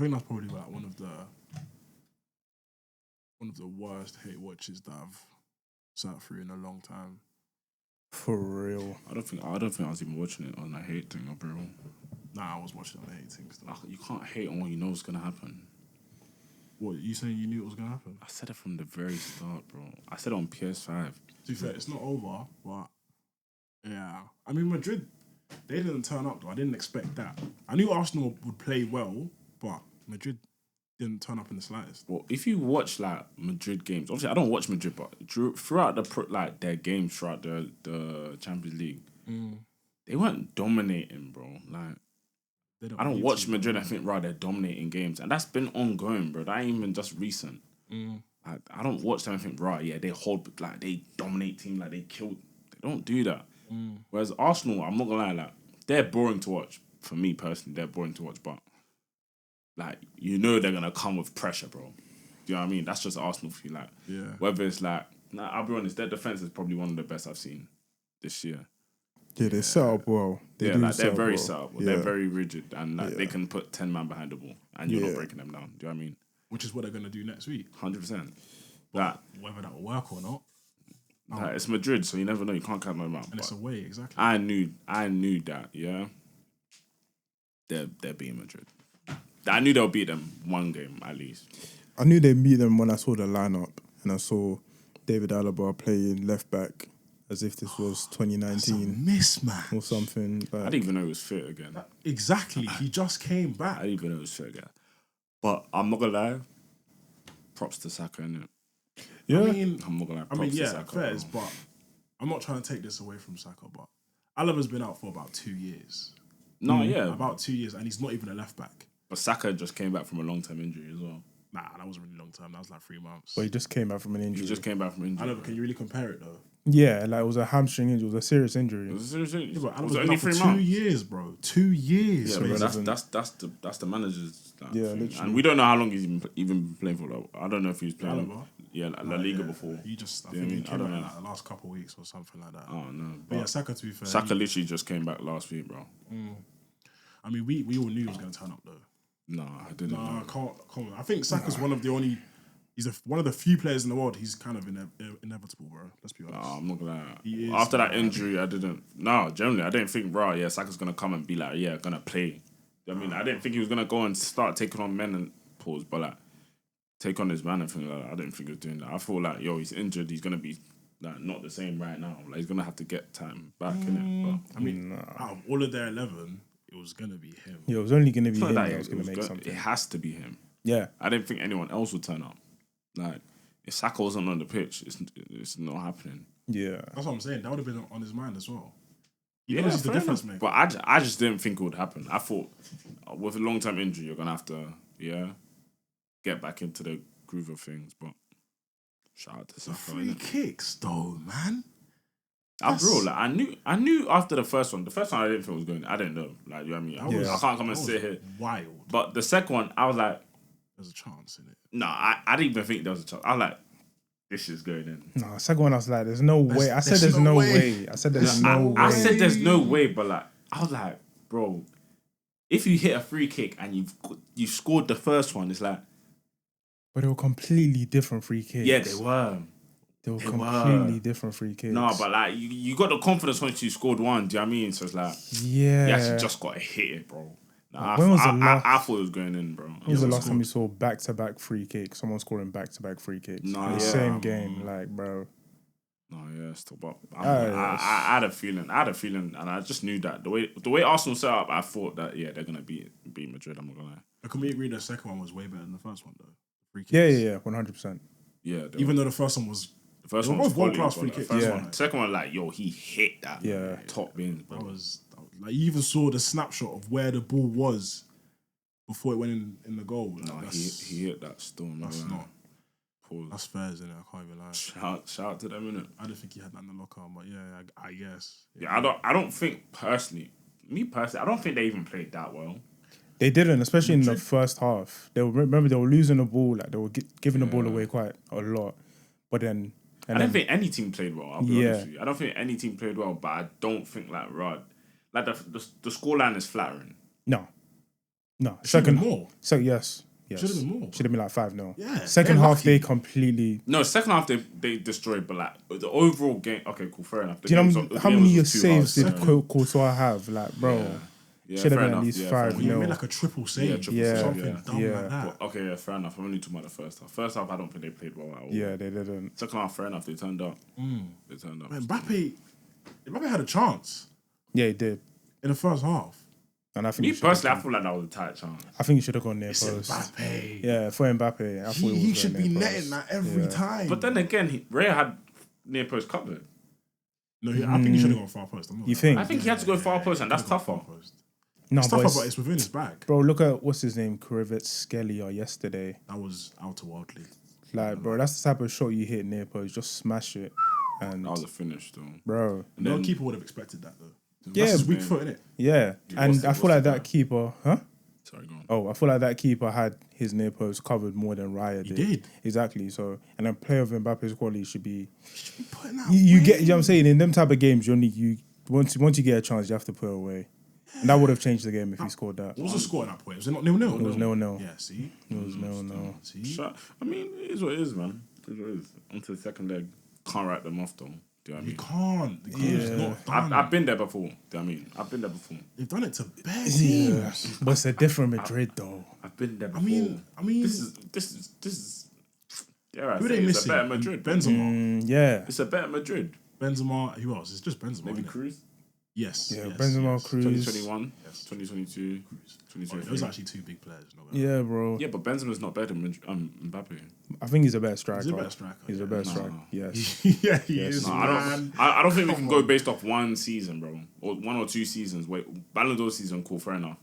think that's probably like one of the worst hate watches that I've sat through in a long time. For real. I don't think I was even watching it on that hate thing, bro. Nah, I was watching on the hate thing stuff. You can't hate on what you know is gonna happen. What, you saying you knew it was gonna happen? I said it from the very start, bro. I said it on PS5. To be fair, it's not over, but yeah. I mean, Madrid, they didn't turn up though. I didn't expect that. I knew Arsenal would play well, but Madrid didn't turn up in the slightest. Well, if you watch like Madrid games, obviously I don't watch Madrid, but throughout their games throughout the Champions League, they weren't dominating, bro. Like I don't watch Madrid and think, right, they're dominating games, and that's been ongoing, bro. That ain't even just recent. I don't watch them and think, right, yeah, they hold, like they dominate team, like they kill. They don't do that. Whereas Arsenal, I'm not gonna lie, like they're boring to watch. For me personally, they're boring to watch, but like you know they're gonna come with pressure, bro. Do you know what I mean? That's just Arsenal for you, like. Yeah. Whether it's like, I'll be honest, their defense is probably one of the best I've seen this year. Yeah, they set up well. They're very set up. They're very rigid, and like they can put 10 man behind the ball, and you're not breaking them down. Do you know what I mean? Which is what they're gonna do next week. 100%. Whether that will work or not. It's Madrid, so you never know. You can't count them out. And it's away, exactly. I knew that. Yeah, they're beating Madrid. I knew they'll beat them one game at least. I knew they'd beat them when I saw the lineup and I saw David Alaba playing left back as if this was 2019 mismatch or something. Like, I didn't even know he was fit again. Exactly, he just came back. I didn't even know he was fit again. But I'm not gonna lie. Props to Saka, innit? Yeah, I'm not gonna lie. Props to Saka, fairs, but I'm not trying to take this away from Saka, but Alaba's been out for about 2 years. About 2 years, and he's not even a left back. But Saka just came back from a long-term injury as well. Nah, that wasn't really long term. That was like 3 months. But he just came back from an injury. I know, but can you really compare it though? Yeah, like it was a hamstring injury. It was a serious injury. It was a serious injury. Yeah, but was it only 3 months? 2 years, bro. 2 years. Yeah, bro, that's the manager's. Like, yeah, thing. literally. And we don't know how long he's even been playing for. Like, I don't know if he was playing. Alaba? Yeah, La Liga before. He just, I think he came back like the last couple of weeks or something like that. Oh no, but yeah, Saka, to be fair, Saka literally just came back last week, bro. I mean, we all knew he was going to turn up though. No, I didn't. No, I can't. I think Saka's one of the only. He's one of the few players in the world. He's kind of inevitable, bro. Let's be honest. No, I'm not gonna. He is, After that injury, I didn't. No, generally, I didn't think, bro. Yeah, Saka's gonna come and be like, yeah, gonna play. I mean, I didn't think he was gonna go and start taking on men and pause, but like take on his man and things like that. I didn't think he was doing that. I thought like, yo, he's injured. He's gonna be like not the same right now. Like he's gonna have to get time back in it. I mean, out of all of their 11, it was gonna be him. Yeah, it was only gonna be him Like that was gonna make something. It has to be him. Yeah, I didn't think anyone else would turn up. Like if Saka wasn't on the pitch, it's not happening. Yeah, that's what I'm saying. That would have been on his mind as well. Yeah, he's the difference maker. But I just didn't think it would happen. I thought with a long-term injury, you're gonna have to get back into the groove of things. But shout out to Saka. Free kicks, though, man. Bro, like I knew after the first one I didn't think it was going. I didn't know. Like, you know what I mean? I can't come and sit here. Wild. But the second one, I was like, there's a chance in it. No, I didn't even think there was a chance. I was like, this is going in. No, second one I was like, there's no way. I said there's no way. I said there's no way. I said there's no way, but like I was like, bro, if you hit a free kick and you scored the first one, it's like. But they were completely different free kicks. Yeah, they were. They were completely different free kicks. No, but like you got the confidence once you scored one. Do you know what I mean? So it's like, yeah, you actually just got to hit it, bro. Nah, when was the last? I thought it was going in, bro. When was the last time you saw back-to-back free kicks? Someone scoring back-to-back free kicks in the same game, like, bro. No, yeah, still, but I had a feeling, and I just knew that the way Arsenal set up, I thought that they're gonna beat Madrid. I'm not gonna lie. Can we agree the second one was way better than the first one, though? Free kicks. Yeah, 100%. Yeah, even though the first one was. The first one was world-class free kick. Second one, like, yo, he hit that. Yeah. Top bins, bro. That was like, you even saw the snapshot of where the ball was before it went in the goal. Like, no, he hit that storm. That's not. Pause. That's fair, isn't it? I can't even lie. Shout out to them, innit? I don't think he had that in the locker, but yeah, I guess. Yeah, I don't think personally, I don't think they even played that well. They didn't, especially in the first half. They were losing the ball, like they were giving the ball away quite a lot. But then. I don't think any team played well. I'll be honest with you. I don't think any team played well, but I don't think like the scoreline is flattering. No, No, It should have second been more. So yes. Should have been more. Should have been like 5-0. Yeah, Second they're half lucky. they completely. No, second half they destroyed, but like the overall game. Okay, cool, fair enough. The Do you game's- know the how game many was too saves hard, did so- Courtois have? Like, bro, Yeah, should have fair been at enough. least Yeah, 5 fair You enough. made 0 like a triple save. Yeah, triple save, Something yeah. dumb Yeah. like that. But, okay, yeah, fair enough. I'm only talking about the first half. First half, I don't think they played well at all. Yeah, they didn't. Second half, fair enough. They turned up. They turned up. Man, Mbappe had a chance Yeah, he did. in the first half. And I think Me he should have personally, I gone- feel like that was a tight chance. I think he should have gone near It's post. Mbappe. Yeah, for Mbappe, I thought He was should going be near netting post. that every Yeah. time. But then again, Raya had near post covered. no, I think he should have gone far post. I'm not You gonna think? lie. I think he had to go far post, and that's Could've gone tougher. far post. No, It's but tougher, it's- but it's within his bag. bro, look at what's his name, Kvaratskhelia yesterday. That was outer worldly. Like, bro, that's the type of shot you hit near post. Just smash it, and That was a finish, though. bro, And No then- keeper would have expected that though. Yeah, That's his weak man. foot, innit? yeah. And what's I the- feel what's like the that guy? keeper, huh? Sorry, go on. Oh, I feel like that keeper had his near post covered more than Raya did. did. Exactly. So, and a player of Mbappe's quality should be. Putting that You away. get, you know what I'm saying? In them type of games, once you get a chance, you have to put it away. And that would have changed the game if he scored that. What was the score at that point? Was it not 0-0? It was 0-0. Yeah, see? It was 0-0. See? Shut. I mean, it is what it is, man. It is what it is. Onto the second leg. Can't write them off, though. Do you know what I You mean? can't. The game's Yeah. not done. I've been there before. Do you know what I mean? I've been there before. They've done it to bare Yeah. teams. But it's a different Madrid, though. I've been there I before. mean, This is. Yeah, who I they say it's a missing? better Madrid. Benzema. Yeah. It's a better Madrid. Benzema. Who else? It's just Benzema. Maybe innit? Cruz. Yes. Yeah, yes, Benzema, yes. Cruz. 2021, Yes. 2022, Oh, 2023. those are actually two big players. Not gonna lie. Yeah, bro. Yeah, but Benzema's not better than Mbappe. I think he's a better striker. He's a better striker. He's a yeah. better No. striker. Yes. Yeah, he Yes. is. No, man. I don't think we can Come go on. based off one season, bro, or 1 or 2 seasons. Wait, Ballon d'Or season, cool, fair enough.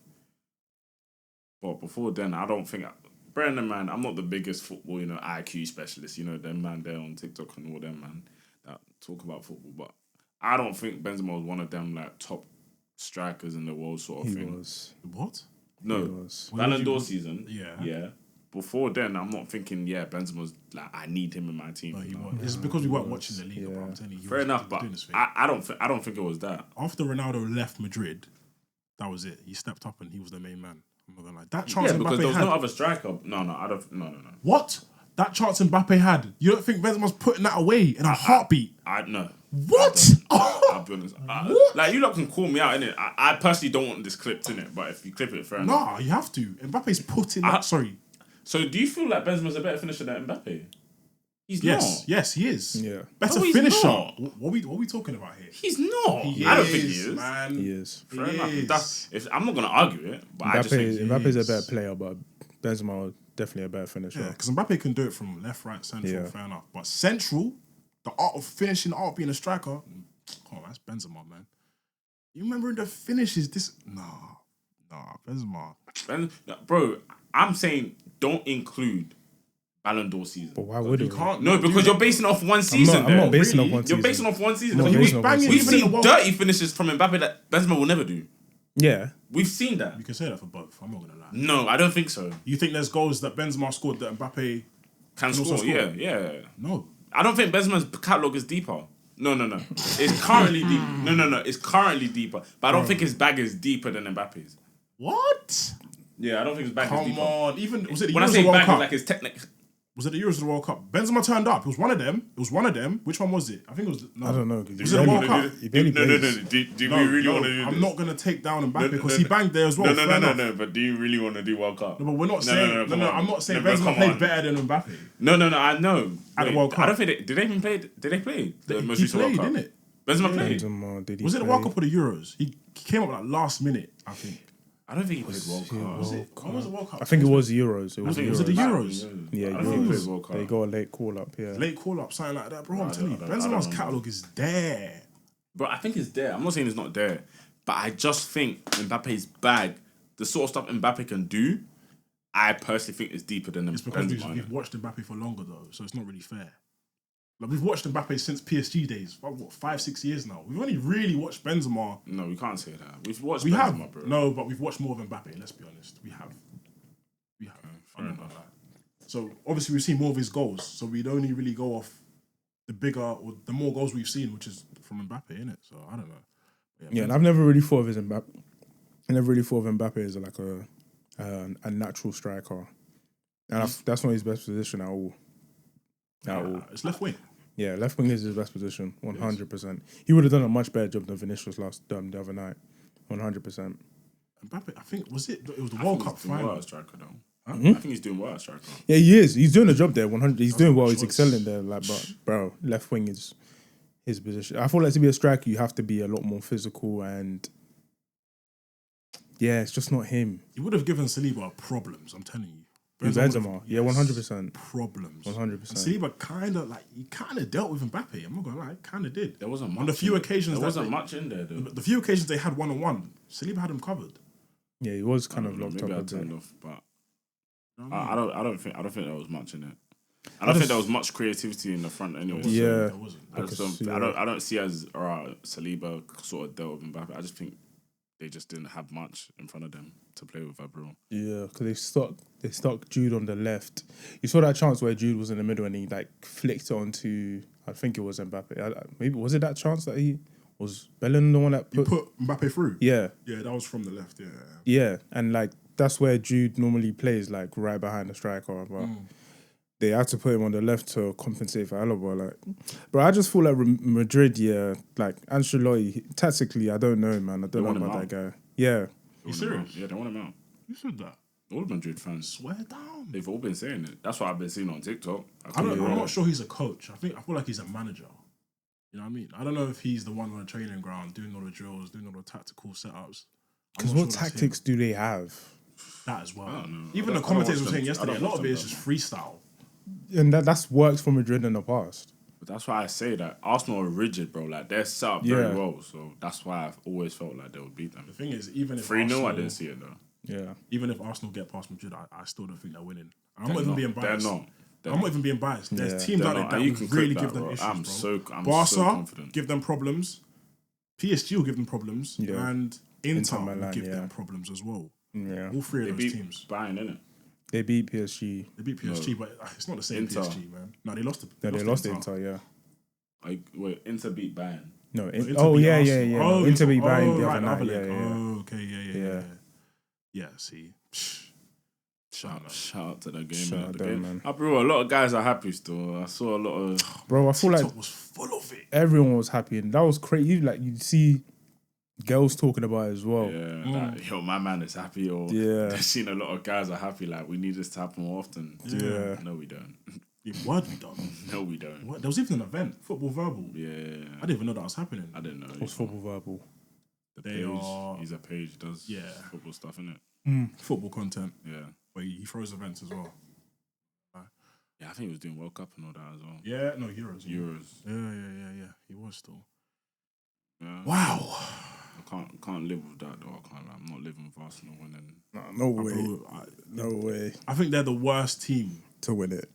But before then, I don't think. Brandon, man, I'm not the biggest football, IQ specialist. Them man there on TikTok and all them man that talk about football. But I don't think Benzema was one of them like top strikers in the world sort of He thing. was. What? No, He was. Ballon d'Or season. Yeah. yeah. Before then, I'm not thinking. Yeah, Benzema's like I need him in my team. No, he No. was. It's because we weren't watching the league. Yeah. But I'm telling you, he Fair was enough, but doing his thing. I don't think it was that. After Ronaldo left Madrid, that was it. He stepped up and he was the main man. I'm not gonna lie. That chance Yeah, because there Mbappe was had. no other striker. No, no. What? That chance Mbappe had. You don't think Benzema's putting that away in a heartbeat? I no. What? I'll be honest. What? Like you lot can call me out in it. I personally don't want this clipped in it, but if you clip it, fair enough. Nah, you have to. Mbappe's putting that. Sorry. So do you feel like Benzema's a better finisher than Mbappe? He's Yes, not. yes, he is. Yeah. Better No, he's finisher. not. What are we talking about here? He's not. He I don't think he is. man. He is. Fair He enough. is. I'm not gonna argue it, but I just think Mbappe's a is. better player, but Benzema was definitely a better finisher. Yeah, because Mbappe can do it from left, right, central. Yeah. Fair enough. But central, the art of finishing, the art of being a striker. Come on, that's Benzema, man. You remember the finishes? Nah, Benzema. bro, I'm saying don't include Ballon d'Or season. But why would You it? can't. No, because you're basing off one season. I'm not there. basing off Really? one You're season. basing off one season. No, Because basing we've off one banging we've even in seen the World dirty finishes from Mbappe that Benzema will never do. Yeah. We've seen that. You can say that for both. I'm not gonna lie. No, I don't think so. You think there's goals that Benzema scored that Mbappe Can also score, score? yeah. No. I don't think Benzema's catalogue is deeper. No. It's currently deep. No. It's currently deeper. But I don't think his bag is deeper than Mbappe's. What? Yeah, I don't think his bag is Come deeper. on. Even was it the When I Euros say or World bag, Cup? like his technique. Was it the Euros or the World Cup? Benzema turned up. It was one of them. Which one was it? I think it was. No. I don't know. Was it the World Cup? He barely No. plays. Do we really want to do this? I'm not gonna take down Mbappe No, because no, he no. banged there as well. Fair enough. No. But do you really want to do World Cup? No, but we're not No, saying. come No, on. I'm not saying No, but Benzema come played on. better than Mbappe. No. I know. At the World Cup. I don't think did they even play? Did they play the most He recent World played, Cup? didn't it? Benzema played. Benzema, did he Was it the play? World Cup or the Euros? He came up like last minute, I think. I don't think he played World Cup. Was it? When was the World Cup? I think it was Euros. It I was think Was it the Euros. Euros? Yeah, I don't think he played Euros. World Cup. They got a late call up. Yeah. Late call up, something like that, bro. I'm telling you, I don't Benzema's know. catalogue is there. Bro, I think it's there. I'm not saying it's not there. But I just think Mbappe's bag, the sort of stuff Mbappe can do, I personally think is deeper than It's because Benzema. we've watched Mbappe for longer though, so it's not really fair. Like we've watched Mbappe since PSG days. What 5-6 years now? We've only really watched Benzema. No, we can't say that. We've watched We Benzema, have bro. no, but we've watched more of Mbappe. Let's be honest. We have. I'm not gonna lie. So obviously we've seen more of his goals. So we'd only really go off the bigger or the more goals we've seen, which is from Mbappe, innit? So I don't know. Yeah, and I've never really thought of Mbappe. I never really thought of Mbappe as like a natural striker, and that's not his best position at all. It's left wing. Yeah, left wing is his best position, 100%. He would have done a much better job than Vinicius the other night, 100%. Mbappe, I think, it was the World Cup final. Well striker, though. Huh? I think he's doing well at striker. Yeah, he is. He's doing a job there, 100. He's doing well. He's excelling there. Like, but bro, left wing is his position. I feel like to be a striker, you have to be a lot more physical, and yeah, it's just not him. He would have given Saliba problems. I'm telling you. Benzema, yeah, 100%. Problems. 100%. Saliba kind of dealt with Mbappe. I'm not gonna lie, kind of did. There wasn't much on the few occasions. There wasn't much in there though. The few occasions they had 1-on-1, Saliba had him covered. Yeah, he was kind of locked up. Maybe I turned off, but I don't think there was much in it. I don't think there was much creativity in the front anyway. Yeah, I don't see as Saliba sort of dealt with Mbappe. I just think they just didn't have much in front of them to play with, bro. Yeah, because they stuck Jude on the left. You saw that chance where Jude was in the middle and he like flicked it onto, I think it was Mbappe. Maybe was it that chance that he was Bellin the one that put Mbappe through? Yeah, that was from the left. Yeah, and like that's where Jude normally plays, like right behind the striker, but. They had to put him on the left to compensate for Alaba. Like, bro, I just feel like Madrid, like Ancelotti, tactically, I don't know, man. I don't know about that guy. Yeah. You serious? Yeah, they want him out. You said that? All Madrid fans. Swear down. They've all been saying it. That's what I've been seeing on TikTok. I'm not sure he's a coach. I feel like he's a manager. You know what I mean? I don't know if he's the one on the training ground doing all the drills, doing all the tactical setups. Because what tactics do they have? That as well. Even the commentators were saying yesterday, a lot of it is just freestyle. And that's worked for Madrid in the past. But that's why I say that Arsenal are rigid, bro. Like, they're set up very well. So that's why I've always felt like they would beat them. The thing is, even if 3-0, I didn't see it, though. Yeah. Even if Arsenal get past Madrid, I still don't think they're winning. I'm not even being biased. They're not. I'm not even being biased. There's teams out there that you will can really that, give them bro. issues, I'm Barca, so confident. give them problems. PSG will give them problems. Yeah. And Inter Milan, will give them problems as well. Yeah. All three of those teams. Bayern, innit? They beat PSG. They beat PSG, but it's not the same Inter. PSG, man. No, they lost. They lost to Inter, yeah. Inter beat Bayern. No, Inter beat beat Arsenal. Oh, Inter beat Bayern the right, other night. leg. Yeah. Oh, okay, yeah. Yeah, see. Shout out to the game. Shout out them, man. Bro, a lot of guys are happy still. I saw a lot of... Bro, I feel TikTok like was full of it. everyone was happy, and that was crazy. Like, you'd see girls talking about it as well. Yeah, like, yo, my man is happy, or they've seen a lot of guys are happy, like, we need this to happen more often. Yeah. No, we don't. What we done? No, we don't. What? There was even an event, Football Verbal. Yeah. I didn't even know that was happening. I didn't know. What's Football Verbal? He's a page, does football stuff, innit? Football content. Yeah. But he throws events as well. Yeah, I think he was doing World Cup and all that as well. Yeah, no, Euros. Yeah. He was still. Yeah. Wow. I can't live with that though. I'm not living with Arsenal winning. No way. No way. I think they're the worst team To win it.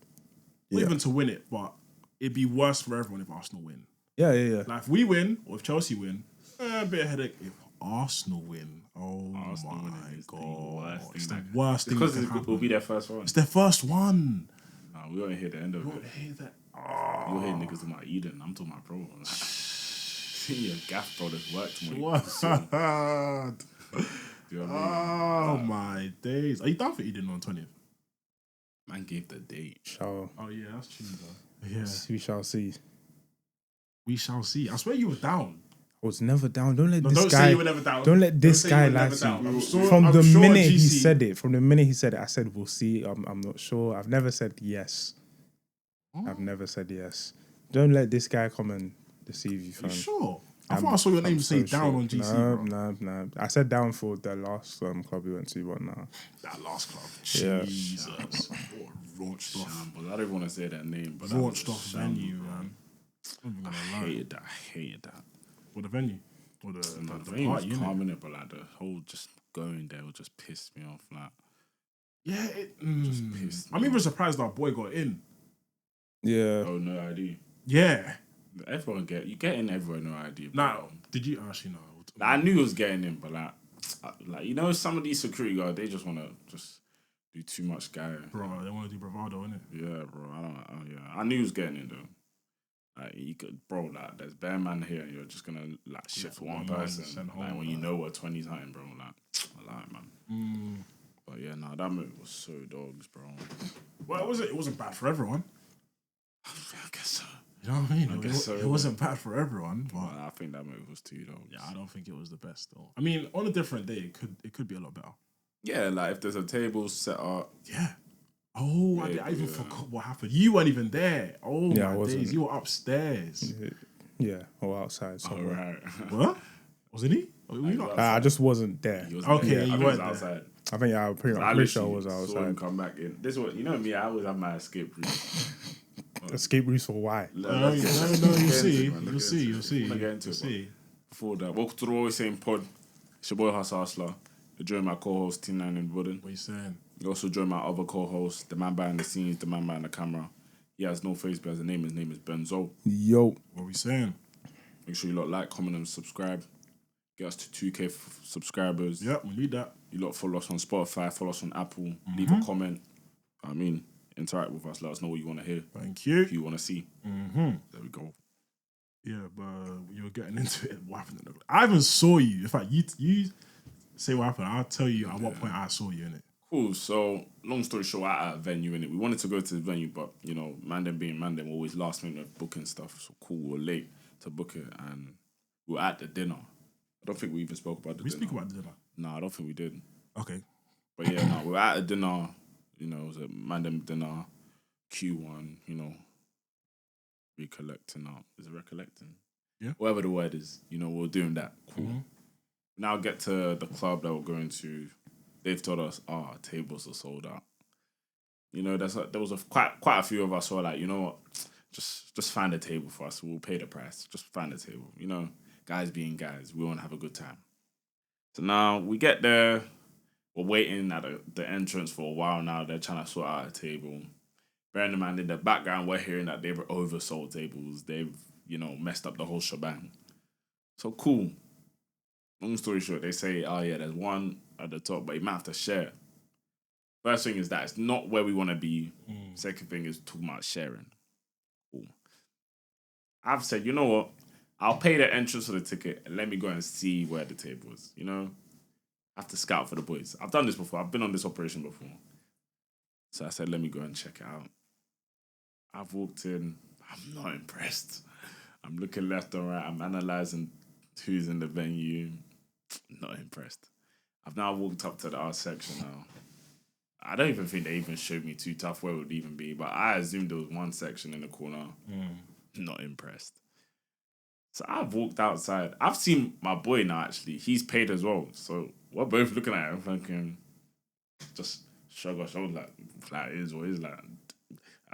not even to win it, but it'd be worse for everyone if Arsenal win. Yeah. Like if we win or if Chelsea win, a bit of headache. If Arsenal win, Arsenal my winning is god, it's the worst thing. Because that can it will be their first one. It's their first one. Nah, we won't hear the end of it. Hear that? You'll hear niggas talking about Eden. I'm talking about bro. See your gaff brothers work tomorrow. What? You know what I Oh mean? my days! Are you down for Eden on 20th? Man gave the date. Oh yeah, that's true though. Yeah, We shall see. we shall see. I swear you were down. I was never down. Don't let No, this don't guy. say you were never down. Don't let this say you guy were lie never to down. you. I'm sure- From I'm the sure minute he GC said it, I said we'll see. I'm not sure. I've never said yes. I've never said yes. Don't let this guy come and deceive you, fam. You sure? I thought I saw your name say down sure. on GC. bro. No. I said down for the last club we went to, but nah. That last club. Yeah. Jesus. What raunched off. Shambles. I don't even want to say that name, but Raunched off venue, man. I'm not even gonna lie. I hated that. Or the venue. Or the venue was party, innit? calm in it, but like the whole just going there would just piss me off. Like, Yeah, it just pissed me I'm even surprised our boy got in. Yeah. oh, no ID. Yeah. Everyone you get in, everyone no ID. Bro. Now, did you actually know? Like, I knew he was getting in, but like you know, some of these security guards, they just want to just do too much guy. Bro, they want to do bravado, innit? Yeah, bro. I knew he was getting in though. Like you could, bro. Like there's bare man here, and you're just gonna like shift one person. Like when you know what 20's hiding, bro. Like, I like man. But yeah, no, that movie was so dogs, bro. Well, it wasn't bad for everyone. I guess so. You know what I mean? I guess so, It wasn't bad for everyone, but I think that movie was too dogs. yeah, I don't think it was the best though. I mean, on a different day, it could be a lot better. Yeah, like if there's a table set up. Yeah. Oh, I even forgot what happened. You weren't even there. Oh Yeah, I my wasn't. days, you were upstairs. Yeah, or outside. So All right. What? Wasn't he? Oh, were you not? I just wasn't there. He was Okay, there. you I think he weren't was outside. I think I'm pretty sure I was Saw him outside. come back in. This was, you know me. I always have my escape route. Escape routes for why? No, you'll see. You'll see. I'm get into You'll it, see. Before that, welcome to the Always Same Pod. It's your boy Hustlrr. You join my co-host T9 in the building. What are you saying? You also join my other co-host, the man behind the scenes, the man behind the camera. He has no face, but has a name. His name is Benzo. Yo. What are we saying? Make sure you lot like, comment, and subscribe. Get us to 2K subscribers. Yep, we need that. You lot follow us on Spotify, follow us on Apple, leave a comment. Interact with us. Let us know what you want to hear. Thank you. If you want to see. There we go. Yeah, but you were getting into it. What happened? I even saw you. In fact, you say what happened. I'll tell you at what point I saw you in it. Cool. So, long story short, at a venue in it. We wanted to go to the venue, but Mandem being Mandem, always last minute booking stuff. So cool, we were late to book it, and we were at the dinner. I don't think we even spoke about the dinner. We speak about the dinner. No, I don't think we did. Okay. But yeah, no, we were at a dinner. It was a Mandem dinner, Q1. Recollecting up. Is it recollecting? Yeah. Whatever the word is, we're doing that. Cool. Now get to the club that we're going to. They've told us, tables are sold out. There was quite a few of us who were like, you know what, just find a table for us. We'll pay the price. Just find a table. Guys being guys, we want to have a good time. So now we get there. We're waiting at the entrance for a while now. They're trying to sort out a table. Bearing in mind, in the background, we're hearing that they've oversold tables. They've, messed up the whole shebang. So cool. Long story short, they say, there's one at the top, but you might have to share. First thing is that it's not where we want to be. Second thing is talking about sharing. Cool. I've said, you know what? I'll pay the entrance for the ticket and let me go and see where the table is. I have to scout for the boys. I've done this before. I've been on this operation before. So I said, let me go and check it out. I've walked in. I'm not impressed. I'm looking left and right. I'm analysing who's in the venue. Not impressed. I've now walked up to the art section now. I don't even think they even showed me too tough where it would even be, but I assumed there was one section in the corner. Not impressed. So I've walked outside. I've seen my boy now, actually. He's paid as well. So we're both looking at him thinking, just shrug our shoulders like it is what it is. Like,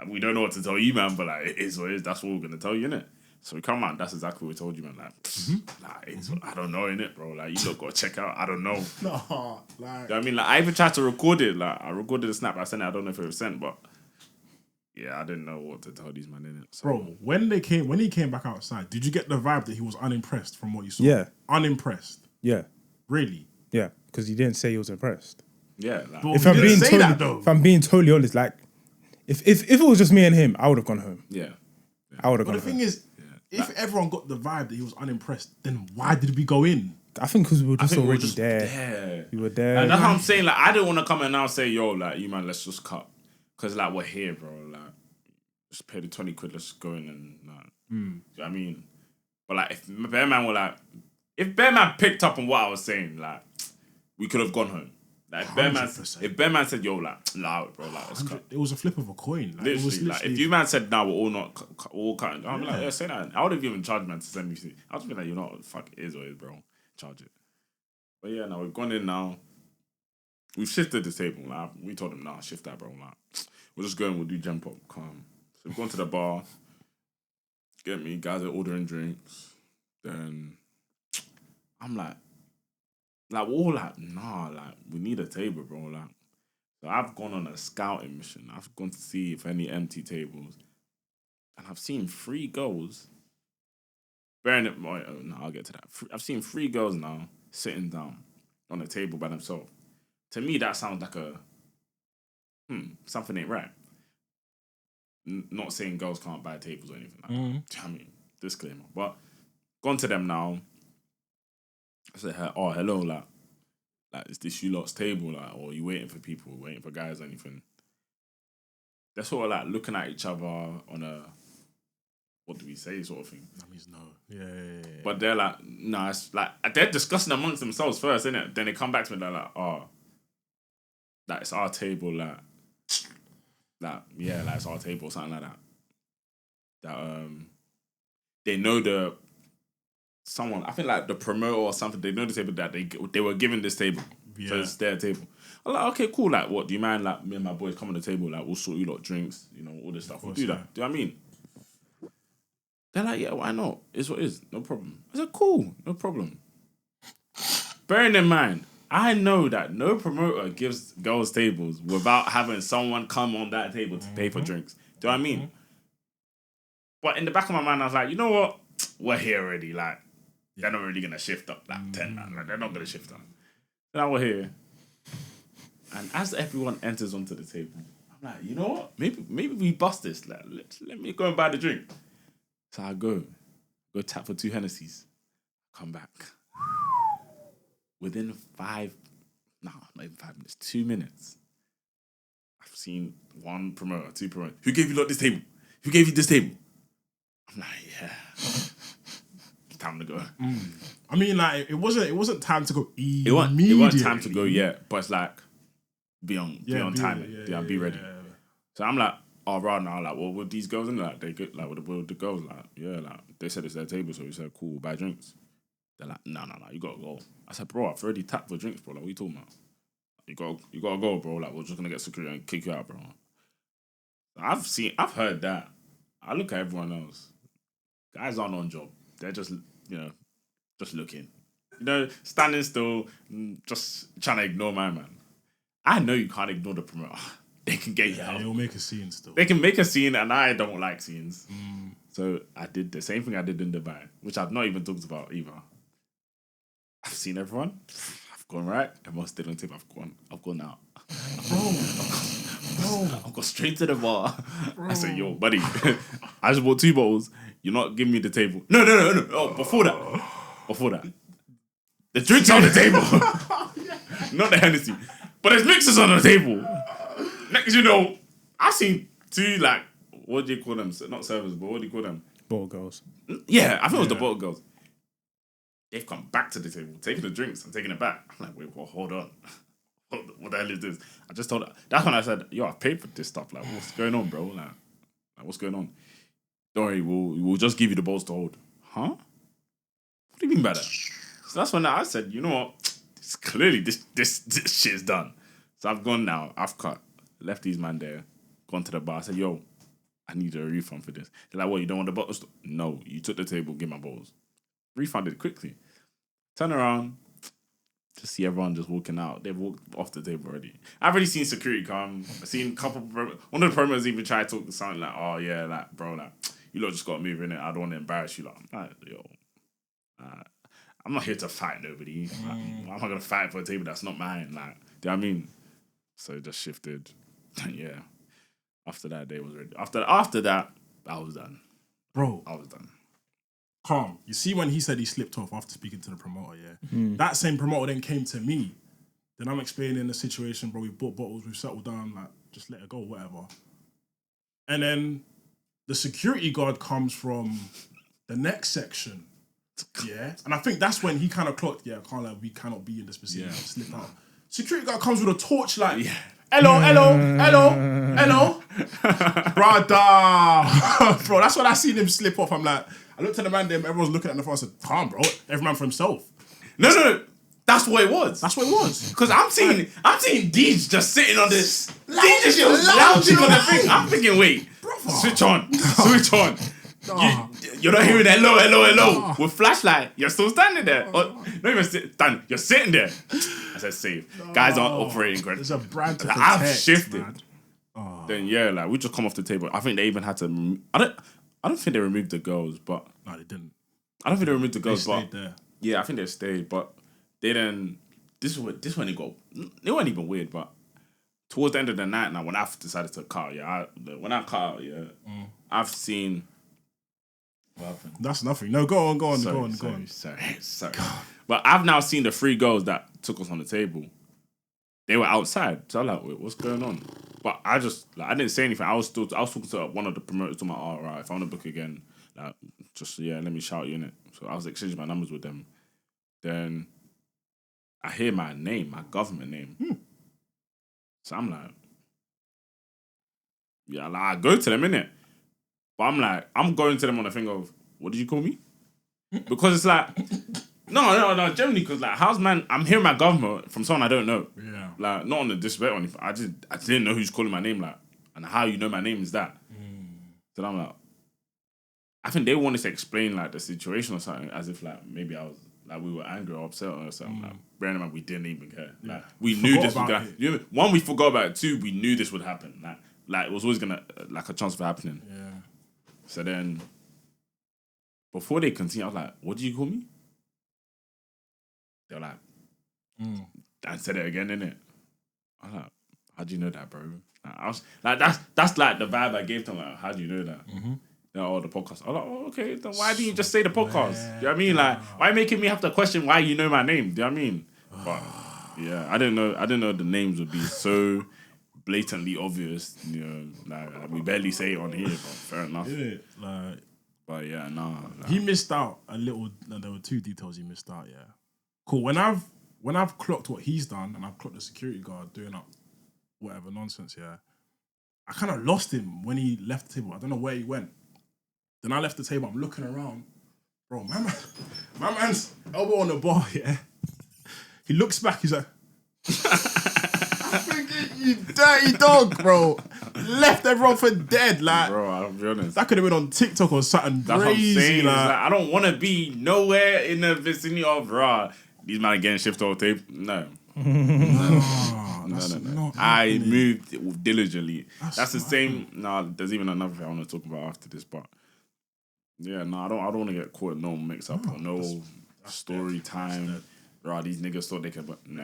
we don't know what to tell you, man, but like, it is what it is. That's what we're going to tell you, innit? So we come out, that's exactly what we told you, man. Like, I don't know, innit, bro? Like, you look, got to check out. I don't know. No, like... You know what I mean? Like, I even tried to record it. Like, I recorded the snap. I sent it. I don't know if it was sent, but... Yeah, I didn't know what to tell these men, innit? So, bro, when he came back outside, did you get the vibe that he was unimpressed from what you saw? Yeah. Unimpressed? Yeah. Really? Yeah, because he didn't say he was impressed. yeah. Like, Bro, If I'm being totally honest, like, if it was just me and him, I would have gone home. yeah. I would have But gone the thing home. is, if everyone got the vibe that he was unimpressed, then why did we go in? I think because we were just I think already just there. We were there. And that's what I'm saying. Like, I didn't want to come and now say, yo, like, you man, let's just cut. Because, like, we're here, bro. Like, just pay the 20 quid, let's go in and, like, do you know what I mean? But, like, if Bearman were like, if Bearman picked up on what I was saying, like, we could have gone home. Like, if Bearman said, yo, like, loud, bro, like, let's cut. It was a flip of a coin. Like, Literally, it was like, if you man said, nah, we're all cutting, I'm like, yeah, say that. I would have even charged man to send me. I was be like, you know what, fuck, it is what it is, bro. Charge it. But yeah, now we've gone in now. We've shifted the table. Like, we told him, nah, shift that, bro. Like, we're just going, we'll do jump up, calm. So we've gone to the bar. Get me, guys are ordering drinks. Then I'm like, we're all like, nah, like, we need a table, bro. Like, so I've gone on a scouting mission. I've gone to see if any empty tables. And I've seen 3 girls. Bearing it, no, I'll get to that. I've seen 3 girls now sitting down on a table by themselves. To me, that sounds like something ain't right. Not saying girls can't buy tables or anything like that. Do you know what I mean? Disclaimer. But gone to them now. I said, oh, hello, like, like, is this you lot's table, like, or are you waiting for people, waiting for guys or anything? They're sort of like looking at each other on a, what do we say, sort of thing. That means no. Yeah. But they're like, nah, it's like, they're discussing amongst themselves first, innit? Then they come back to me, they're like, oh, like, it's our table, like, yeah, like, it's our table, or something like that. That, they know someone, I think, like, the promoter or something, they know the table that they were given this table. Yeah. So it's their table. I'm like, okay, cool, like, what, do you mind, like, me and my boys come on the table, like, we'll sort you lot drinks, you know, all this stuff. We'll do that. Do you know what I mean? They're like, yeah, why not? It's what it is, no problem. I said, cool, no problem. Bearing in mind, I know that no promoter gives girls tables without having someone come on that table to pay for drinks. Do you know what I mean? But in the back of my mind, I was like, you know what? We're here already. Like, they're not really going to shift up that 10. Like, they're not going to shift up. Now we're here. And as everyone enters onto the table, I'm like, you know what? Maybe we bust this. Like, let me go and buy the drink. So I go tap for 2 Hennessy's, come back. Within not even 5 minutes, 2 minutes, I've seen 1 promoter, 2 promoters. Who gave you lot this table? Who gave you this table? I'm like, yeah. Time to go. I mean, like, it wasn't time to go immediately. It wasn't time to go yet, but it's like, be on time. Be ready. Yeah. So I'm like, oh, right now, like, well, with these girls, and like, they get, like, with the girls, like, yeah, like, they said it's their table, so we said, cool, buy drinks. They're like, no, you gotta go. I said, bro, I've already tapped for drinks, bro. Like, what are you talking about? You gotta go, bro. Like, we're just gonna get security and kick you out, bro. I've heard that. I look at everyone else. Guys aren't on job. They're just, just looking. Standing still, just trying to ignore my man. I know you can't ignore the promoter. They can get you out. They'll make a scene still. They can make a scene, and I don't like scenes. So I did the same thing I did in Dubai, which I've not even talked about either. I've seen everyone. I've gone right. Everyone's still on tip. I've gone out. I've gone straight to the bar. Bro. I said, yo, buddy, I just bought 2 bottles. You're not giving me the table. No. Oh, before that. The drinks on the table. Not the Hennessy. But there's mixers on the table. Next, I've seen 2, like, what do you call them? Not servers, but what do you call them? Bottle girls. Yeah, I think it was the bottle girls. They've come back to the table, taking the drinks and taking it back. I'm like, wait, well, hold on. What the hell is this? I just told her. That's when I said, yo, I've paid for this stuff. Like, what's going on, bro? Like what's going on? Don't worry, we'll just give you the balls to hold. Huh? What do you mean by that? So that's when I said, you know what? It's clearly this shit's done. So I've gone now. I've cut. Left these man there. Gone to the bar. I said, yo, I need a refund for this. They're like, what, you don't want the bottles? No, you took the table, give my balls. Refunded quickly. Turn around. Just see everyone just walking out. They've walked off the table already. I've already seen security come. I've seen a couple. One of the promoters even tried to talk something like, "Oh yeah, like bro, like you lot just got to move in it. I don't want to embarrass you." Like, yo, I'm not here to fight nobody. Like, I'm not gonna fight for a table that's not mine. Like, do you know what I mean? So it just shifted. Yeah. After that, day was ready. After that, I was done. Bro, I was done. Calm. You see when he said he slipped off after speaking to the promoter, that same promoter then came to me. Then I'm explaining the situation, bro. We bought bottles, we've settled down, like, just let it go, whatever. And then the security guard comes from the next section. Yeah. And I think that's when he kind of clocked, we cannot be in this vicinity, slip out. Security guard comes with a torchlight. Yeah. Hello. Brother. Bro, that's when I seen him slip off. I'm like, I looked at the man there, everyone's looking at the phone. I said, calm, bro. Every man for himself. No. That's what it was. Because I'm seeing Deej just sitting on this. Deej just lounging on the thing. I'm thinking, wait, brother. Switch on. You're not hearing hello. With flashlight, you're still standing there. Not even standing, you're sitting there. I said, safe. Guys aren't operating correctly. There's a brand to protect, I've shifted. Then we just come off the table. I think they even had to. I don't think they removed the girls, but no, they didn't. I don't think they removed the girls, they stayed there. Yeah, I think they stayed, but they didn't. This when it got. It wasn't even weird, but towards the end of the night, now when I decided to cut, when I cut out, I've seen. What happened? That's nothing. No, go on. Sorry. But I've now seen the 3 girls that took us on the table. They were outside, so I'm like, wait, what's going on? But I just I didn't say anything. I was talking to one of the promoters. I'm like, oh, right, if I want to book again, like, just let me shout you in it. So I was exchanging my numbers with them. Then I hear my name, my government name. So I'm like, yeah, like, I go to them, innit? But I'm like, I'm going to them on the thing of, what did you call me? Because it's like, no, generally, because like, I'm hearing my government from someone I don't know. Yeah. Like, not on the disrespect or anything. I didn't know who's calling my name, like, and how you know my name is that. So I'm like, I think they wanted to explain like the situation or something, as if like maybe I was like we were angry or upset or something. Like, bearing in mind we didn't even care. Like we knew this was gonna. One, we forgot about it. Two, we knew this would happen. Like it was always gonna like a chance of happening. Yeah. So then, before they continue, I was like, "What do you call me?" They're like, "Dan said it again, innit?" I'm like, "How do you know that, bro?" Like, I was like, "That's like the vibe I gave them. Like, how do you know that?" The podcast. I'm like, oh, okay, then why didn't you just say the podcast? Do you know what I mean? Like, why making me have to question why you know my name? Do you know what I mean? But yeah, I didn't know the names would be so blatantly obvious. You know, like we barely say it on here, but fair enough. Like, but yeah, nah. He missed out a little. No, there were two details he missed out. Yeah, cool. When I've clocked what he's done and I've clocked the security guard doing up whatever nonsense. Yeah, I kind of lost him when he left the table. I don't know where he went. Then I left the table. I'm looking around, bro. My man's elbow on the bar. Yeah, he looks back. He's like, "I'm thinking, you dirty dog, bro. Left everyone for dead. Like, bro, I'll be honest. That could have been on TikTok or something That's crazy. What I'm saying. Like, I don't want to be nowhere in the vicinity of these men are getting shifted off tape. No. No. I moved diligently. That's the same. There's even another thing I want to talk about after this, but. Yeah, I don't want to get caught in no mix up or no story time. Right, these niggas thought they could, but no,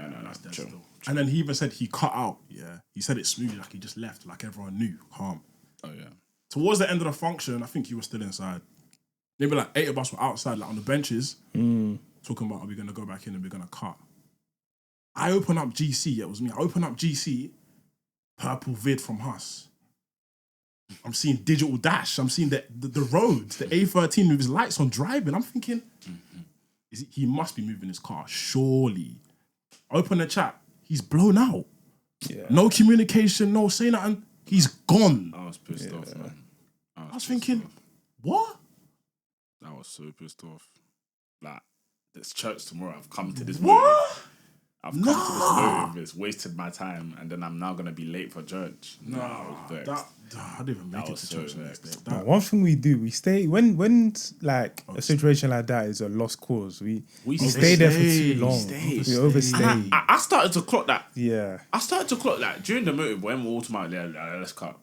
chill. And then he even said he cut out. Yeah, he said it smoothly, like he just left, like everyone knew, calm. Oh yeah. Towards the end of the function, I think he was still inside. Maybe like 8 of us were outside, like on the benches, talking about are we gonna go back in and we're gonna cut. I open up GC. It was me. I open up GC. Purple vid from Hus. I'm seeing digital dash. I'm seeing the road, the A13 with his lights on driving. I'm thinking, he must be moving his car, surely. Open the chat. He's blown out. Yeah. No communication, no saying nothing. He's gone. I was pissed off, man. I was thinking, what? I was so pissed off. Like, this church tomorrow, I've come to this What? I've come to this motive. It's wasted my time, and then I'm now gonna be late for church. I didn't even make it to church the next day. One thing we do, we stay when like a situation like that is a lost cause. We stay there for too long. We overstay. And I started to clock that. Yeah, I started to clock that during the motive when we're automatically let's cut.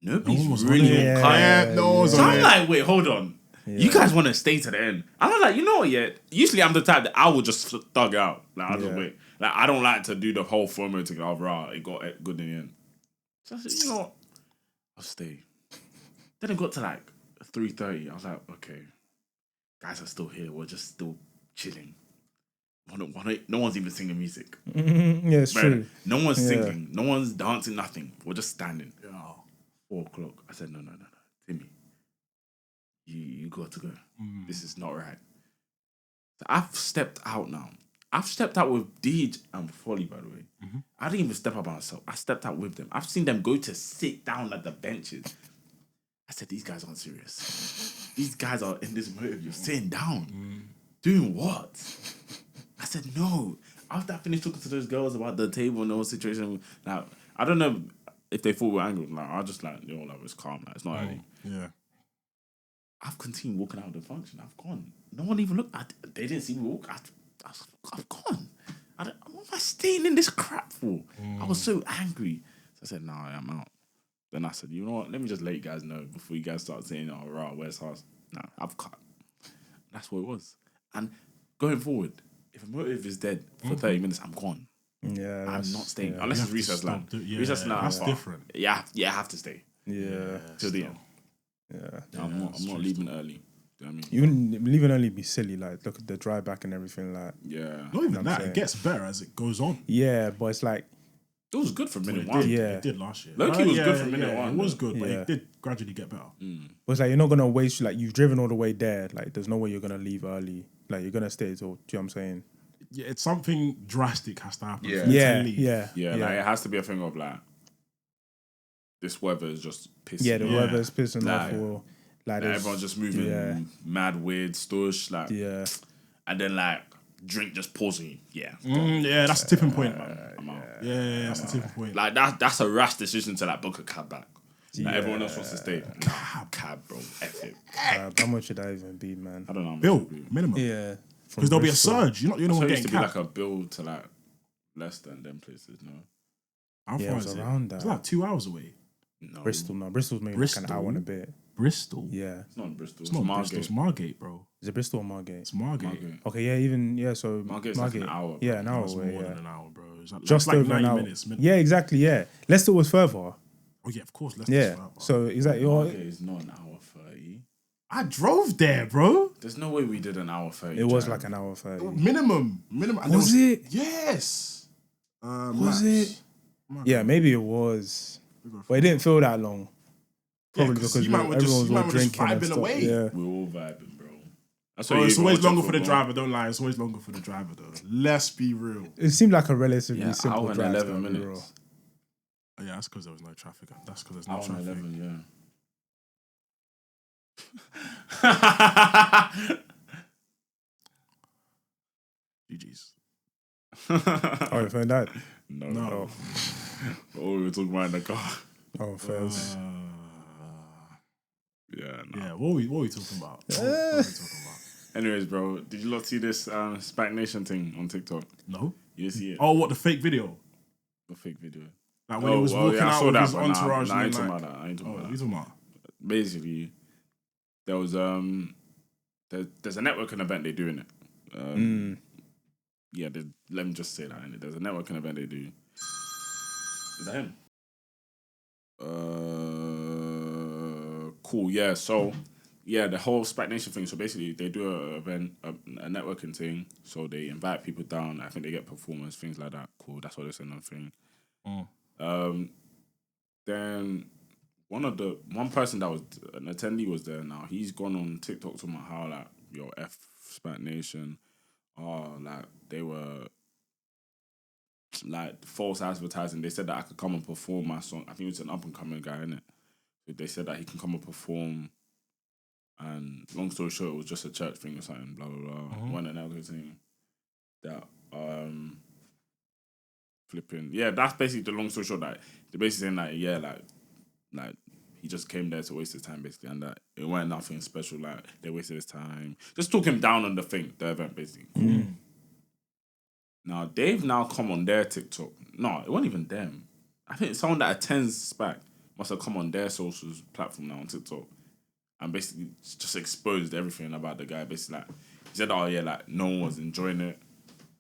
Nobody's really on cut. So I'm like, wait, hold on. Yeah. You guys want to stay to the end? And I'm like, you know what? Yeah. Usually I'm the type that I will just thug out. Like I just wait. Like I don't like to do the whole FOMO to go raw. It got good in the end. So I said, you know what? I'll stay. Then it got to like 3:30. I was like, okay, guys are still here. We're just still chilling. No one's even singing music. Yeah, it's true. No one's singing. No one's dancing. Nothing. We're just standing. 4 o'clock. I said, no, Timmy. You got to go. This is not right. So I've stepped out now. I've stepped out with Deej and Folly, by the way. I didn't even step up by myself. I stepped out with them. I've seen them go to sit down at the benches. I said, these guys aren't serious. These guys are in this motive. You're sitting down. Doing what? I said, no. After I finished talking to those girls about the table and the whole situation, now, I don't know if they thought we were angry. Like, I just like, it's calm. Like, it's not anything. Yeah. I've continued walking out of the function. I've gone. No one even looked. They didn't see me walk. I've gone. What am I staying in this crap for? I was so angry. So I said, nah, I'm out. Then I said, you know what? Let me just let you guys know before you guys start saying, oh, right, where's Hus? Nah, I've cut. That's what it was. And going forward, if a motive is dead for 30 minutes, I'm gone. Yeah, I'm not staying. Unless it's recess land. Recess land, that's different. Yeah, I have to stay. Yeah. Till the end. Yeah. I'm not leaving early. Do you know what I mean? You wouldn't even only be silly. Like, look at the dry back and everything. Like, Yeah. Not even I'm that. saying. It gets better as it goes on. yeah, but it's like, It was good for minute It one. did. Yeah. It did last year. Low-key was good for minute yeah, one, It was though. good, but Yeah. it did gradually get better. but it's like you're not gonna waste. Like, you've driven all the way there. Like, there's no way you're gonna leave early. Like, you're gonna stay till. Do you know what I'm saying? Yeah, it's something drastic has to happen. Yeah. for you to Yeah, leave. yeah, Yeah, like it has to be a thing of like this weather is just pissing. Yeah, the me off. weather's pissing Like, off. Or like, Like, everyone's just moving mad weird stush, like, Yeah. and then like drink just pausing. Yeah, Yeah, that's the tipping point, man. I'm out. Yeah, that's the tipping point. Like that's a rash decision to like book a cab back. Like, everyone else wants to stay. Nah, cab, bro. F it. How much should that even be, man? I don't know. How much Bill, it would be. minimum. Yeah, Because there'll be a surge. You're not the only So one it used getting to be capped. like a bill to like less than them places. No, How Yeah, far it was is it? around that. It's like 2 hours away. no, Bristol. No, Bristol's maybe like an hour and a bit. Bristol? Yeah, It's not in Bristol. It's not Bristol. It's Margate, bro. is it Bristol or Margate? It's Margate. Margate. Okay, yeah, even so Margate's like an hour, Yeah, an hour It's away. more Yeah, than an hour, bro. It's like, just like over 90 an hour. minutes. Yeah, exactly. Yeah, Leicester was further. Oh, yeah, of course. Let's Yeah, so exactly. Margate is not an hour 30. I drove there, bro. There's no way we did an hour 30. It was drive. like an hour 30. Minimum. And there Was it? Yes. Was it? Yeah, maybe it was. But it didn't feel that long. Probably because everyone was drinking and vibing stuff. away. Yeah. We're all vibing, bro. That's Bro, why it's you always watch longer for the football. driver. Don't lie. It's always longer for the driver, though. Let's be real. It seemed like a relatively Yeah, simple hour and drive. 11 to be real. minutes. Oh, yeah, that's because there was no traffic. That's because there's no Hour and traffic. 11, yeah. GG's. Oh, you found that? No. Oh, we were talking about in the car. Oh, fairs. Yeah, no. Yeah, what are we talking about? What are we talking about? Anyways, bro, did you lot see this Spac Nation thing on TikTok? No. You see it? Oh, what, the fake video? The fake video. Like when he was walking I out saw with that, his but entourage. I and ain't then, talking like, about that. I ain't talking oh, about what are you that. talking about? Basically, there was there's a networking event they're doing it. Yeah, let me just say that. Innit? There's a networking event they do. Is that him? Cool. Yeah. So, yeah, the whole Spac Nation thing. So basically, they do a event, a networking thing. So they invite people down. I think they get performers, things like that. Cool. That's what they said. Thing. Then one person that was an attendee was there. Now he's gone on TikTok talking about how like yo F Spac Nation, like they were like false advertising. They said that I could come and perform my song. I think it's an up and coming guy, innit? They said that he can come and perform. And long story short, it was just a church thing or something. Blah blah blah. One another thing that flipping. Yeah, that's basically the long story short. That they're basically saying like yeah, like he just came there to waste his time basically, and that it weren't nothing special. Like they wasted his time, just took him down on the event basically. Now they've now come on their TikTok. No, it wasn't even them. I think someone that attends SPAC must have come on their socials platform now on TikTok and basically just exposed everything about the guy. Basically, like he said, "Oh yeah, like no one was enjoying it.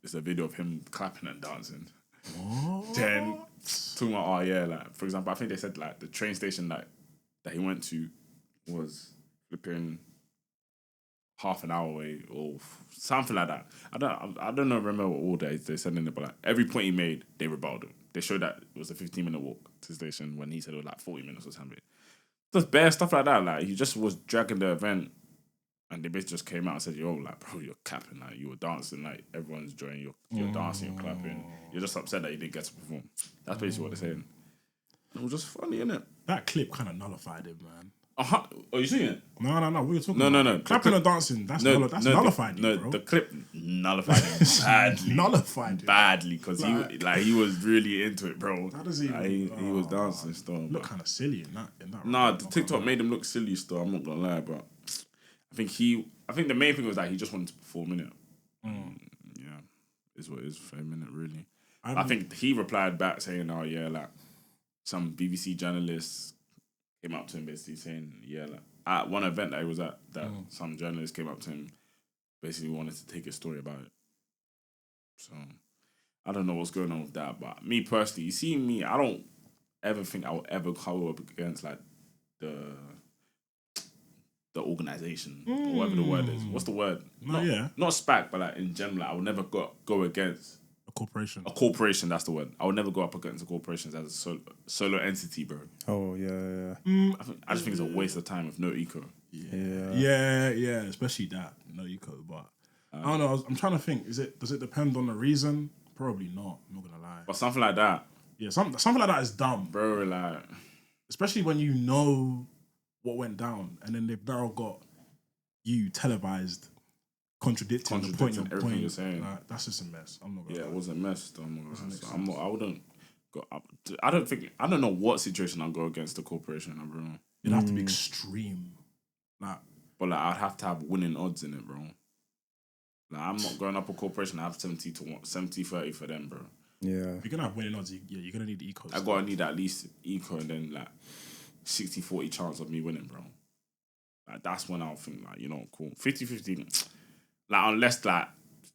It's a video of him clapping and dancing." Then talking about, oh yeah, like for example, I think they said like the train station that he went to was flipping half an hour away or something like that. I don't know. Remember what all they said in it, but like every point he made, they rebutted him. They showed that it was a 15-minute walk to the station when he said it was like 40 minutes or something. Just bare stuff like that. Like he just was dragging the event, and they basically just came out and said, "Yo, like bro, you're capping. Like you were dancing. Like everyone's enjoying. You're dancing. You're clapping. You're just upset that you didn't get to perform." That's basically what they're saying. It was just funny, innit? That clip kind of nullified it, man. Oh, you seen it? No. What are you talking No, about? no. Clapping and dancing, that's nullified it, bro. The clip nullified it badly. Nullified it. Badly, because he was really into it, bro. How does he he was dancing still. Look kind of silly in that. Nah, the TikTok made him look silly still, I'm not gonna lie, but I think the main thing was that he just wanted to perform in it. Yeah, is what it is for a minute, really. I think he replied back saying, "Oh yeah, like some BBC journalists came up to him basically saying, yeah, like at one event that he was at, that some journalists came up to him, basically wanted to take a story about it. So I don't know what's going on with that, but me personally, you see me, I don't ever think I will ever come up against like the the organization or whatever the word is. What's the word? Not SPAC, but like in general, I would never go against a corporation. A corporation, that's the word. I would never go up against a corporation as a solo entity, bro. Oh yeah. I just think it's a waste of time with no eco. Yeah. Especially that no eco. But I don't know. I'm trying to think. Does it depend on the reason? Probably not. I'm not gonna lie. But something like that. Yeah, something like that is dumb, bro. Like, especially when you know what went down, and then they've now got you televised contradicting the point everything you're saying. Like, that's just a mess. I'm not gonna lie. It was a mess. I wouldn't go up. I don't know what situation I'll go against the corporation, bro. It'd have to be extreme. But I'd have to have winning odds in it, bro. Like, I'm not going up a corporation. I have 70-30 for them, bro. Yeah. If you're gonna have winning odds, you're gonna need eco. I gotta need at least eco, and then like 60-40 chance of me winning, bro. Like, that's when I'll think, like, you know, cool. 50-50. Like, unless like,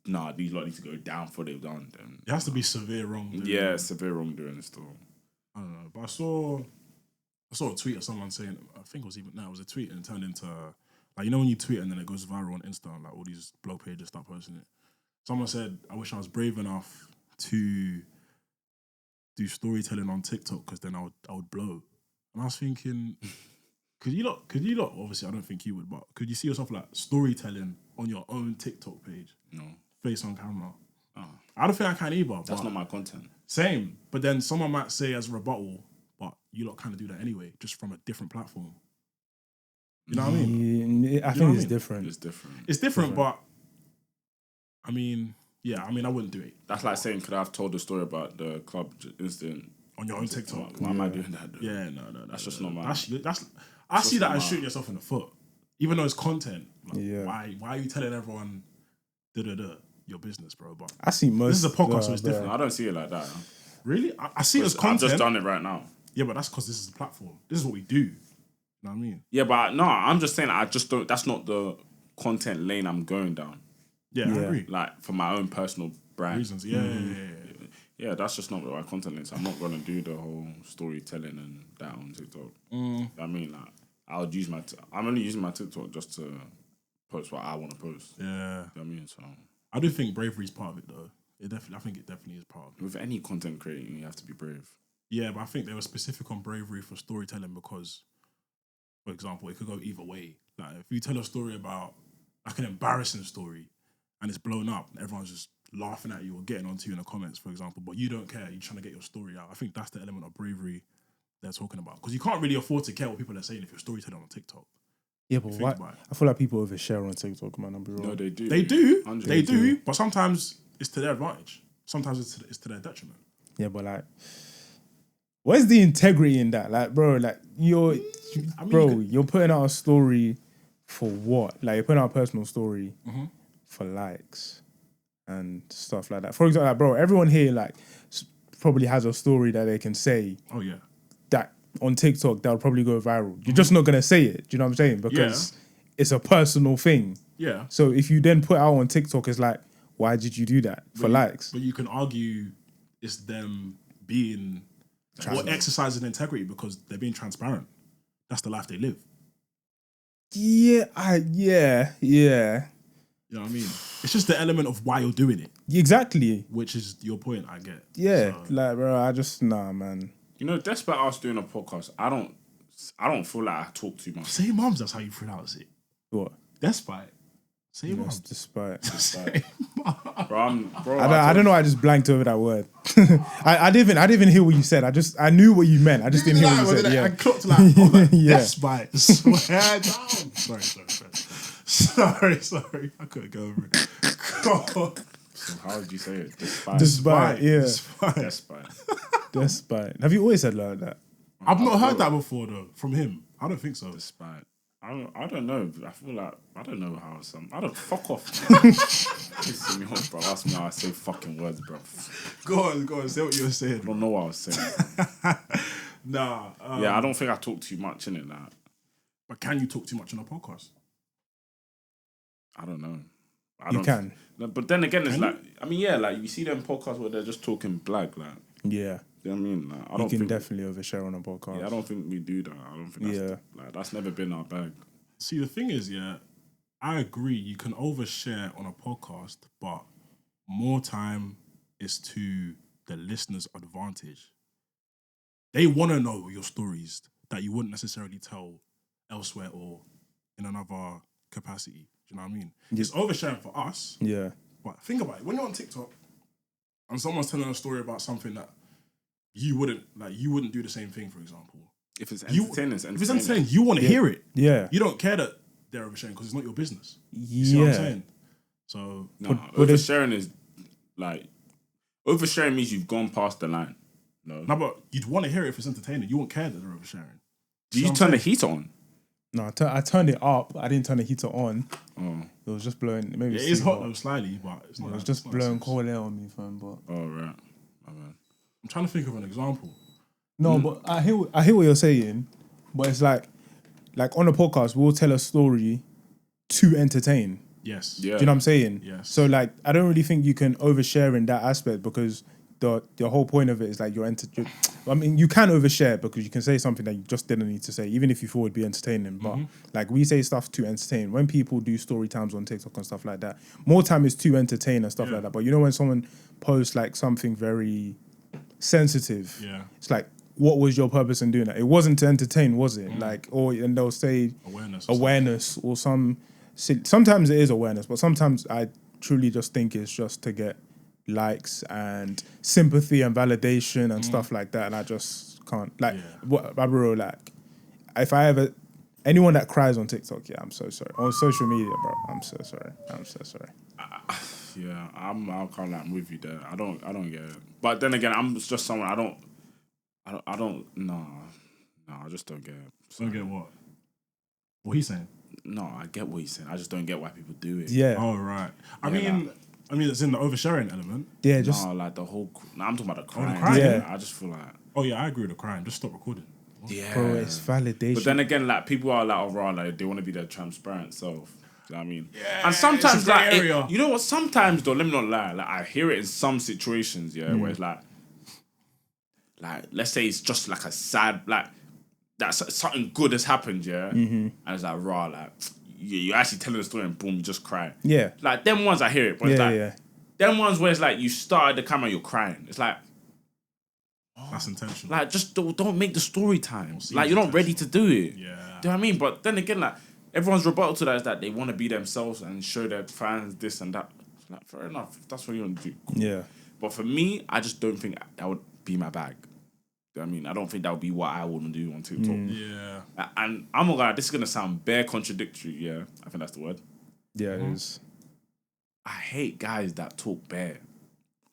nah, these lot need to go down for they've done. Then it has to be severe wrongdoing. Yeah, severe wrongdoing still. I don't know, but I saw a tweet of someone saying, I think it was a tweet and it turned into like, you know when you tweet and then it goes viral on Insta and like all these blog pages start posting it. Someone said, I wish I was brave enough to do storytelling on TikTok because then I would blow. And I was thinking, could you not? Obviously, I don't think you would, but could you see yourself like storytelling on your own TikTok page? No. Face on camera. I don't think I can either. That's not my content. Same. But then someone might say as a rebuttal, but you lot kind of do that anyway, just from a different platform. You know what I mean? I think it's different. It's different, but I mean, yeah, I wouldn't do it. That's like saying, could I have told the story about the club incident on your own TikTok? Why am I doing that, though? Yeah, no. That's just not my... I see that as shooting yourself in the foot. Even though it's content. Like, why are you telling everyone your business, bro? But I see most... This is a podcast, so it's different. I don't see it like that. Really? I see it as content. I've just done it right now. Yeah, but that's because this is the platform. This is what we do. You know what I mean? Yeah, but no, I'm just saying I just don't... That's not the content lane I'm going down. Yeah, I agree. Like, for my own personal brand. Reasons, Yeah, that's just not the right content lane. So I'm not going to do the whole storytelling and that on TikTok. I mean, like, I'm only using my TikTok just to post what I want to post. Yeah. You know what I mean? So I do think bravery is part of it, though. I think it definitely is part of it. With any content creating, you have to be brave. Yeah, but I think they were specific on bravery for storytelling because, for example, it could go either way. Like, if you tell a story about, like, an embarrassing story and it's blown up and everyone's just laughing at you or getting onto you in the comments, for example, but you don't care, you're trying to get your story out. I think that's the element of bravery they're talking about. Because you can't really afford to care what people are saying if you're storytelling on TikTok. Yeah, but why? I feel like people overshare on TikTok, man. I'm wrong. No, they do. They do, but sometimes it's to their advantage. Sometimes it's to their detriment. Yeah, but like, where's the integrity in that? Like, bro, like you're putting out a story for what? Like, you're putting out a personal story for likes and stuff like that. For example, like, bro, everyone here like probably has a story that they can say. Oh yeah. That on TikTok that would probably go viral. You're just not gonna say it. Do you know what I'm saying? Because it's a personal thing. Yeah. So if you then put out on TikTok, it's like, why did you do that for likes? But you can argue it's them being or exercising integrity because they're being transparent. That's the life they live. Yeah. You know what I mean? It's just the element of why you're doing it. Exactly. Which is your point, I get. Yeah. So, like, bro, nah, man. You know, despite us doing a podcast, I don't feel like I talk too much. Say mums, that's how you pronounce it. What? Despite. Say mums. Despite. Bro, I don't know. I just blanked over that word. I didn't even hear what you said. I knew what you meant. I just didn't hear what you said. Yeah. I clocked like despite. Swear down. Sorry. I couldn't go over it. God. So how did you say it? Despite. Yeah. Despite. Have you always said like that? I've not heard that before though from him. I don't think so. Despite. I don't know. I feel like I don't know how some. I don't fuck off. Pissing me off, bro. Ask me how I say fucking words, bro. Go on. Say what you were saying. I don't know what I was saying. Nah. Yeah, I don't think I talk too much in it. Like. But can you talk too much on a podcast? I don't know. You can. But then again, it's like, I mean, yeah, like you see them podcasts where they're just talking black, like. Yeah. You know what I mean? Like, I don't think definitely overshare on a podcast. Yeah, I don't think we do that. I don't think that's, like, that's never been our bag. See, the thing is, yeah, I agree. You can overshare on a podcast, but more time is to the listener's advantage. They want to know your stories that you wouldn't necessarily tell elsewhere or in another capacity. Do you know what I mean? It's oversharing for us. Yeah. But think about it. When you're on TikTok and someone's telling a story about something that you wouldn't do the same thing, for example. If it's entertaining, If it's entertaining, you want to hear it. Yeah. You don't care that they're oversharing because it's not your business. You see what I'm saying? So No, oversharing is like oversharing means you've gone past the line. No, but you'd want to hear it if it's entertaining. You won't care that they're oversharing. Do you turn the heater on? No, I turned it up. I didn't turn the heater on. Oh. It was just blowing. Maybe It is hot though, slightly, but it's not. It was just blowing cold air on me, fam. But Oh right, my bad. I'm trying to think of an example. no, but I hear what you're saying. But it's like on a podcast, we'll tell a story to entertain. Yes. Yeah. Do you know what I'm saying? Yes. So like, I don't really think you can overshare in that aspect because the whole point of it is like I mean, you can overshare because you can say something that you just didn't need to say, even if you thought it'd be entertaining. But like, we say stuff to entertain. When people do story times on TikTok and stuff like that, more time is to entertain and stuff like that. But you know, when someone posts like something very sensitive, it's like, what was your purpose in doing that? It wasn't to entertain, was it? Like, and they'll say awareness or some. Sometimes it is awareness, but sometimes I truly just think it's just to get likes and sympathy and validation and stuff like that, and I just can't bro, like if I ever anyone that cries on TikTok, I'm so sorry. On social media, bro, I'm so sorry. Yeah, I'm kind of like with you there. I don't get it. But then again, I'm just someone I just don't get it. Don't get what? What he's saying? No, I get what he's saying. I just don't get why people do it. Yeah. Oh right. I mean, it's in the oversharing element. Yeah, just like the whole. No, I'm talking about the crime. Yeah. I just feel like. Oh yeah, I agree with the crime. Just stop recording. Yeah, bro, it's validation. But then again, like people are like they want to be their transparent self. You know what I mean? Yeah. And sometimes it's a like gray area. you know what? Sometimes though, let me not lie. Like I hear it in some situations, where it's like let's say it's just like a sad that something good has happened, and it's like raw, like you're actually telling the story and boom, you just cry. Yeah. Like them ones I hear it, but it's like them ones where it's like you started the camera, you're crying. It's like that's intentional. like just don't make the story time. Like you're not ready to do it. Yeah. Do you know what I mean? But then again, like everyone's rebuttal to that is that they want to be themselves and show their fans this and that. Like fair enough, if that's what you want to do. Cool. Yeah. But for me, I just don't think that would be my bag. Do you know what I mean? I don't think that would be what I want to do on TikTok. Yeah. And I'm not gonna. This is gonna sound bare contradictory. Yeah, I think that's the word. Yeah, it is. I hate guys that talk bare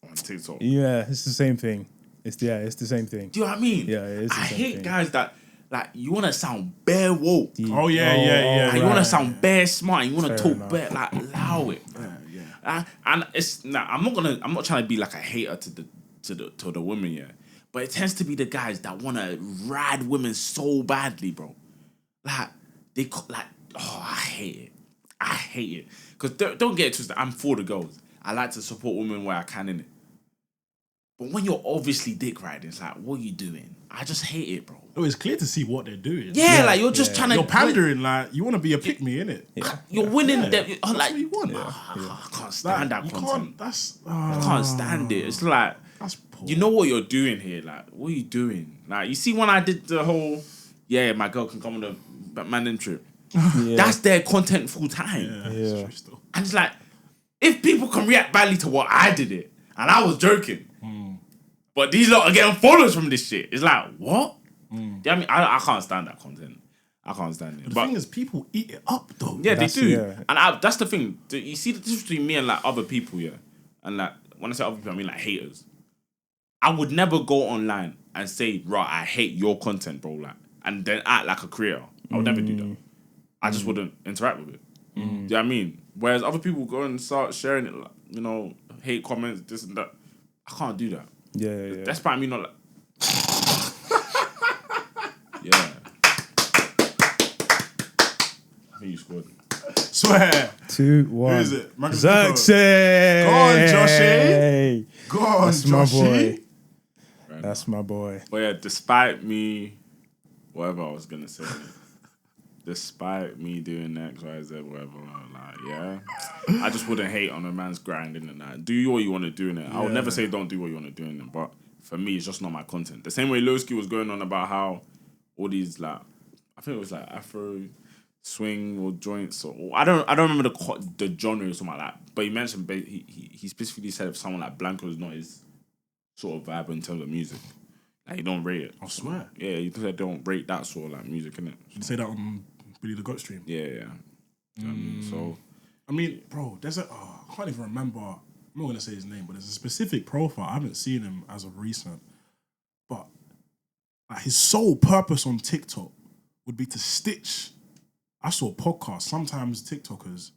on TikTok. Yeah, it's the same thing. It's the same thing. Do you know what I mean? Yeah, it is. I hate guys that like you want to sound bare woke. Oh yeah. You want to sound bare smart. You want to talk enough. bare, like allow it. And it's I'm not trying to be like a hater to the women, but it tends to be the guys that want to ride women so badly, bro. Like I hate it because don't get it twisted. I'm for the girls. I like to support women where I can, innit? But when you're obviously dick riding, it's like, what are you doing? I just hate it, bro. Oh, it's clear to see what they're doing. Yeah, like you're just trying to. You're pandering, like you want to be a pick me, innit? You're winning them. That's Like what you want. I can't stand that You content. can't. I can't stand it. It's like That's poor. you know what you're doing here. Like, what are you doing? Like, you see when I did the whole, my girl can come on the Batman trip. That's their content full time. Yeah. True still. And it's like, if people can react badly to what I did it, and I was joking, but these lot are getting followers from this shit. It's like, what? Do you know what I mean? I can't stand that content. I can't stand it. But the thing is, people eat it up though. Yeah, they do. Yeah. And that's the thing. You see the difference between me and like other people, and like when I say other people, I mean like haters. I would never go online and say, right, I hate your content, bro, like, and then act like a creator. I would never do that. I just wouldn't interact with it. Do you know what I mean? Whereas other people go and start sharing it, like, you know, hate comments, this and that. I can't do that. Yeah. That's why me not like. Yeah. I think you scored. Swear. 2-1. Who is it? Zaxi. Go on, Joshy. Go on, That's my Joshy. boy. That's my boy. But yeah, despite me, whatever I was gonna say, despite me doing X, Y, Z, whatever, like, yeah, I just wouldn't hate on a man's grinding and that. Do what you want to do in it. I would never say don't do what you want to do in it, but for me, it's just not my content. The same way Lowski was going on about how all these, like, I think it was like Afro swing or joints, or I don't remember the genre or something like that. But he mentioned, he specifically said if someone like Blanco is not his sort of vibe in terms of music, like, he don't rate it. I swear. Yeah, he said don't rate that sort of like music, innit? Did you say that on Billy the Goat stream? Yeah. You know what I mean? So I mean, bro, there's I can't even remember. I'm not gonna say his name, but there's a specific profile. I haven't seen him as of recent, but like, his sole purpose on TikTok would be to stitch. I saw podcasts, sometimes TikTokers,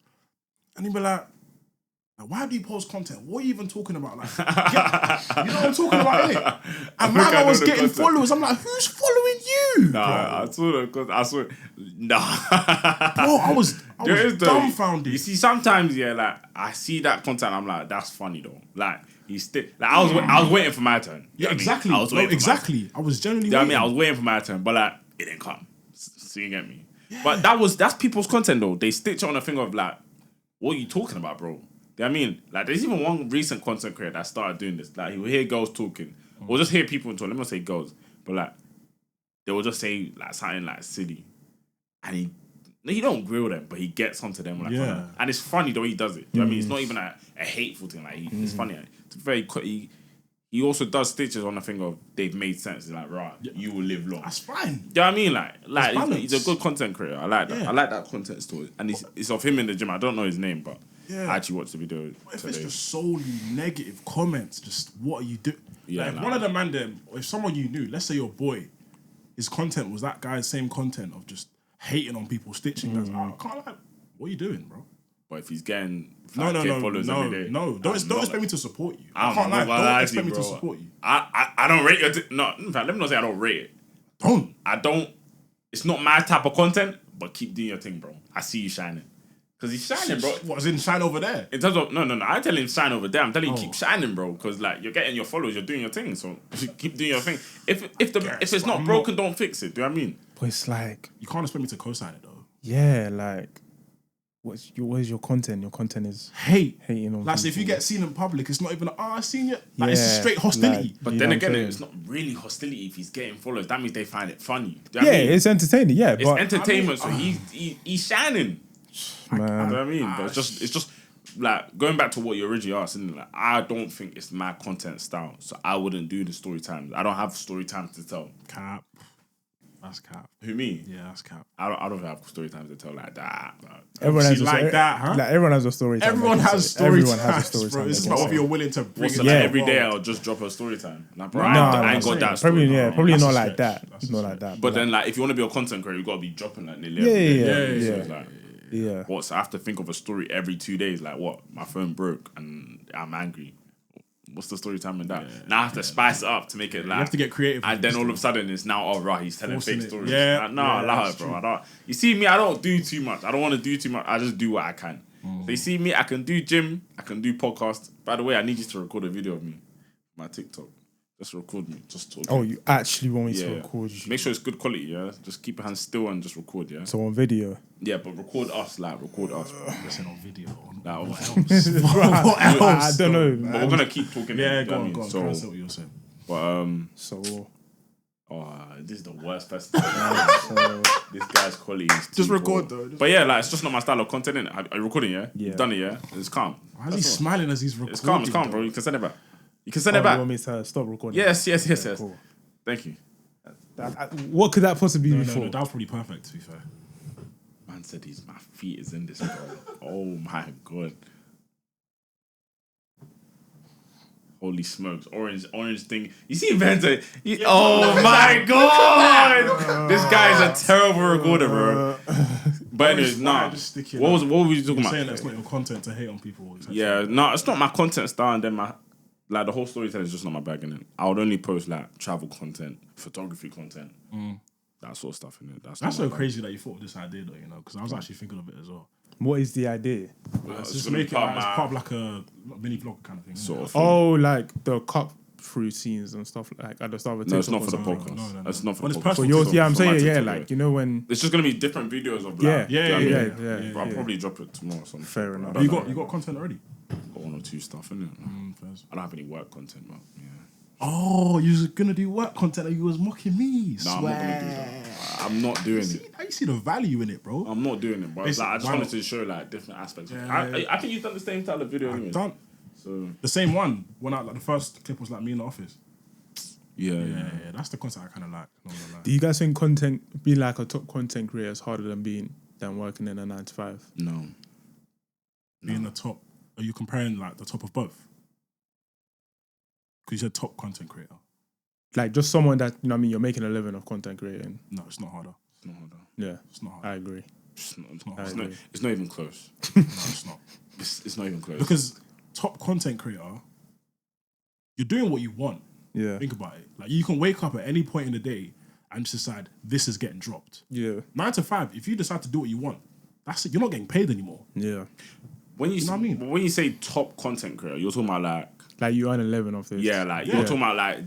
and he'd be like, why do you post content? What are you even talking about? Like, you know what I'm talking about, innit? And man, I was getting followers. I'm like, who's following you? Nah, bro? I saw. Nah, bro, I was dumbfounded. You see, sometimes, yeah, like, I see that content, I'm like, that's funny though. Like, I was waiting for my turn. Yeah, exactly. I was waiting exactly. I was genuinely waiting. waiting. I was waiting for my turn, but like, it didn't come. So you get me? Yeah. But that's people's content though. They stitch on a thing of like, what are you talking about, bro? You know what I mean? Like, there's even one recent content creator that started doing this. Like, he will hear girls talking, or just hear people talking. Let me not say girls, but like, they will just say like something like silly, and he don't grill them, but he gets onto them. Like, and it's funny the way he does it. You know what I mean? It's not even a hateful thing. Like, it's funny. It's very he also does stitches on the thing of they've made sense. He's like, right, you will live long. That's fine. You know what I mean? Like he's a good content creator. I like that. Yeah. I like that content story. And it's of him in the gym. I don't know his name, but I actually watched the video What if today. it's just solely negative comments? Just what are you doing? Yeah, like, one of the man them, if someone you knew, let's say your boy, his content was that guy's same content of just hating on people, stitching. That's, I can't like, what are you doing, bro? But if he's getting followers every day, don't expect me to support you. I can't lie. Don't expect me to support you. I don't rate it. No, in fact, let me not say I don't rate it. I don't. It's not my type of content. But keep doing your thing, bro. I see you shining. Because he's shining, bro. What, as in shine over there? In terms of, no. I tell him shine over there. I'm telling you keep shining, bro. Because like you're getting your followers, you're doing your thing. So keep doing your thing. If it's not broken, don't fix it. Do you know what I mean? But it's like, you can't expect me to co-sign it though. Yeah, like. What is your content? Your content is hating on. Like, so if you get seen in public, it's not even I seen you. Like, it's just straight hostility. Like, but then again, it's not really hostility if he's getting followers. That means they find it funny. Do you know what I mean? It's entertaining. Yeah, it's entertainment. So he's shining. Man. You know what I mean? But it's just like going back to what you originally asked. Like, I don't think it's my content style, so I wouldn't do the story times. I don't have story times to tell. Cap. That's cap. Who, me? Yeah, that's cap. I don't have story times to tell like that. Everyone has that, huh? Like, everyone has a story time. Everyone has story time. Bro. It's about whether you're willing to bring it. Like every day I'll just drop a story time. Like, bro, I ain't got that story. Probably not like that. Not like that. But then, like, if you want to be a content creator, you got to be dropping like nearly every day. Yeah. What? So I have to think of a story every 2 days. Like, what? My phone broke and I'm angry. What's the story time in that? Yeah, now I have to spice it up to make it like. You have to get creative. And then all of a sudden it's now, right, he's telling fake stories. Yeah. Like, no, allow it, bro. I don't. You see me, I don't do too much. I don't want to do too much. I just do what I can. So you see me, I can do gym, I can do podcast. By the way, I need you to record a video of me. My TikTok. Just record me. Just talk. Oh, you actually want me to record you? Make sure it's good quality, yeah? Just keep your hands still and just record, yeah? So on video? Yeah, but record us. Listen on video. Like, what else? What else? I don't know. But we're going to keep talking. Yeah, go on. So, I see what you're saying. But, this is the worst person. This guy's quality is just record though. But yeah, like, it's just not my style of content, innit? Are you recording, yeah? Yeah. You've done it, yeah? It's calm. Why is he smiling as he's recording? It's calm, bro. You can send it back. You can send it back. You want me to stop recording? Yes. Cool. Thank you. What could that possibly be for? No, that was pretty perfect, to be fair. Man said my feet is in this, bro. Oh my God. Holy smokes. Orange thing. You see Benzo? Oh my God. This guy is a terrible recorder, bro. But anyways, What were you talking about? Saying that's not your content to hate on people. Yeah, no, it's not my content style, and then like the whole storytelling is just not my bag, innit? I would only post like travel content, photography content, that sort of stuff, innit? That's so crazy that you thought of this idea, though, you know, because I was actually thinking of it as well. What is the idea? Just make it as part of like a mini vlog kind of thing. Sort of thing. Oh, like the cup through scenes and stuff like at the start of a No, it's TikTok not for the or something. podcast. No. It's not for Well, the it's podcast. personal For yours, TikTok, yeah, I'm for my saying, yeah, TikTok, like, you know when... It's just gonna be different videos of Yeah. like, do you know what I Yeah, mean? yeah. But I'll probably drop it tomorrow. Or Fair enough. But you got content already. Got 1 or 2 stuff in it. First. I don't have any work content, but yeah. Oh, you was gonna do work content and you was mocking me. No, I'm not gonna do that. I'm not doing it. I see the value in it, bro. I'm not doing it, but It's- like, I just why wanted not? to show like different aspects. Yeah. I think you've done the same type of video anyway. Done So the same one. When I like the first clip was like me in the office. yeah. Yeah, that's the content I kind of like. No, Do you guys think content, being like a top content creator is harder than working in a 9 to 5? No. Being the top. Are you comparing like the top of both? Because you said top content creator. Like just someone that, you know what I mean, you're making a living of content creating. No, it's not harder. It's not harder. Yeah, It's not I harder. agree. It's not, not it's, hard. not, it's not even close. No, it's not. It's not even close. Because top content creator, you're doing what you want. Yeah. Think about it. Like you can wake up at any point in the day and just decide this is getting dropped. Yeah. 9 to 5, if you decide to do what you want, that's it. You're not getting paid anymore. Yeah. when you know what I mean? when you say top content creator, you're talking about Like you earn a living off this. you're talking about like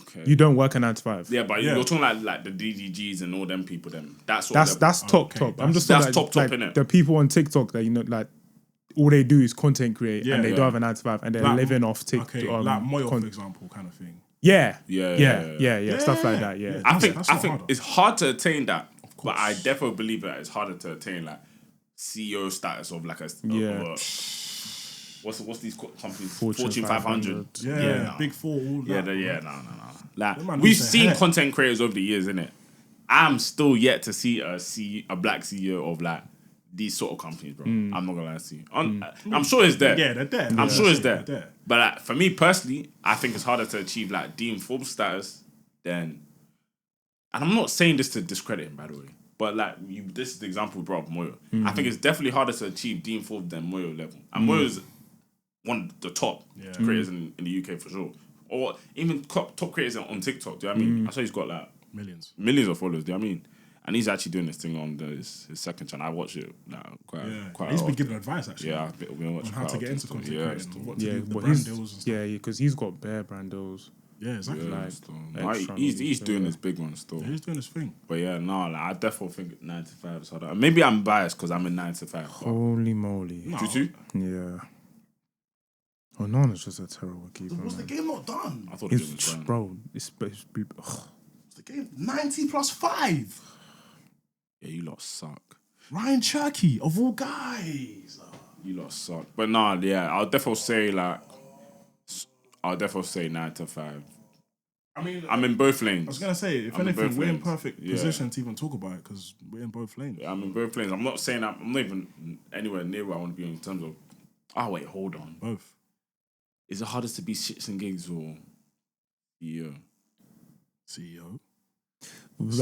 okay. You don't work a 9 to 5. Yeah, but Yeah. you're talking like the DDGs and all them people. Them that's That's top. I'm just that's saying, top, like, innit? the people on TikTok that, you know, like all they do is content create Yeah, and they yeah. don't have a 9 to 5 and they're Like, living off TikTok. Okay, like Moyo, for example, kind of thing. Yeah. Yeah. Stuff like that. Yeah. I think That's not harder. it's hard to attain that, course. but I definitely believe that it's harder to attain like CEO status of like a Yeah. what's these companies Fortune 500. Yeah, Big Four, all that. No. Like Them man we've lose their seen hair. content creators over the years, innit? I'm still yet to see a black CEO of like these sort of companies, bro. I'm not gonna lie to you. I'm sure it's there. Yeah, they're there. I'm sure it's there. They're there. But like, for me personally, I think it's harder to achieve like Dean Forbes status than. And I'm not saying this to discredit him, by the way. But like, this is the example we brought up Moyo. I think it's definitely harder to achieve Dean Forbes than Moyo level. And Moyo's one of the top creators in the UK for sure. Or even top creators on TikTok. Do you know what I mean? I saw he's got like millions of followers. Do you know what I mean? And he's actually doing this thing on his second channel. I watch it like quite. He's been often. giving advice actually. Yeah, I've been watching On how to get into content creating, what to do with the brand deals and stuff. Yeah, because he's got bare brand deals. Yeah, exactly. He's doing his big one still. Yeah, he's doing his thing. But yeah, no, like, I definitely think 9 to 5 is harder. Maybe I'm biased because I'm in 9 to 5. but- Holy moly. No. Tutu? Yeah. Oh, Nana's just a terrible keeper. Was the Man. game not done? I thought it was It's, done. bro, it's Was the game 90 plus 5? Yeah, you lot suck. Ryan Cherky, of all guys. You lot suck. But no, yeah, I'll definitely say 9 to 5. I mean, I'm in both I was lanes. gonna say, if I'm in anything, both we're in lanes. perfect Yeah. position to even talk about it because we're in both lanes. I'm in both lanes. I'm not saying I'm not even anywhere near where I want to be in terms of. Oh wait, hold on. Both. Is it hardest to be shits and gigs or CEO? CEO.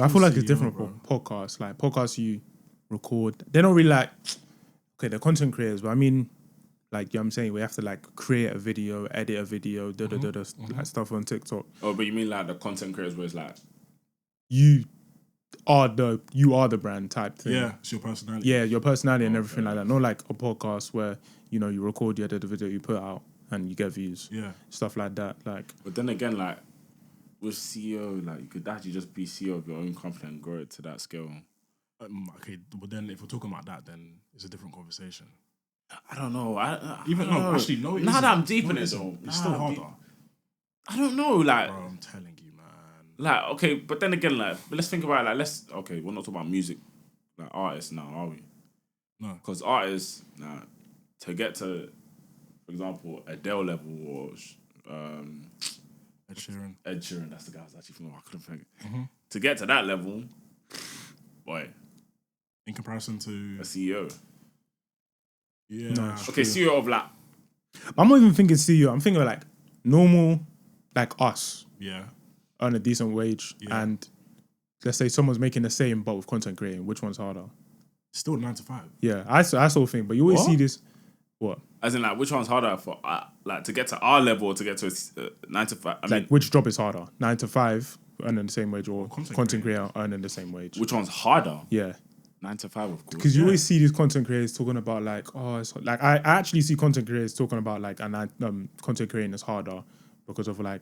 I feel like it's CEO, different bro. for podcasts. Like podcasts you record, they're not really like, okay, they're content creators, but I mean, like, you know what I'm saying, we have to like create a video, edit a video, like stuff on TikTok. Oh, but you mean like the content creators where it's like, You are the brand type thing. Yeah, it's your personality. Yeah, your personality and everything like that. Not like a podcast where, you know, you record, you edit the video, you put it out and you get views. Yeah. Stuff like that. Like, but then again, like with CEO, like you could actually just be CEO of your own company and grow it to that scale. Okay, but then if we're talking about that, then it's a different conversation. I don't know. Even I don't no, know. actually, no. It Now isn't. that I'm deep No, in it it isn't. though, It's still harder. I don't know. Like, Bro, I'm telling you, man. like okay, but then again, like, but let's think about it, like, we're not talking about music, like artists now, are we? No. Because artists, to get to, for example, Adele level or Ed Sheeran. Ed Sheeran, that's the guy I was actually thinking. I couldn't think. To get to that level, boy, In comparison to a CEO. yeah, No, it's Okay, CEO of like, I'm not even thinking CEO. I'm thinking like normal, like us, yeah, earn a decent wage, Yeah. and let's say someone's making the same but with content creating. Which one's harder? still 9 to 5. Yeah, I still think, but you always What? see this. What? as in like, which one's harder for like to get to our level or to get to 9 to 5? I mean, Like, which job is harder? 9 to 5 earning the same wage, or content content creator earning the same wage? which one's harder? Yeah. 9 to 5, of course. Because you always see these content creators talking about like, oh, it's like I actually see content creators talking about like, and content creating is harder, because of like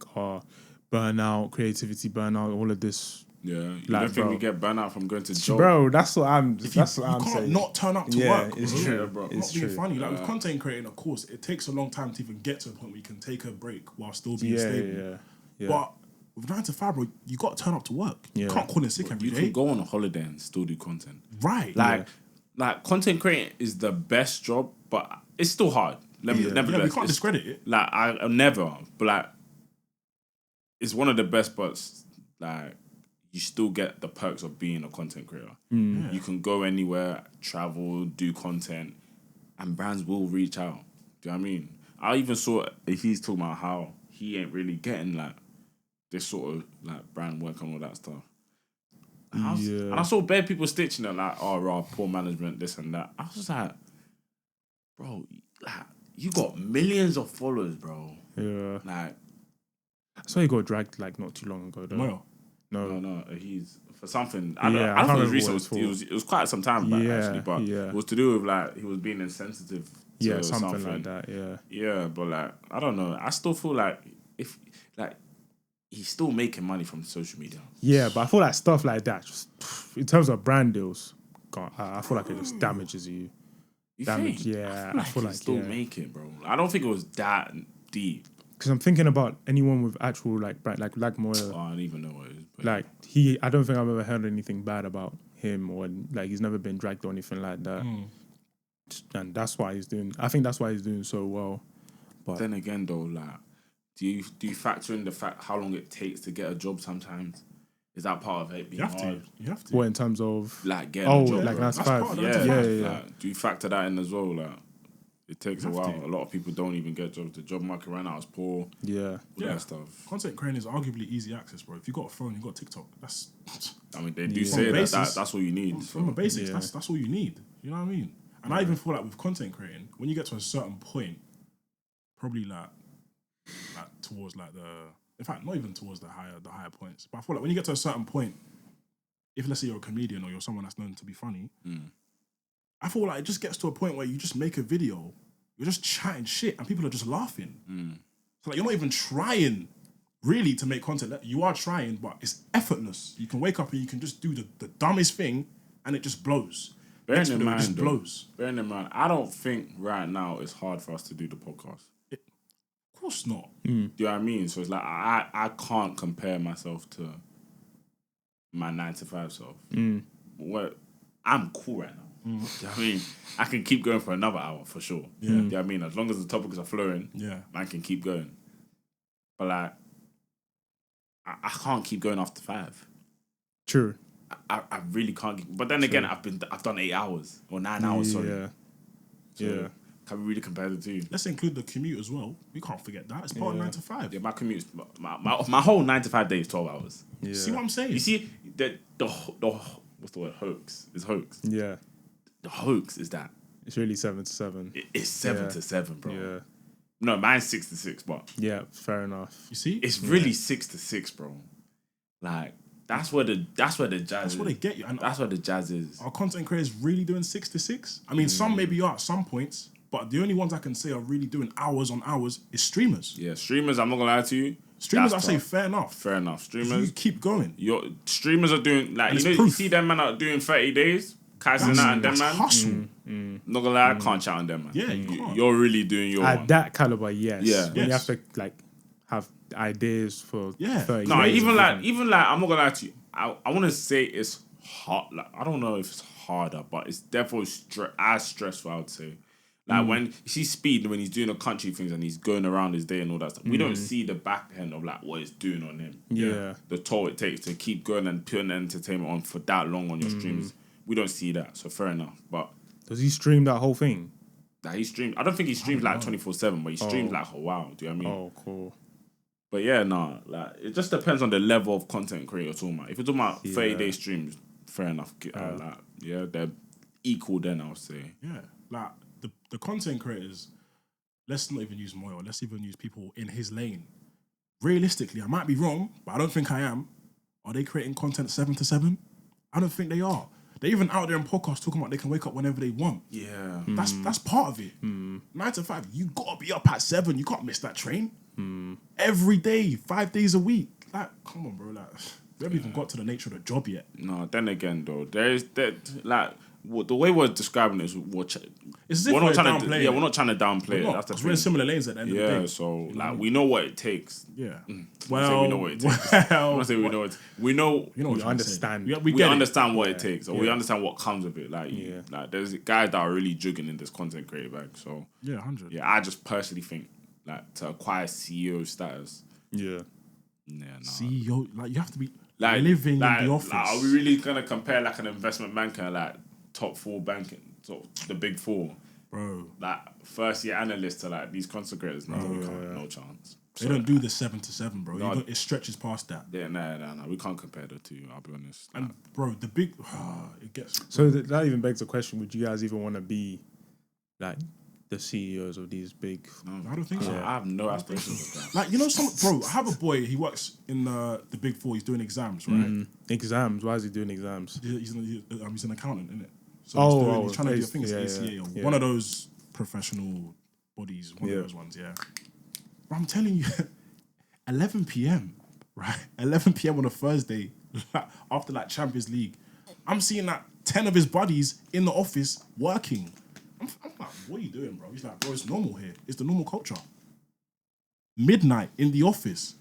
burnout, creativity burnout, all of this. Yeah, you Like, don't think bro. we get burnout from going to job? Bro, that's what I'm. You That's what I'm can't saying. not turn up to Yeah, work. it's bro. true, Yeah, bro. Not It's being true. funny. Like with content creating, of course, it takes a long time to even get to a point where you can take a break while still being stable. Yeah. But with 9 to 5, bro, you got to turn up to work. You Yeah. can't call in sick every You day. can go on a holiday and still do content. Right. Like content creating is the best job, but it's still hard. Yeah, we can't discredit it. Like I'll never, but like it's one of the best, but like you still get the perks of being a content creator. You can go anywhere, travel, do content, and brands will reach out. Do you know what I mean? I even saw he's talking about how he ain't really getting like this sort of like brand work and all that stuff. And I saw bare people stitching it like, oh, raw, poor management, this and that. I was just like, bro, like, you got millions of followers, bro. Yeah. Like, I saw he got dragged like not too long ago, though. Well, no, he's for something. I don't I think can't it was remember recent. what it's It was quite some time back Yeah, actually, but yeah. it was to do with like he was being insensitive. To something like that. Yeah. Yeah, but like I don't know. I still feel like if like he's still making money from social media. Yeah, but I feel like stuff like that, just in terms of brand deals, God, I feel like it just damages you. You Damage, think? yeah. I feel like yeah. still make it, bro. I don't think it was that deep. Because I'm thinking about anyone with actual like brand, like Moya. Oh, I don't even know what it is. But Like I don't think I've ever heard anything bad about him, or like he's never been dragged or anything like that. And that's why he's doing. I think that's why he's doing so well. But then again, though, like, do you factor in the fact how long it takes to get a job? Sometimes is that part of it being hard? You have to. what in terms of Like getting a job, like bro. 9 to That's 5? part of Yeah. that. Like, do you factor that in as well? Like, it takes a You have while. to. A lot of people don't even get jobs. The job market right now is poor. Yeah. All that stuff. Content creating is arguably easy access, bro. If you got a phone, you got TikTok. That's I mean, they do Yeah. say From that basis- that's what you need. from the basics. Yeah. That's all you need. You know what I mean? And I even feel like with content creating, when you get to a certain point, probably like towards like in fact, not even towards the higher points, but I feel like when you get to a certain point, if let's say you're a comedian or you're someone that's known to be funny, I feel like it just gets to a point where you just make a video, you're just chatting shit, and people are just laughing. So like you're not even trying really to make content. You are trying, but it's effortless. You can wake up and you can just do the dumbest thing, and it just blows. Bearing Next in video, it mind, just though, blows. bearing in mind, I don't think right now it's hard for us to do the podcast. Of course not. Do you know what I mean? So it's like I can't compare myself to my 9 to 5 self. Well, I'm cool right now. Do you know what I mean? I can keep going for another hour for sure. Yeah. Do you know what I mean? As long as the topics are flowing, Yeah. I can keep going. But like, I can't keep going after 5. True. I really can't. But then again, I've done 8 hours or 9 hours. Sorry. Yeah. So, Yeah. Can we really compare the two? Let's include the commute as well. We can't forget that. It's part of 9 to 5. Yeah, my commute, my whole 9 to 5 day is 12 hours. Yeah. See what I'm saying? You see the what's the word? Hoax is hoax. Yeah. The hoax is that It's really 7 to 7. it's 7 Yeah. to 7, bro. Yeah. No, mine's 6 to 6, but Yeah. Fair enough. You see? it's really 6 to 6, bro. Like that's where the jazz. That's what they get you. And That's where the jazz is. are content creators really doing 6 to 6? I mean, some maybe are at some points, but the only ones I can say are really doing hours on hours is streamers. Yeah, streamers. I'm not gonna lie to you. Streamers, I that's say tough. fair enough. Fair enough. You Streamers. keep going. Your streamers are doing like And it's you proof. see them man are doing 30 days. Kaizen That's, and them that's man. hustle. Not gonna lie, I can't chat on them man. Yeah, you can't. You're really doing your At one. that caliber, yes. Yeah. When you have Yes. to like have ideas for Yeah. 30 No, days even of like different- I'm not gonna lie to you. I want to say it's hard. Like I don't know if it's harder, but it's definitely as stressful. I would say. Like when you see Speed when he's doing the country things and he's going around his day and all that stuff. We don't see the back end of like what it's doing on him. Yeah. The toll it takes to keep going and putting entertainment on for that long on your streams. We don't see that, so fair enough. But Does he stream that whole thing? like he streams. I don't think he streams like 24/7, but he streams like a while. Do you know what I mean? Oh, cool. But yeah, no, like it just depends on the level of content creator you're talking about. If you're talking about 30-day streams, fair enough. Like, yeah, they're equal then, I would say. Yeah. Like the content creators, let's not even use Moyo, let's even use people in his lane. Realistically, I might be wrong, but I don't think I am. Are they creating content 7 to 7? I don't think they are. They're even out there in podcasts talking about they can wake up whenever they want. Yeah. That's part of it. 9 to 5, you gotta be up at 7. You can't miss that train. Every day, 5 days a week. Like, come on, bro. Like, we haven't even got to the nature of the job yet. No, then again, though, there's that like the way we're describing it is It's as if we're trying to downplaying it. we're not trying to downplay it. That's the Because thing. we're in similar lanes at the end of the day. Yeah, so You know what I like mean? we know what it takes. Yeah. Well, we know what it takes. I'm not saying we know it. We know. You know what We I'm understand. saying. We get it. understand what it takes, or we Yeah. understand what comes with it. Like, like there's guys that are really jugging in this content creator bag. So Yeah, 100. yeah, I just personally think like to acquire CEO status. Yeah. Yeah, no. CEO, like, you have to be Like living in the office. Like, are we really gonna compare like an investment banker, like top 4 banking, the big 4, Bro. like first year analyst to like these content creators? No, we can't, no chance. They don't do the 7 to 7, bro. No, It stretches past that. Yeah, no, we can't compare the two. I'll be honest. And, bro, the big... it gets... So that even begs the question: would you guys even want to be like the CEOs of these big? I don't think so. I have no aspirations of that. Like, you know, bro, I have a boy, he works in the big 4, he's doing exams, right? Exams? Why is he doing exams? He's an accountant, isn't it? So Oh, he's trying to do, I think it's yeah, ACA or yeah. one of those professional bodies, one of those ones, yeah. But I'm telling you, 11 p.m., right? 11 p.m. on a Thursday, after like Champions League, I'm seeing like 10 of his buddies in the office working. I'm like, what are you doing, bro? He's like, bro, it's normal here. It's the normal culture. Midnight in the office.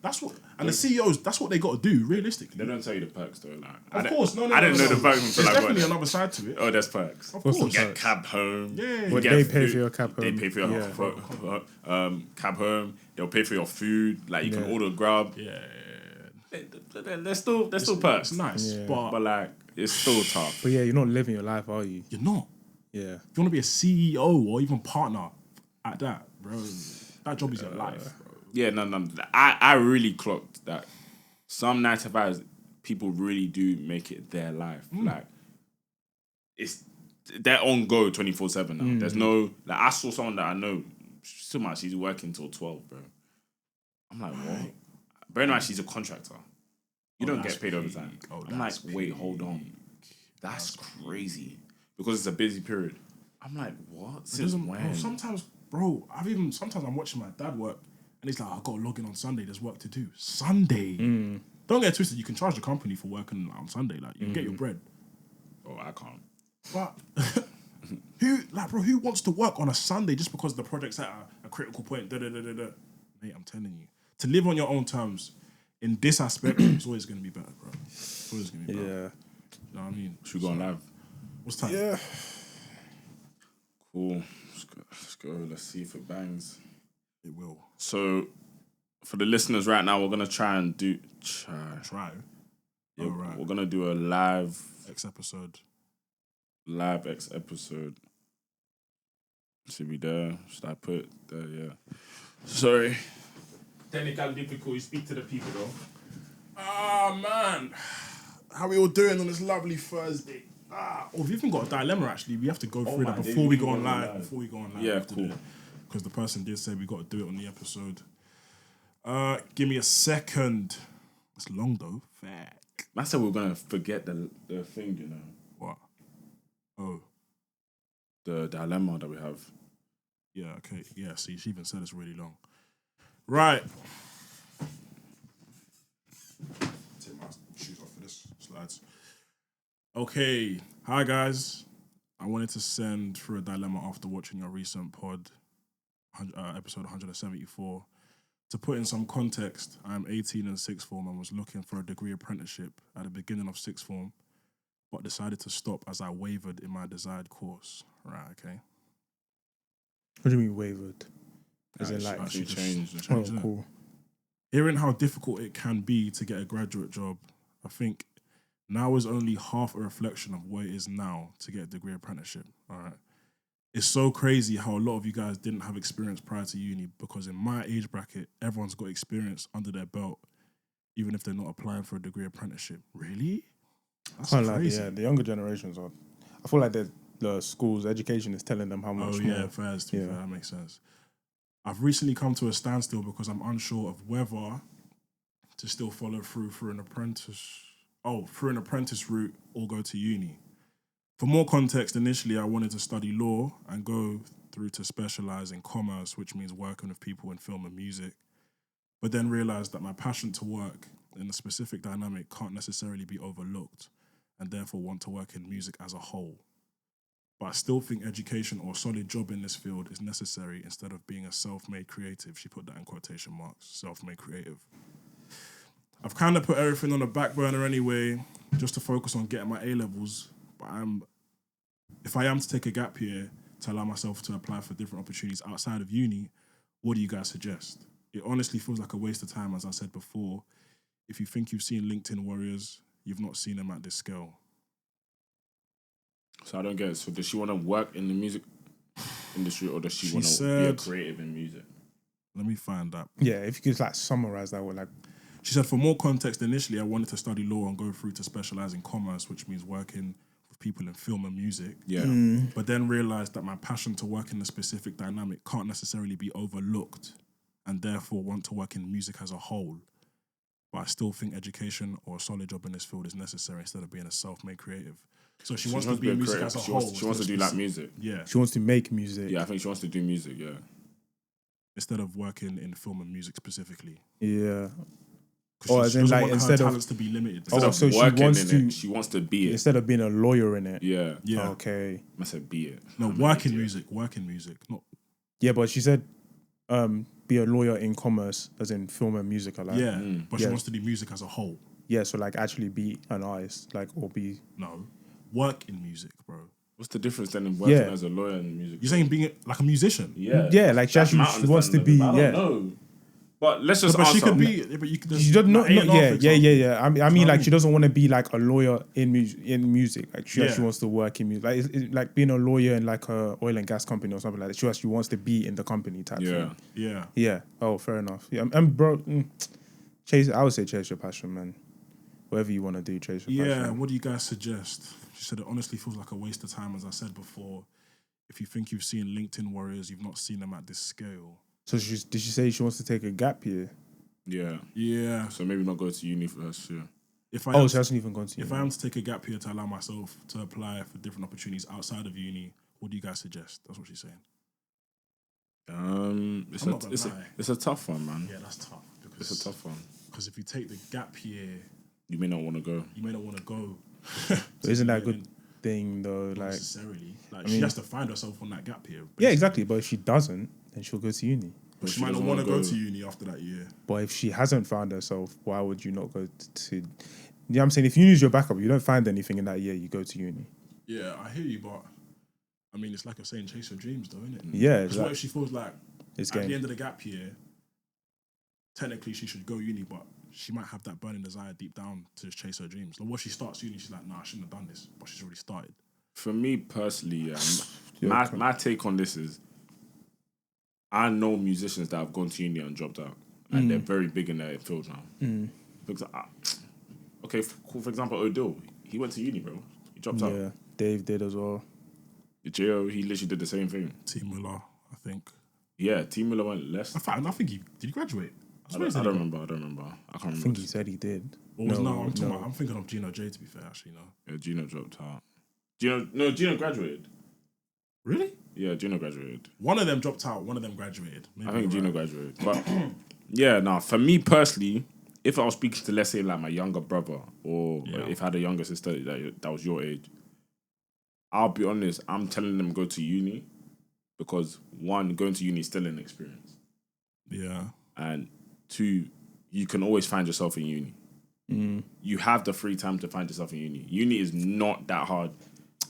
That's what, and the CEOs, that's what they got to do, realistically. They don't tell you the perks though. Like, Of course, no. I didn't know the perks There's until I got definitely there. another side to it. Oh, there's perks. Of What's the course. Get perks? cab home. Yeah. Well, Get they pay food. for your cab They home. pay for your cab home. They'll pay for your food. Like you can order Grub. Yeah. There's still perks. It's nice, Yeah. but But like it's still tough. But yeah, you're not living your life, are you? you're not. Yeah. If you want to be a CEO or even partner at that, bro, that job is your life, bro. Yeah, no. I really clocked that some 9 to 5s people really do make it their life. Like they're on go 24/7 now. There's no like I saw someone that I know so much she's working till 12, bro. I'm like, what? Bear in mind she's a contractor. You don't that's get paid peak. overtime. Oh, I'm like, that's wait, hold on. That's crazy. Because it's a busy period. I'm like, what? Since Bro, when? sometimes I'm watching my dad work and he's like, I got to log in on Sunday. There's work to do. Sunday. Don't get it twisted. You can charge the company for working on Sunday. Like, you can get your bread. Oh, I can't. But who wants to work on a Sunday just because the project's at a critical point? Mate, I'm telling you, to live on your own terms in this aspect, it's always going to be better, bro. It's always going to be better. Yeah. You know what I mean? Should we go on live? What's time? Yeah. Cool. Let's go. Let's see if it bangs. It will. So, for the listeners right now, we're gonna try and do. Try. Yeah, All right. We're gonna do a live X episode. X episode. Should be there. Should I put there? Yeah. Sorry. Technical difficulties. Speak to the people though. Ah, man. How we all doing on this lovely Thursday? We've even got a dilemma, actually. We have to go through that my before days, we we go can on go live. live. Before we go on live. Yeah, cool. Because the person did say we got to do it on the episode. Give me a second. It's long, though. Fact. I said we were gonna forget the thing, you know, What? Oh. the dilemma that we have. Yeah, okay. Yeah, see, she even said it's really long. Right. Take my shoes off for this, slides. Okay. Hi, guys. I wanted to send through a dilemma after watching your recent pod, episode 174. To put in some context, I am 18 in sixth form and was looking for a degree apprenticeship at the beginning of sixth form, but decided to stop as I wavered in my desired course. Right, okay. What do you mean wavered? As in like, Actually changed. oh, cool. Hearing how difficult it can be to get a graduate job, I think now is only half a reflection of what it is now to get a degree apprenticeship. All right. It's so crazy how a lot of you guys didn't have experience prior to uni, because in my age bracket, everyone's got experience under their belt, even if they're not applying for a degree apprenticeship. Really? That's Kind of crazy. like, the younger generations are. I feel like the schools, education is telling them how much Oh, more. yeah, fair. To be fair, that makes sense. I've recently come to a standstill because I'm unsure of whether to still follow through an apprentice route or go to uni. For more context, initially I wanted to study law and go through to specialize in commerce, which means working with people in film and music, but then realized that my passion to work in a specific dynamic can't necessarily be overlooked and therefore want to work in music as a whole. But I still think education or a solid job in this field is necessary instead of being a self-made creative. She put that in quotation marks, self-made creative. I've kind of put everything on the back burner anyway, just to focus on getting my A-levels. But if I am to take a gap year to allow myself to apply for different opportunities outside of uni, what do you guys suggest? It honestly feels like a waste of time, as I said before. If you think you've seen LinkedIn warriors, you've not seen them at this scale. So I don't get it. So does she want to work in the music industry or does she want to be a creative in music? Let me find that. Yeah, if you could like summarize that with like. She said, for more context, initially I wanted to study law and go through to specialize in commerce, which means working with people in film and music. Yeah. But then realized that my passion to work in a specific dynamic can't necessarily be overlooked and therefore want to work in music as a whole. But I still think education or a solid job in this field is necessary instead of being a self-made creative. So she wants to be in music as a whole. She wants to do like music. Yeah. She wants to make music. Yeah, I think she wants to do music, yeah. Instead of working in film and music specifically. Yeah. Or as in like instead of talents to be limited. Oh, so she wants to. She wants to be it instead of being a lawyer in it. Yeah. Yeah. Okay. I said be it. No, work in music. Not. Yeah, but she said, be a lawyer in commerce, as in film and music. I like. Yeah, but she wants to do music as a whole. Yeah, so like actually be an artist, like or be. No, work in music, bro. What's the difference then in working as a lawyer in music? You're saying being like a musician? Yeah. Yeah, like she actually wants to be. I don't know. But let's just. But ask she could her. be. But you could. She does not. Yeah. I mean, like mean? she doesn't want to be like a lawyer in music. Like she actually wants to work in music. Like it's like being a lawyer in like a oil and gas company or something like that. She actually wants to be in the company type thing. Yeah. Yeah. Oh, fair enough. Yeah. And bro, chase. I would say chase your passion, man. Whatever you want to do, chase your passion. Yeah. What do you guys suggest? She said it honestly feels like a waste of time, as I said before. If you think you've seen LinkedIn warriors, you've not seen them at this scale. So did she say she wants to take a gap year? Yeah. Yeah. So maybe not go to uni first, yeah. She hasn't even gone to uni. If I am to take a gap year to allow myself to apply for different opportunities outside of uni, what do you guys suggest? That's what she's saying. It's a tough one, man. Yeah, that's tough. It's a tough one. Because if you take the gap year, you may not want to go. But isn't that a good thing though? Not like necessarily. Like she has to find herself on that gap year. Yeah, exactly. But if she doesn't, then she'll go to uni. But she might not want to go to uni after that year. But if she hasn't found herself, why would you not go to you know what I'm saying? If uni is your backup, you don't find anything in that year, you go to uni. Yeah, I hear you, but I mean, it's like you're saying, chase your dreams, though, isn't it? Yeah. Because what if she feels like it's at the end of the gap year, technically she should go uni, but she might have that burning desire deep down to just chase her dreams. Like, once she starts uni, she's like, nah, I shouldn't have done this, but she's already started. For me personally, my take on this is, I know musicians that have gone to uni and dropped out, and they're very big in their field now. For example, Odell, he went to uni, bro. He dropped out. Yeah, Dave did as well. J.O., he literally did the same thing. T. Miller, I think. Yeah, T. Miller went less. I think did he graduate? I don't remember. I can't remember. I think he said he did. I'm thinking of Gino J, to be fair, actually, no. Yeah, Gino dropped out. Gino graduated. Really? Yeah, Gino graduated. One of them dropped out, one of them graduated. Maybe I think Gino graduated. But yeah, for me personally, if I was speaking to, let's say, like my younger brother, or if I had a younger sister that was your age, I'll be honest, I'm telling them go to uni because, one, going to uni is still an experience. Yeah. And two, you can always find yourself in uni. You have the free time to find yourself in uni. Uni is not that hard.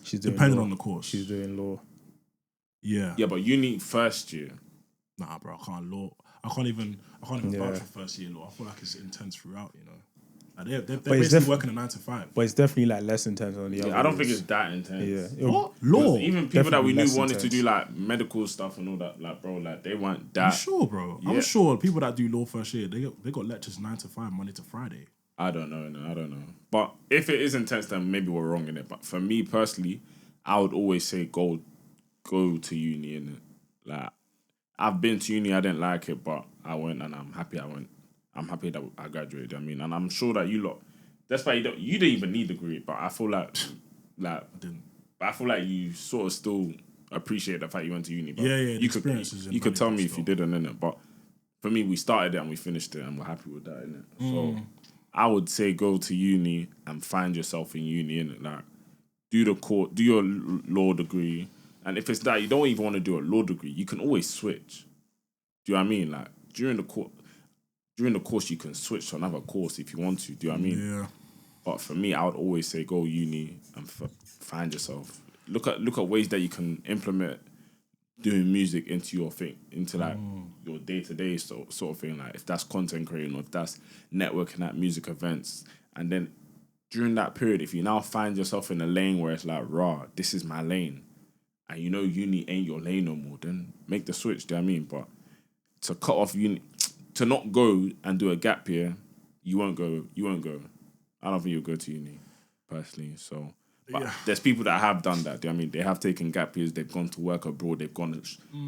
She's doing depending law. on the course. She's doing law. Yeah. Yeah, but uni first year. Nah, bro, I can't even vouch for first year law. I feel like it's intense throughout, you know. Like they're basically working a 9 to 5. But it's definitely like less intense on the other. I don't think it's that intense. Yeah. What? Law? Even people that we knew wanted intense. to do like medical stuff and all that, like bro, like they weren't that. You sure, bro? Yeah. I'm sure people that do law first year, they got lectures 9 to 5, Monday to Friday. I don't know. But if it is intense, then maybe we're wrong in it. But for me personally, I would always say go to uni, innit? Like, I've been to uni, I didn't like it, but I went and I'm happy I went. I'm happy that I graduated. I mean, and I'm sure that you lot, that's why you didn't even need the degree, but I feel like I didn't. But I feel like you sort of still appreciate the fact you went to uni. But Yeah, the you could experiences you could tell me if you invaluable didn't, innit? But for me, we started it and we finished it, and we're happy with that, innit? So I would say go to uni and find yourself in uni, innit? Like do your law degree, and if it's that you don't even want to do a law degree, you can always switch. Do you know what I mean? Like during the course, you can switch to another course if you want to. Do you know what I mean? Yeah. But for me, I would always say go uni and find yourself. Look at ways that you can implement doing music into your thing, into like your day-to-day sort of thing. Like if that's content creating or if that's networking at music events. And then during that period, if you now find yourself in a lane where it's like, rah, this is my lane, and you know uni ain't your lane no more, then make the switch, do you know what I mean? But to cut off uni, to not go and do a gap year, you won't go. I don't think you'll go to uni, personally. So, but there's people that have done that. Do you know what I mean? They have taken gap years. They've gone to work abroad. They've gone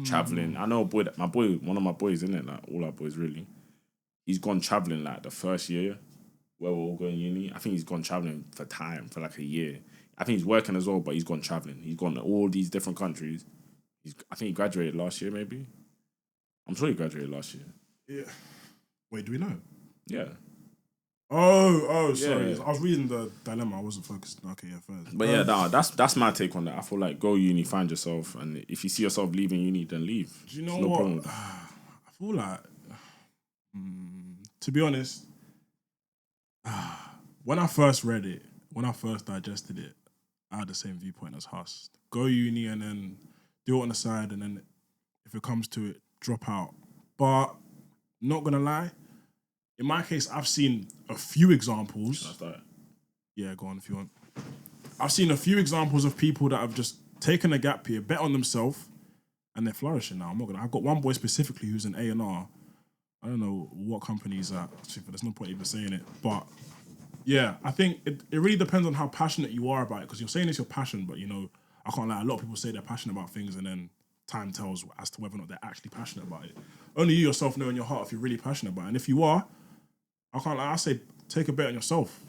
traveling. I know a boy, one of my boys, isn't it? Like all our boys, really. He's gone traveling like the first year where we're all going uni. I think he's gone traveling for like a year. I think he's working as well, but he's gone traveling. He's gone to all these different countries. I think he graduated last year, maybe. I'm sure he graduated last year. Yeah. Wait, do we know? Yeah. Oh, sorry. Yeah. I was reading the dilemma. I wasn't focused. Okay, yeah, first. But that's my take on that. I feel like go uni, find yourself, and if you see yourself leaving uni, then leave. Do you know There's no what? problem with that. I feel like, to be honest, when I first read it, when I first digested it, I had the same viewpoint as Hus. Go uni and then do it on the side, and then if it comes to it, drop out. But not gonna lie, in my case, I've seen a few examples. That's that. Yeah, go on if you want. I've seen a few examples of people that have just taken a gap year, bet on themselves, and they're flourishing now. I've got one boy specifically who's an A&R. I don't know what company he's at. There's no point even saying it. But yeah, I think it really depends on how passionate you are about it. Because you're saying it's your passion, but I can't lie. A lot of people say they're passionate about things, and then time tells as to whether or not they're actually passionate about it. Only you yourself know in your heart if you're really passionate about it. And if you are, I can't lie. I say take a bet on yourself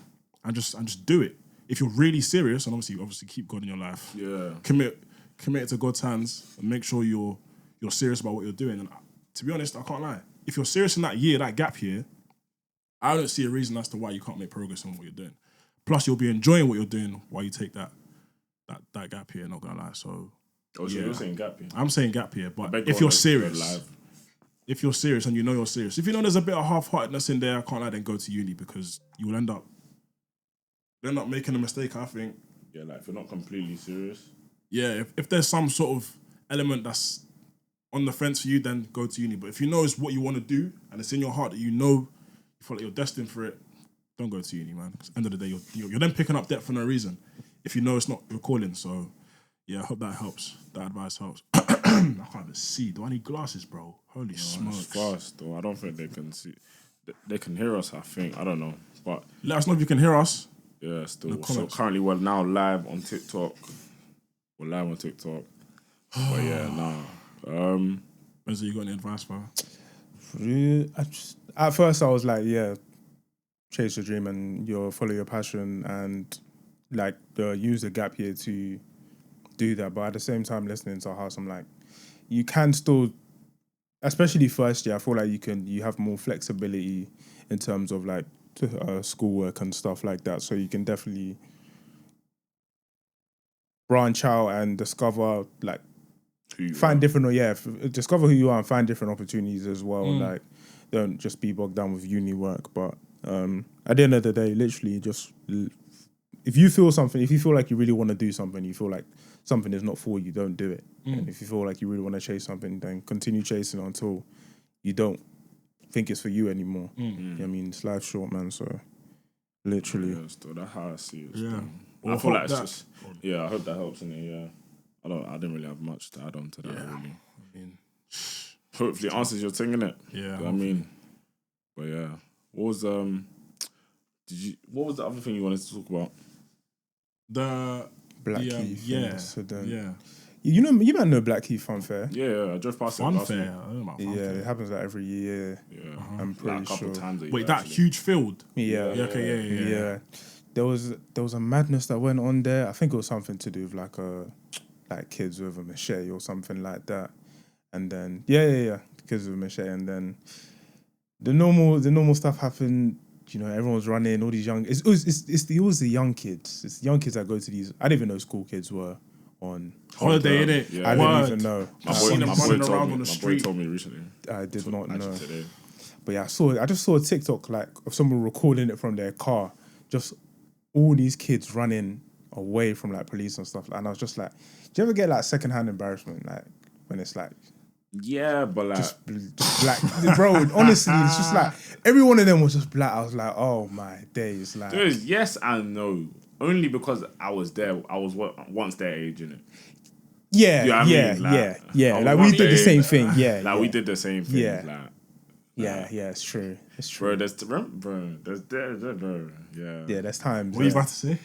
and just do it. If you're really serious, and obviously keep God in your life. Yeah. Commit it to God's hands and make sure you're serious about what you're doing. And to be honest, I can't lie. If you're serious in that year, that gap year, I don't see a reason as to why you can't make progress on what you're doing. Plus, you'll be enjoying what you're doing while you take that gap year. Not gonna lie. So. Oh, so you're saying gap year? I'm saying gap year, but if you're serious, and you know you're serious, if you know there's a bit of half-heartedness in there, I can't lie, then go to uni because you will end up making a mistake, I think. Yeah, like if you're not completely serious. Yeah, if there's some sort of element that's on the fence for you, then go to uni. But if you know it's what you want to do and it's in your heart that you feel like you're destined for it, don't go to uni, man. Because at the end of the day, you're then picking up debt for no reason if you know it's not your calling. So. Yeah, I hope that helps. That advice helps. I can't even see. Do I need glasses, bro? Holy smokes. It's fast, though. I don't think they can see. They can hear us, I think. I don't know. But let us know if you can hear us. Yeah, still. So currently we're now live on TikTok. But yeah, Benzo, you got any advice for At first I was like, yeah, chase your dream and follow your passion and like use the gap year to do that, but at the same time listening to House, I'm like, you can still, especially first year, I feel like you have more flexibility in terms of like schoolwork and stuff like that, so you can definitely branch out and discover like discover who you are and find different opportunities as well. Like don't just be bogged down with uni work, but at the end of the day, literally just if you feel like you really want to do something, you feel like something is not for you, don't do it. And if you feel like you really want to chase something, then continue chasing it until you don't think it's for you anymore. You know what I mean? It's life short, man, so literally. Yeah, still, that's how I see it. Yeah. I feel like it's just, I hope that helps in it, yeah. I didn't really have much to add on to that, really. I mean, hopefully it answers your thing, innit? Yeah. You know what I mean? But yeah. What was the other thing you wanted to talk about? The Blackheath. Yeah. You might know Blackheath Fun Fair. Yeah, I drove past Fun it last Fair. week. I don't know about Fun Yeah, Fair. it happens like every year. Yeah. I'm pretty a couple sure. times a year, Wait, that actually. huge field? Yeah. Yeah. There was a madness that went on there. I think it was something to do with like like kids with a machete or something like that. And then kids with a machete, and then the normal stuff happened. You know, everyone's running. All these young, it's always the young kids. It's the young kids that go to these. I didn't even know school kids were on holiday, innit? Yeah. I didn't even know. I've seen them running around on the street. My boy told me recently. I did not know. Today. But yeah, I just saw a TikTok like of someone recording it from their car, just all these kids running away from like police and stuff. And I was just like, do you ever get like secondhand embarrassment, like when it's like, yeah, but like, just black, bro? Honestly, it's just like every one of them was just black. I was like, oh my days, like, dude, yes and no. Only because I was there. I was once their age, innit? Yeah, You know what I mean? yeah. I Like was we did the there, same thing. Yeah, like we did the same thing. Yeah. Like, yeah. It's true. It's true. bro, there's times. Yeah. Yeah, there's times. What are you about to say?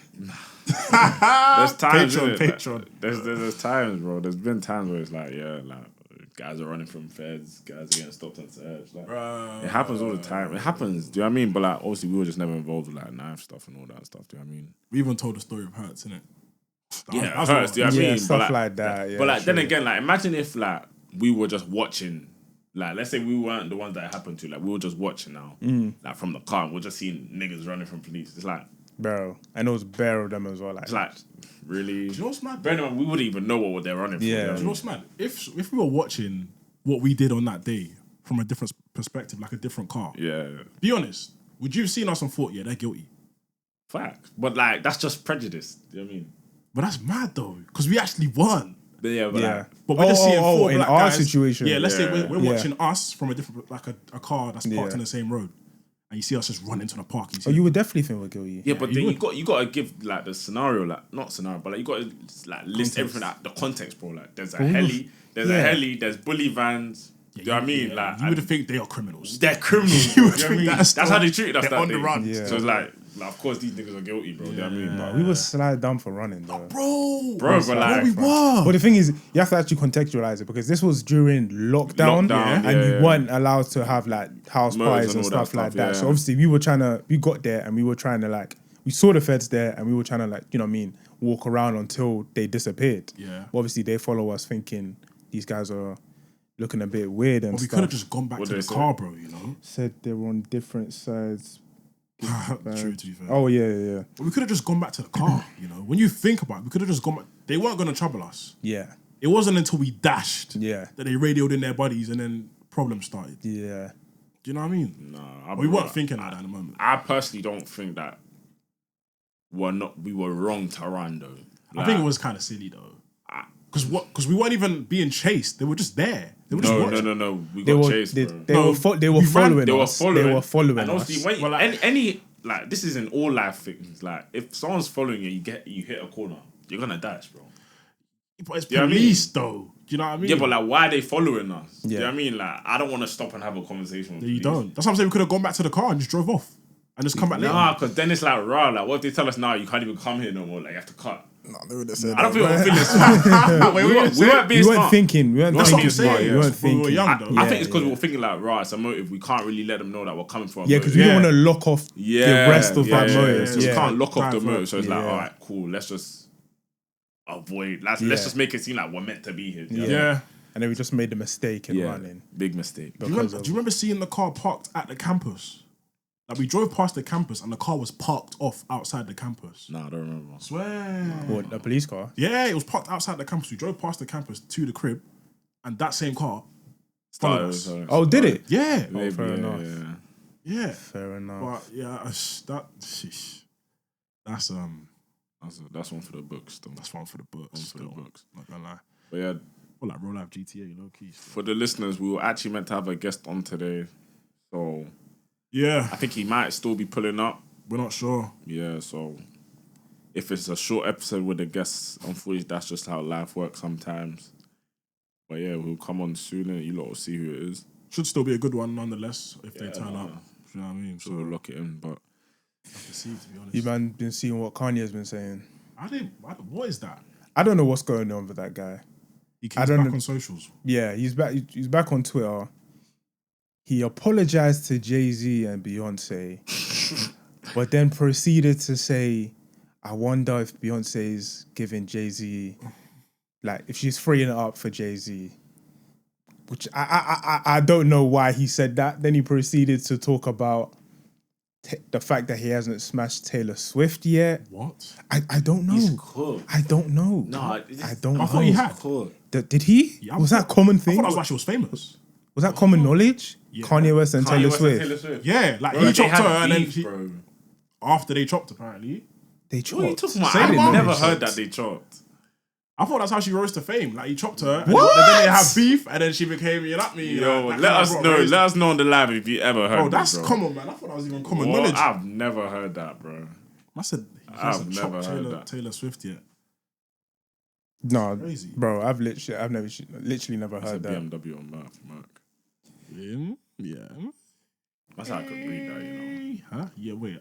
There's times. Patreon. Like, there's times, bro. There's been times where it's like, guys are running from feds, guys are getting stopped and searched. Like, it happens all the time. It happens. Do you know what I mean? But like, obviously, we were just never involved with like knife stuff and all that stuff. Do you know what I mean? We even told the story of Hurts, innit? Yeah, it hurts. Do you know what I mean? Stuff But, like that. Yeah, but like, then true. again, like, imagine if like we were just watching. Like, let's say we weren't the ones that it happened to. Like, we were just watching now, like from the car, and we're just seeing niggas running from police. It's like, bro, and it was bare of them as well. Like, it's like, really? Do you know what's mad? Bear in mind, we wouldn't even know what they're running from. Yeah. You know Do you know what's mad? If we were watching what we did on that day from a different perspective, like a different car, Yeah. be honest, would you have seen us and thought, yeah, they're guilty? Fact. But like, that's just prejudice. Do you know what I mean? But that's mad though, because we actually weren't. But yeah, but yeah. like, But we're just seeing four in black our guys. situation. Yeah, let's say we're Yeah. watching us from a different, like a car that's parked Yeah. on the same road, and you see us just run into the park. Oh, you would definitely think we're guilty. yeah, but you then would. you got to give like the scenario, like not scenario, but like you got to like list Context. everything, like the context, bro. Like there's a we heli, there's yeah. a heli, there's bully vans. Do you know what I mean? Like you would think they are criminals. they're criminals. You bro. would Do you know what I think mean? that's That's how they treated us they're that on the day. run. Yeah. So it's like, of course these niggas are guilty, bro. Do you know what I mean? But we were slide down for running, though. Bro, but like, we were. But the thing is, you have to actually contextualize it because this was during lockdown, Lockdown, and you yeah. weren't allowed to have like house Modes parties and and all that stuff like stuff, that. yeah. So obviously, we got there and we were trying to like, we saw the feds there and we were trying to like, you know what I mean, walk around until they disappeared. Yeah. But obviously, they follow us thinking these guys are looking a bit weird and But we stuff. could have just gone back What to did the they car, bro. You know. Said they were on different sides. True, to be fair. Oh yeah. But we could have just gone back to the car. You know, when you think about it, we could have just gone back. They weren't going to trouble us. Yeah. It wasn't until we dashed Yeah. that they radioed in their buddies and then problems started. Yeah. Do you know what I mean? no, We weren't thinking like that in the moment. I personally don't think that we were wrong to run though. I think it was kind of silly though. Because we weren't even being chased. They were just there. They were just watching. No. We They got were chased, they, bro. they No, were fo- they were we ran- following They were us. following. They were following and us. obviously, when, Well, like- any like this is in all life things. Like if someone's following you, you hit a corner, you're gonna dash, bro. But it's You know what I police though. Do you know what I mean? Yeah, but like, why are they following us? Do you Yeah. know what I mean? Like, I don't want to stop and have a conversation with You police. don't. That's what I'm saying. We could have gone back to the car and just drove off and just come back later. Nah, because then it's like, raw. Like, what if they tell us now you can't even come here no more? Like, you have to cut. No, they would have said I don't that, think we're man. feeling smart. we weren't being We weren't smart. thinking. We weren't That's what thinking I'm saying. smart. Yeah. We weren't We were thinking. young, I though. think it's because we were thinking like, right, it's a motive. We can't really let them know that we're coming for a Yeah, motive. because we didn't want to lock off Yeah, the rest of that yeah, motive. So we Yeah. can't lock off the Divert. motive. So it's like, Yeah. all right, cool. Let's just avoid. Let's Yeah. just make it seem like we're meant to be here. Do you know Yeah. what I mean? Yeah. And then we just made the mistake in Yeah, running. big mistake. Do you remember seeing the car parked at the campus? Like we drove past the campus and the car was parked off outside the campus. Nah, I don't remember. Swear. What, a police car? Yeah, it was parked outside the campus. We drove past the campus to the crib, and that same car followed us. Oh, did it? Yeah, Maybe, fair enough. yeah. yeah. Fair enough. But yeah, that's That's one for the books, though. that's fun for the books. One for the Still, books. not gonna lie. But yeah, Well, like Roll Life GTA, low key. for the listeners, we were actually meant to have a guest on today. So Yeah, I think he might still be pulling up. we're not sure. Yeah, so if it's a short episode with the guests, unfortunately, that's just how life works sometimes. But yeah, we'll come on soon and you lot will see who it is. Should still be a good one nonetheless if they Yeah, turn nah. up. You know what I mean? So we'll lock it in. But have to see, to be honest. You man been seeing what Kanye's been saying? What is that? I don't know what's going on with that guy. He I keeps don't back know. on socials. Yeah, he's back. He's back on Twitter. He apologized to Jay-Z and Beyonce, but then proceeded to say, "I wonder if Beyonce's giving Jay-Z like if she's freeing it up for Jay-Z, which I don't know why he said that. Then he proceeded to talk about the fact that he hasn't smashed Taylor Swift yet. What? I don't know. He's cooked. I don't know. No, I don't know. I thought he had. Did he? Yeah, was that common I thing? thought that's why she was famous. Was that common knowledge? Yeah. Kanye West and Taylor Swift. Yeah, like Bro, he they chopped had her and then beef, bro. after they chopped apparently. They What are you chopped. talking about? Say I've it, never man. heard that they chopped. I thought that's how she rose to fame. Like he chopped her, and What? then they have beef, and then she became you like me. Yo, like, let us bro, know. raised- Let us know on the live if you ever heard. Bro, this, that's bro. common, man. I thought that was even common What? knowledge. I've never heard that, bro. I said he I've hasn't never chopped heard that. Taylor Swift yet. No, Crazy. bro, I've literally never That's a heard that. BMW on Mark. Yeah. That's how I could read that, you know. Huh? Yeah, wait.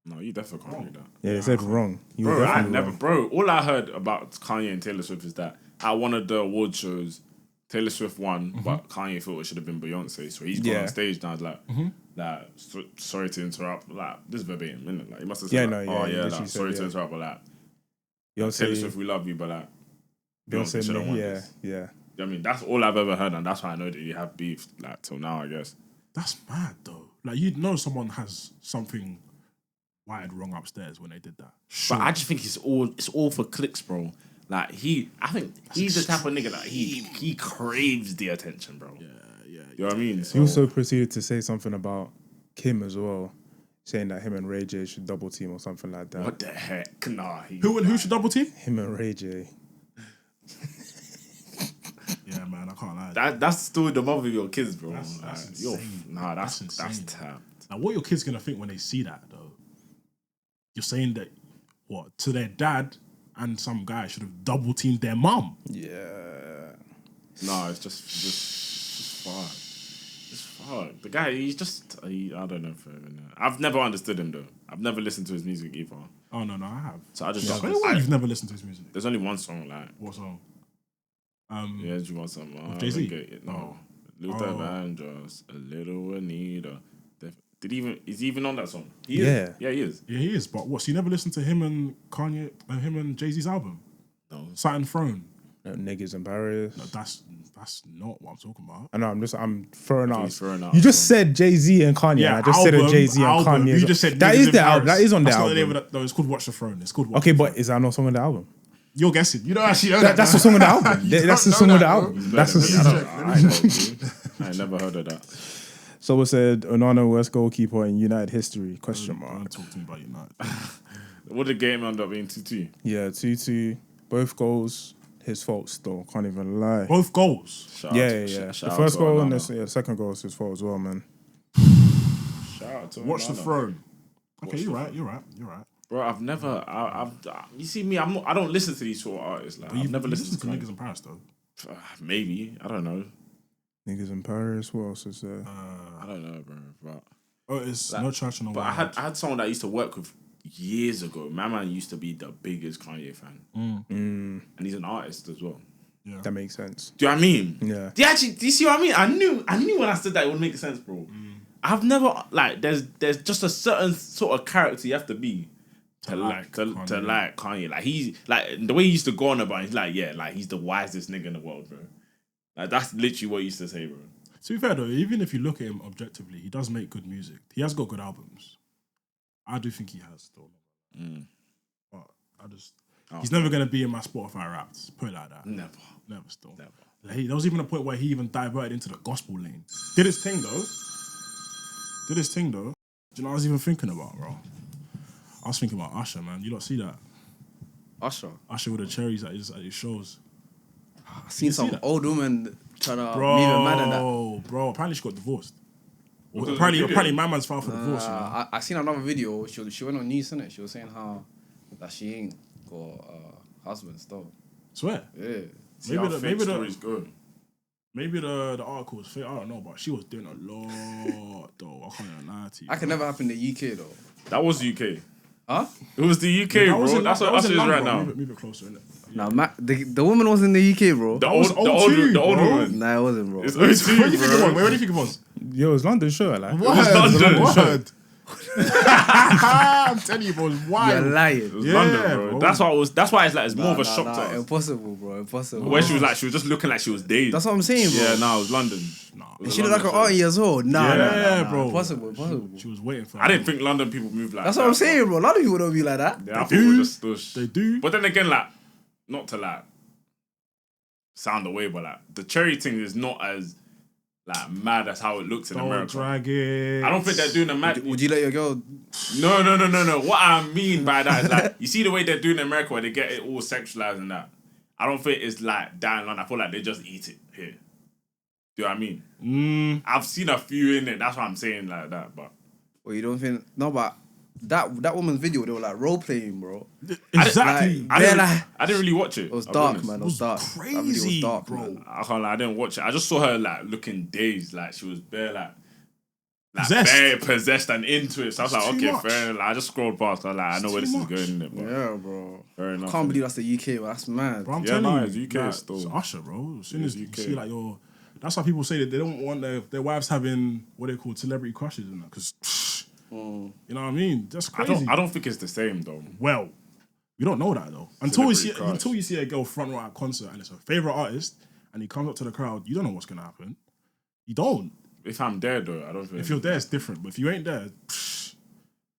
No, you definitely can't read that. Yeah, they said wrong. You were Bro, I definitely never, wrong. bro. All I heard about Kanye and Taylor Swift is that at one of the award shows, Taylor Swift won, but Kanye thought it should have been Beyonce. So he's gone Yeah. on stage now. Like, sorry to interrupt. Like, this is verbatim, isn't it? Like, he must have Yeah, said, no, like, yeah, oh he yeah, literally like, said, sorry to yeah. interrupt, but like, Taylor Swift, Beyonce, we love you, but like, Beyonce should have won this. yeah. You know what I mean, that's all I've ever heard, and that's why I know that you have beef like till now, I guess. That's mad though. Like you'd know someone has something wired wrong upstairs when they did that. Sure. But I just think it's all for clicks, bro. Like I think he's the type of nigga that he craves the attention, bro. Yeah. You know what I mean? He also proceeded to say something about Kim as well, saying that him and Ray J should double team or something like that. What the heck? Nah. Who should double team? Him and Ray J. Yeah, man, I can't lie. That's still the mother of your kids, bro. That's Like, yo, insane. nah, that's insane. tapped. Now, what are your kids gonna think when they see that though? You're saying that what to their dad and some guy should have double teamed their mum. Yeah. No, it's just fuck. It's fuck. The guy, he's just I don't know. I've never understood him though. I've never listened to his music either. Oh no, I have. So I just You've never listened to his music. there's only one song like What song? yeah, do you want some Jay-Z? No, Luther Vandross, a little Anita. Is he even on that song? He is. Yeah, he is. Yeah, he is. But what? So you never listened to him and Kanye, him and Jay-Z's album? No. Saturn Throne. No, niggas in Paris. No, that's not what I'm talking about. I know. I'm throwing out. He's throwing out You just some- said Jay-Z and Kanye. Yeah, and I just said a Jay-Z and album. Kanye. You just said that Niggas is in the album. Paris. That is on the That's not the name album. of that. No, it's called Watch the Throne. It's called Watch Okay, the but Throne. is that not song on the album? You're guessing. You don't actually know that. That's the song on the album. That's the don't song know on the that, album. bro. That's the I ain't never heard of that. Someone said Onana worst goalkeeper in United history? Question mark. Don't talk to me about United. What did the game end up being 2-2? Yeah, 2-2. Both goals, his fault still. Can't even lie. Both goals. Shout Yeah. out The to first goal and Onana. the second goal is his fault as well, man. Shout out to Watch the Onana. Throne. Okay, Watch you're the right. You're right. Bro, I've never. You see me. I don't listen to these sort of artists. Like, I've never listened to niggas in Paris though. Maybe I don't know. Niggas in Paris. What else is there? I don't know, bro. But Oh, it's no church in the But world. I had someone that I used to work with years ago. My man used to be the biggest Kanye fan, and he's an artist as well. That makes sense. Do you know what I mean? Yeah. Do you see what I mean? I knew when I said that it would make sense, bro. I've never like there's just a certain sort of character you have to be to like Kanye. Like he's like the way he used to go on about it, he's like, yeah, like he's the wisest nigga in the world, bro. Like that's literally what he used to say, bro. To be fair though, even if you look at him objectively, he does make good music. He has got good albums. I do think he has still. But he's never gonna be in my Spotify Wrapped. Put it like that. Never Still. Like, there was even a point where he even diverted into the gospel lane. Did his thing though. Do you know what I was even thinking about, bro? I was thinking about Usher, man. You don't see that? Usher. Usher with the cherries at his shows. I seen some that? old woman trying to leave a man and that. Bro, apparently she got divorced. Or Was it apparently, a video? apparently my man's filed for divorce. You know? I seen another video. She went on news, innit? She was saying how that she ain't got a husband still. Swear. Yeah. See how fake stories go. Maybe the article was fake. I don't know, but she was doing a lot though. I can't even lie to you. That could never happen in the UK though. That was UK. Huh? It was the UK, That was bro. in- That's that what was Usher in is right London, now. bro. Move it closer, innit? Nah, the woman was in the UK, bro. The was old O2, the old bro. woman. Nah, it wasn't, bro. It's Where do you think it was? O2, Where do you think it was? Yo, it's London show, like. Word, London. word. I'm telling you, bro, it's You're wild. lying. It was Yeah, London, bro. bro. That's why it's like it's more of a shock to us. Impossible, bro. Impossible. Where she was just looking like she was dazed. That's what I'm saying, bro. Yeah, no, it was London. Nah. And she looked like an auntie as well. Nah, Yeah, nah, bro. Impossible. She was waiting for I didn't think London people move like That's that. what I'm saying, bro. A lot of people don't be like that. Yeah, I thought do. it was just stush. They do. But then again, like, not to like sound away, but like the cherry thing is not as like mad as how it looks in Don't America. drag it. I don't think they're doing a mad. Would you let your girl? No. What I mean by that is like you see the way they're doing in America where they get it all sexualized and that. I don't think it's like that in London. I feel like they just eat it here. Do you know what I mean? I've seen a few in it. That's what I'm saying like that. But Or you don't think? No, but that woman's video, they were like role playing, bro. Exactly. Like, I didn't really watch it. It was I'll be dark, honest. man. It was dark. crazy, That video was dark, bro. man. I can't lie, I didn't watch it. I just saw her like looking dazed, like she was bare like Possessed. bare possessed and into it. So I was It's like, too okay, much. fair enough. I just scrolled past. I was like, I know where this too is much. going. Innit, but Yeah, bro. fair enough. Can't innit? believe that's the UK, but that's mad. Bro, I'm Yeah, telling no, you, it's UK like, still. it's Usher, bro. As soon It as is you UK. see like that's why people say that they don't want their wives having what they call celebrity crushes and that, because you know what I mean. That's crazy. I don't think it's the same though. Well, we don't know that though. Until Celebrity crush. you see a girl front row at a concert and it's her favorite artist and he comes up to the crowd, you don't know what's gonna happen. You don't. If I'm there though, I don't think. If you're there, it's different. But if you ain't there,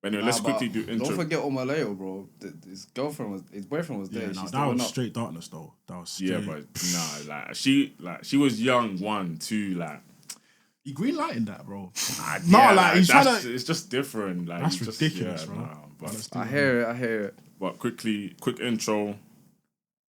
Anyway, let's Nah, quickly but do intro. Don't forget Omaleo, bro. His boyfriend was there. yeah, She no, still that went was up. straight darkness though. That was straight. Yeah, but nah, she was young. 1, 2, like. he green lighting that, bro. No, like, he's that's, tryna- it's just different. Like That's you just, ridiculous, yeah, bro. nah, but Honestly. I hear it. But quick intro.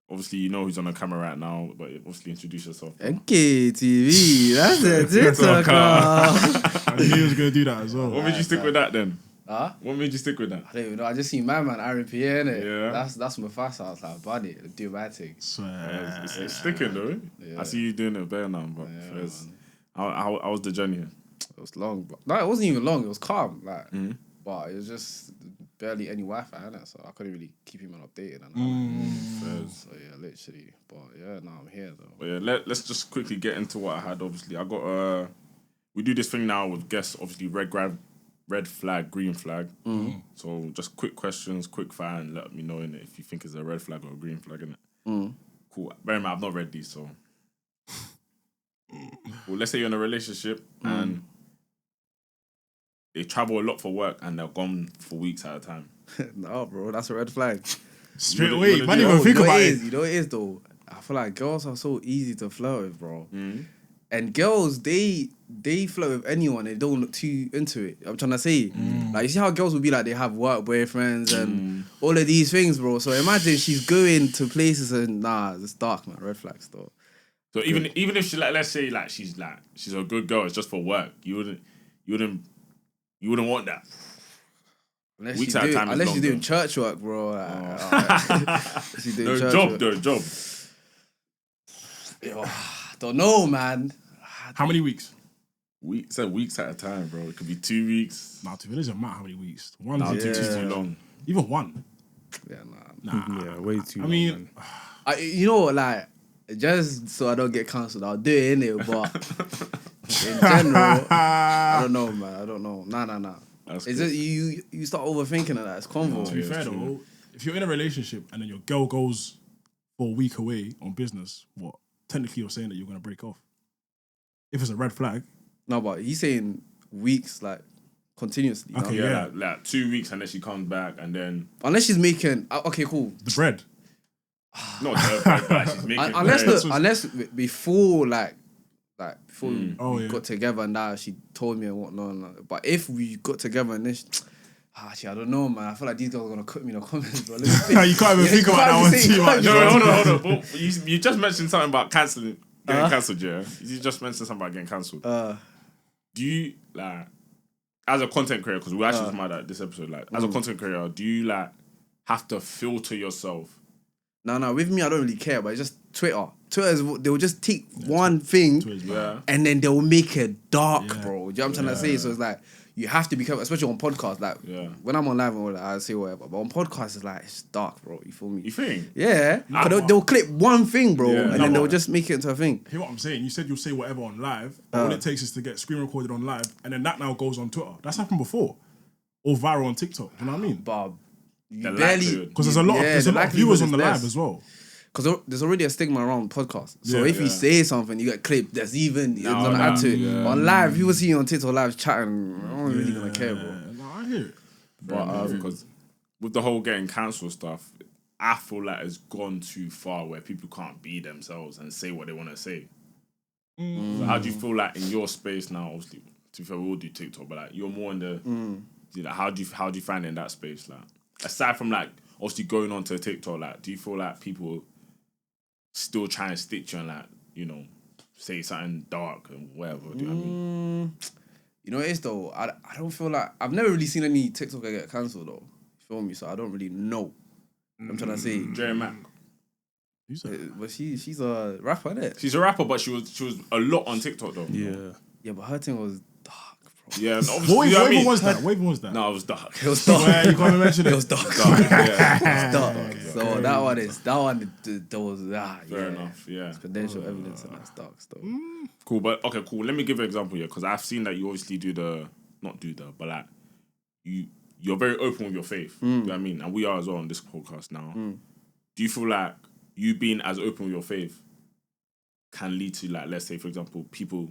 Obviously, you know who's on the camera right now, but obviously introduce yourself. NKTV, that's the TikTok. I knew he was gonna do that as well. What made you stick with that then? Huh? What made you stick with that? I don't even know. I just seen my man Aaron Pierre, innit? Yeah. That's Mufasa. I was like, buddy, do my thing. Swear. It's sticking though. Yeah. I see you doing it better now, but Yeah, first, man. how was the journey? It was long, but no, it wasn't even long. It was calm, like, Mm-hmm. but it was just barely any Wi-Fi in it, so I couldn't really keep him updated. And so yeah, literally. But yeah, no, I'm here though. But yeah, let's just quickly get into what I had. Obviously, I got we do this thing now with guests. Obviously, red flag, green flag. So just quick questions, quick fire, and let me know innit, if you think it's a red flag or a green flag, innit? Cool. Bear in mind, I've not read these, so. Well, let's say you're in a relationship and they travel a lot for work and they're gone for weeks at a time. No, bro, that's a red flag. Straight You away, wanna man. do- Even think you know about it it. is. You know what it is though. I feel like girls are so easy to flirt with, bro. And girls, they flirt with anyone. They don't look too into it. I'm trying to say, like, you see how girls will be like they have work boyfriends and all of these things, bro. So imagine she's going to places and it's dark, man. Red flags, though. So even if she let's say she's a good girl, it's just for work. You wouldn't want that. Unless Weeks she's at a doing, time is unless she's long, doing though. church work, bro. Like, she's doing church work. Job. Yo, don't know, man. How many weeks? Weeks at a time, bro. It could be 2 weeks. Nah, to be honest, it doesn't matter how many weeks. One, Nah, two, 2 weeks is Yeah. too long. even one. Yeah, nah. Nah, Yeah, way too I long, mean, man. You know what, like, just so I don't get cancelled, I'll do it, innit? But in general, I don't know, man. I don't know. Nah. That's It's good. just you start overthinking of that. It's convo. to be yeah, fair it's true. though, if you're in a relationship and then your girl goes for a week away on business, what? Technically, you're saying that you're gonna break off. If it's a red flag, No, but he's saying weeks, like, continuously. you know? Okay, Yeah, yeah. like 2 weeks and then she comes back and then Unless she's making... Okay, cool. the bread. not her bread, but like she's making Unless, bread. unless before, before Oh, we yeah. got together and that, she told me and whatnot. But if we got together and then... Actually, I don't know, man. I feel like these girls are going to cut me in the comments, bro. You can't even think about that one too much. No, hold on. But you just mentioned something about getting cancelled, yeah? You just mentioned something about getting cancelled. Do you, like, as a content creator, because we actually talking about that this episode, like, as a content creator, do you, like, have to filter yourself? No, with me, I don't really care, but it's just Twitter. Twitter is, they'll just take one thing Yeah. and then they'll make it dark, Yeah. bro. Do you know what I'm trying to say? So it's like, you have to be careful, especially on podcasts. Like, Yeah. when I'm on live and all that, I say whatever. But on podcasts, it's like, it's dark, bro. You feel me? You think? Yeah. Nah, 'Cause they'll clip one thing, bro, Yeah. and Nah, then they'll but- just make it into a thing. Hear what I'm saying? You said you'll say whatever on live, but all it takes is to get screen recorded on live, and then that now goes on Twitter. That's happened before. or viral on TikTok. You know what I mean? But you The barely likelihood. Because there's a lot of viewers on the live as as well. Because there's already a stigma around podcasts. So Yeah. if you say something, you get clipped. There's even you're gonna no, add to it. yeah. On live, people see you on TikTok live chatting. I don't really gonna care, bro. No, I hear it. But because with the whole getting cancelled stuff, I feel like it's gone too far where people can't be themselves and say what they want to say. So how do you feel like in your space now? Obviously, to be fair, we all do TikTok, but like you're more in the how do you find it in that space? Like aside from like obviously going on to TikTok, like do you feel like people still try and stitch you and like, you know, say something dark and whatever? Do you know what I mean? You know what it is though? I don't feel like I've never really seen any TikToker get cancelled though. You feel me? So I don't really know. I'm trying to say. Jerry Mack. But she's a rapper, innit? She's a rapper, but she was a lot on TikTok though. Yeah, but her thing was dark, bro. Yeah, and obviously, What you know what I even mean? was that? What even was that? No, it was dark. It was dark. Where you can't mention It it. was dark. Yeah. Dark. So that one there was Fair enough. Yeah. Potential evidence and that's dark stuff. Cool, but okay, cool. Let me give you an example here because I've seen that you obviously but like you're very open with your faith. You know what I mean? And we are as well on this podcast now. Do you feel like you being as open with your faith can lead to, like, let's say, for example, people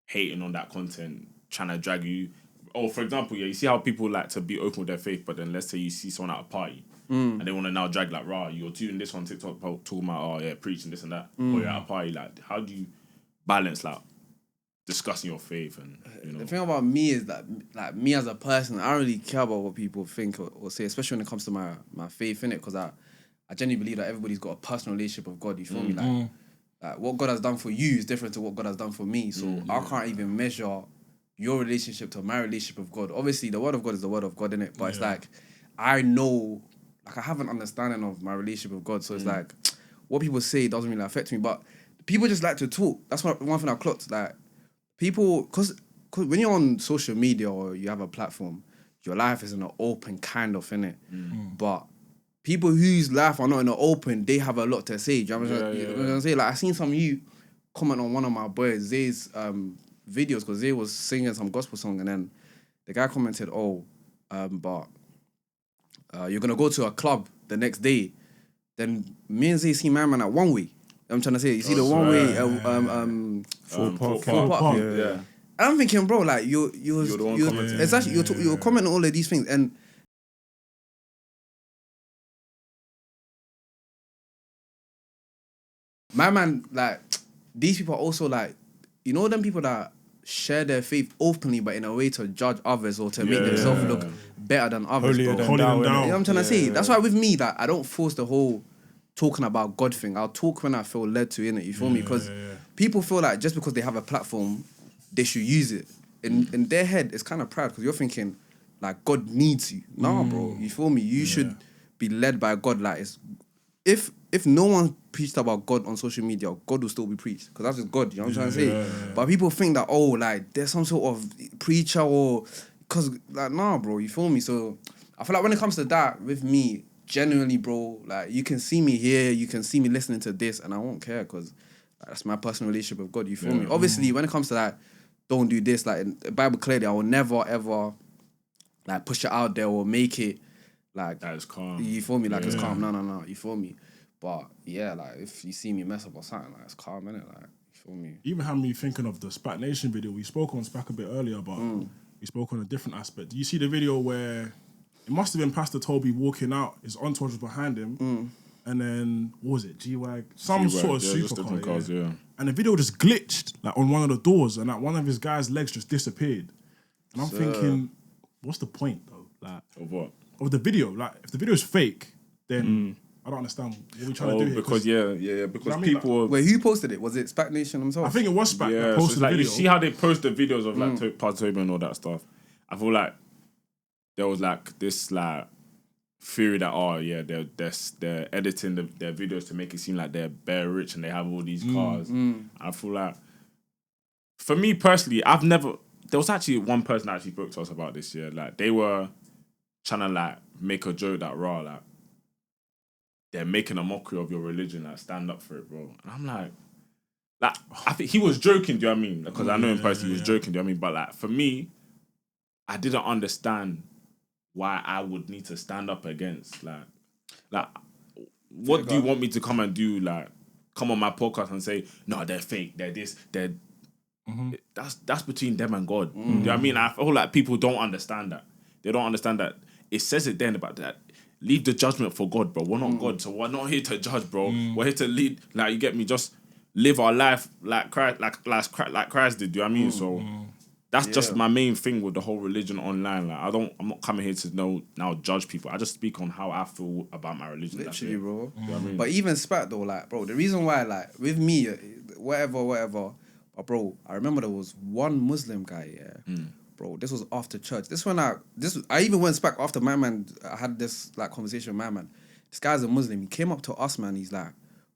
hating on that content, trying to drag you? Or, for example, you see how people like to be open with their faith, but then let's say you see someone at a party and they want to now drag, like, rah, you're doing this on TikTok, talking about, preaching this and that. Or you're at a party, like, how do you balance, like, discussing your faith and, you know? The thing about me is that, like, me as a person, I don't really care about what people think or say, especially when it comes to my faith, innit? Because I genuinely believe that everybody's got a personal relationship with God, you feel me? Like, what God has done for you is different to what God has done for me. So I can't even measure your relationship to my relationship with God. Obviously, the word of God is the word of God, innit? But it's like, I know, like, I have an understanding of my relationship with God. So it's like, what people say doesn't really affect me. But people just like to talk. That's one thing I clocked. Like, people, because when you're on social media or you have a platform, your life is in an open kind of, innit? But people whose life are not in the open, they have a lot to say. Do you know what I'm trying to say? Like, I seen some of you comment on one of my boys, Zay's videos, because Zay was singing some gospel song, and then the guy commented, but you're going to go to a club the next day. Then me and Zay see my man at One Way. I'm trying to say, you see the One Way, Full Park. Yeah. I'm thinking, bro, like, you're the one commenting. it's actually, you're commenting all of these things, and my man, like, these people are also like, you know, them people that share their faith openly, but in a way to judge others or to make themselves look better than others, Holier bro. than thou, Holier than innit? thou. You know what I'm trying to say? That's why with me, that I don't force the whole talking about God thing. I'll talk when I feel led to, innit? You feel me? Because people feel like just because they have a platform, they should use it. In their head, it's kind of proud because you're thinking, like, God needs you. Nah, bro. You feel me? You should be led by God. Like, it's, if no one preached about God on social media, God will still be preached because that's just God. You know what I'm trying to say? But people think that, like, there's some sort of preacher or... Because, like, nah, bro. You feel me? So, I feel like when it comes to that, with me, genuinely, bro, like, you can see me here, you can see me listening to this, and I won't care because that's my personal relationship with God. You feel me? Obviously, when it comes to that, don't do this. Like, in the Bible clearly, I will never, ever, like, push it out there or make it, like... That is calm. You feel me? Like, it's calm. No. You feel me? But, yeah, like, if you see me mess up or something, like, it's calm, innit? Like, you feel me? Even had me thinking of the Spat Nation video. We spoke on Spak a bit earlier, but we spoke on a different aspect. Do you see the video where it must have been Pastor Toby walking out, his entourage was behind him, and then, what was it, G-Wag? Some sort of supercar, cars, and the video just glitched, like, on one of the doors, and like, one of his guys' legs just disappeared. And I'm thinking, what's the point, though? Like, Of what? of the video? Like, if the video is fake, then I don't understand what we're trying to do here. Because because I mean, people... Wait, who posted it? Was it Spak Nation themselves? I think it was Spak that so posted it's like, the you video. see how they post the videos of like Pastor Toby and all that stuff. I feel like there was like this like theory that they're editing their videos to make it seem like they're bare rich and they have all these cars. I feel like, for me personally, there was actually one person that actually spoke to us about this. Like, they were trying to like make a joke that like they're making a mockery of your religion, like, stand up for it, bro. And I'm like, I think he was joking, do you know what I mean? Because I know him personally, he was joking, do you know what I mean? But like, for me, I didn't understand why I would need to stand up against like what do you want me to come and do? Like come on my podcast and say no, they're fake, they're this, they're that's between them and God. Do you know what I mean? I feel like people don't understand that. They don't understand that it says it then about that. Leave the judgment for God, bro. We're not God, so we're not here to judge, bro. We're here to lead. Like you get me, just live our life like Christ, like Christ did. Do you know what I mean? So that's just my main thing with the whole religion online. Like I'm not coming here to now judge people. I just speak on how I feel about my religion. Literally, bro. You know what I mean? But even spat though, like, bro, the reason why, like, with me, whatever. But bro, I remember there was one Muslim guy, bro. This was after church. I even went back after my man. I had this like conversation with my man. This guy's a Muslim. He came up to us, man. He's like,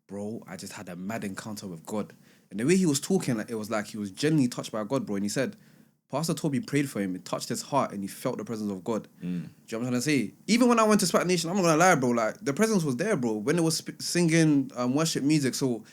bro, I just had a mad encounter with God. And the way he was talking, like, it was like he was genuinely touched by God, bro. And he said, Pastor Toby prayed for him. It touched his heart, and he felt the presence of God. Do you know what I'm trying to say? Even when I went to Spat Nation, I'm not gonna lie, bro. Like the presence was there, bro. When it was singing worship music, so.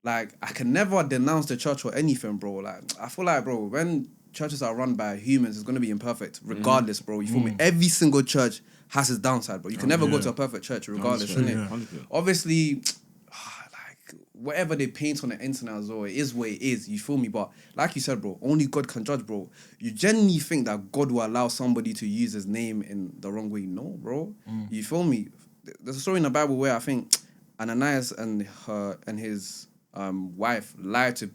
Like, I can never denounce the church or anything, bro. Like, I feel like, bro, when churches are run by humans, it's going to be imperfect, regardless, bro. You feel me? Every single church has its downside, bro. You can never go to a perfect church, regardless, innit? Obviously, like, whatever they paint on the internet as well, it is what it is, you feel me? But, like you said, bro, only God can judge, bro. You genuinely think that God will allow somebody to use his name in the wrong way? No, bro. You feel me? There's a story in the Bible where I think Ananias and his wife lied to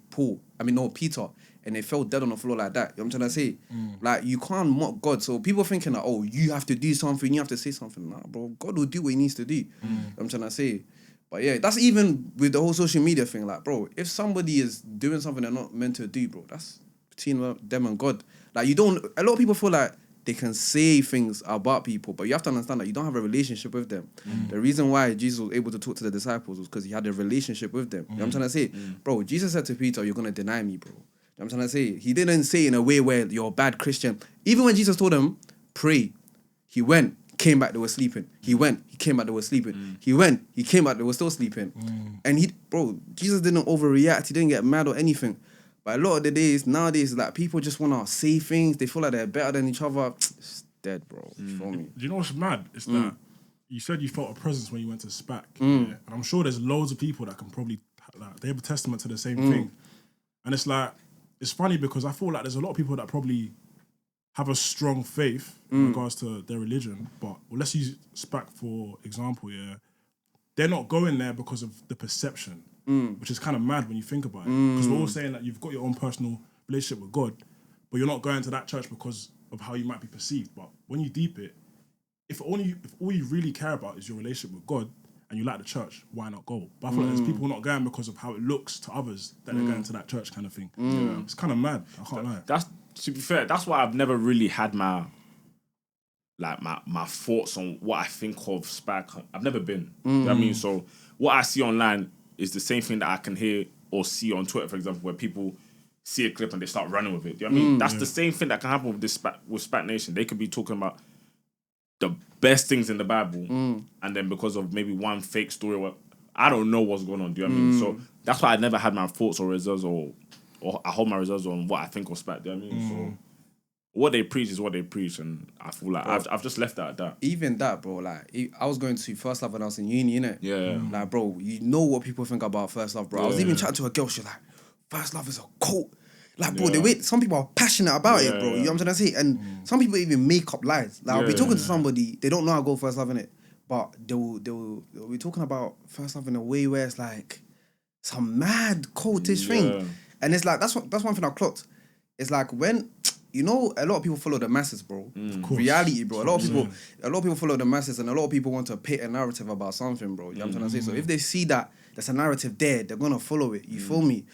Peter, and they fell dead on the floor like that. You know what I'm trying to say? Like, you can't mock God. So people thinking that, oh, you have to do something, you have to say something. Nah, bro, God will do what he needs to do. You know what I'm trying to say? But yeah, that's even with the whole social media thing. Like, bro, if somebody is doing something they're not meant to do, bro, that's between them and God. Like, a lot of people feel like they can say things about people, but you have to understand that you don't have a relationship with them. The reason why Jesus was able to talk to the disciples was because he had a relationship with them. You know what I'm trying to say? Bro, Jesus said to Peter, you're going to deny me, bro. You know what I'm trying to say? He didn't say in a way where you're a bad Christian. Even when Jesus told him, pray, he went, came back, they were sleeping. He went, he came back, they were sleeping. He went, he came back, they were still sleeping. And Jesus didn't overreact. He didn't get mad or anything. But a lot of the days, nowadays, like, people just want to say things. They feel like they're better than each other. It's dead, bro. You feel me? Do you know what's mad? It's that you said you felt a presence when you went to SPAC. Yeah? And I'm sure there's loads of people that can probably, like, they have a testament to the same thing. And it's like, it's funny because I feel like there's a lot of people that probably have a strong faith in regards to their religion. But let's use SPAC for example, yeah. They're not going there because of the perception. Which is kind of mad when you think about it. Because we're all saying that you've got your own personal relationship with God, but you're not going to that church because of how you might be perceived. But when you deep it, if all you really care about is your relationship with God and you like the church, why not go? But I feel like there's people not going because of how it looks to others that they're going to that church kind of thing. Yeah. It's kind of mad. I can't lie. That's, to be fair, that's why I've never really had my thoughts on what I think of SPAC. I've never been. You know what I mean? So what I see online is the same thing that I can hear or see on Twitter, for example, where people see a clip and they start running with it. Do you know what I mean? That's the same thing that can happen with with Spat Nation. They could be talking about the best things in the Bible, and then because of maybe one fake story, I don't know what's going on. Do you know what I mean? So that's why I never had my thoughts or reserves or I hold my reserves on what I think of Spat. Do you know what I mean? So what they preach is what they preach, and I feel like I've just left that at that. Even that, bro, like, I was going to First Love when I was in uni, innit? Yeah. Like, bro, you know what people think about First Love, bro. I was even chatting to a girl, she's like, First Love is a cult. Like, bro, some people are passionate about it, bro. You know what I'm trying to say? And some people even make up lies. Like, I'll be talking to somebody, they don't know how to go First Love, innit? But they'll be talking about First Love in a way where it's like some mad cultish thing. And it's like, that's one thing I clocked. It's like when... You know, a lot of people follow the masses, bro. Reality, bro. A lot of people follow the masses, and a lot of people want to paint a narrative about something, bro. You know what I'm trying to say? So if they see that there's a narrative there, they're gonna follow it. You feel me?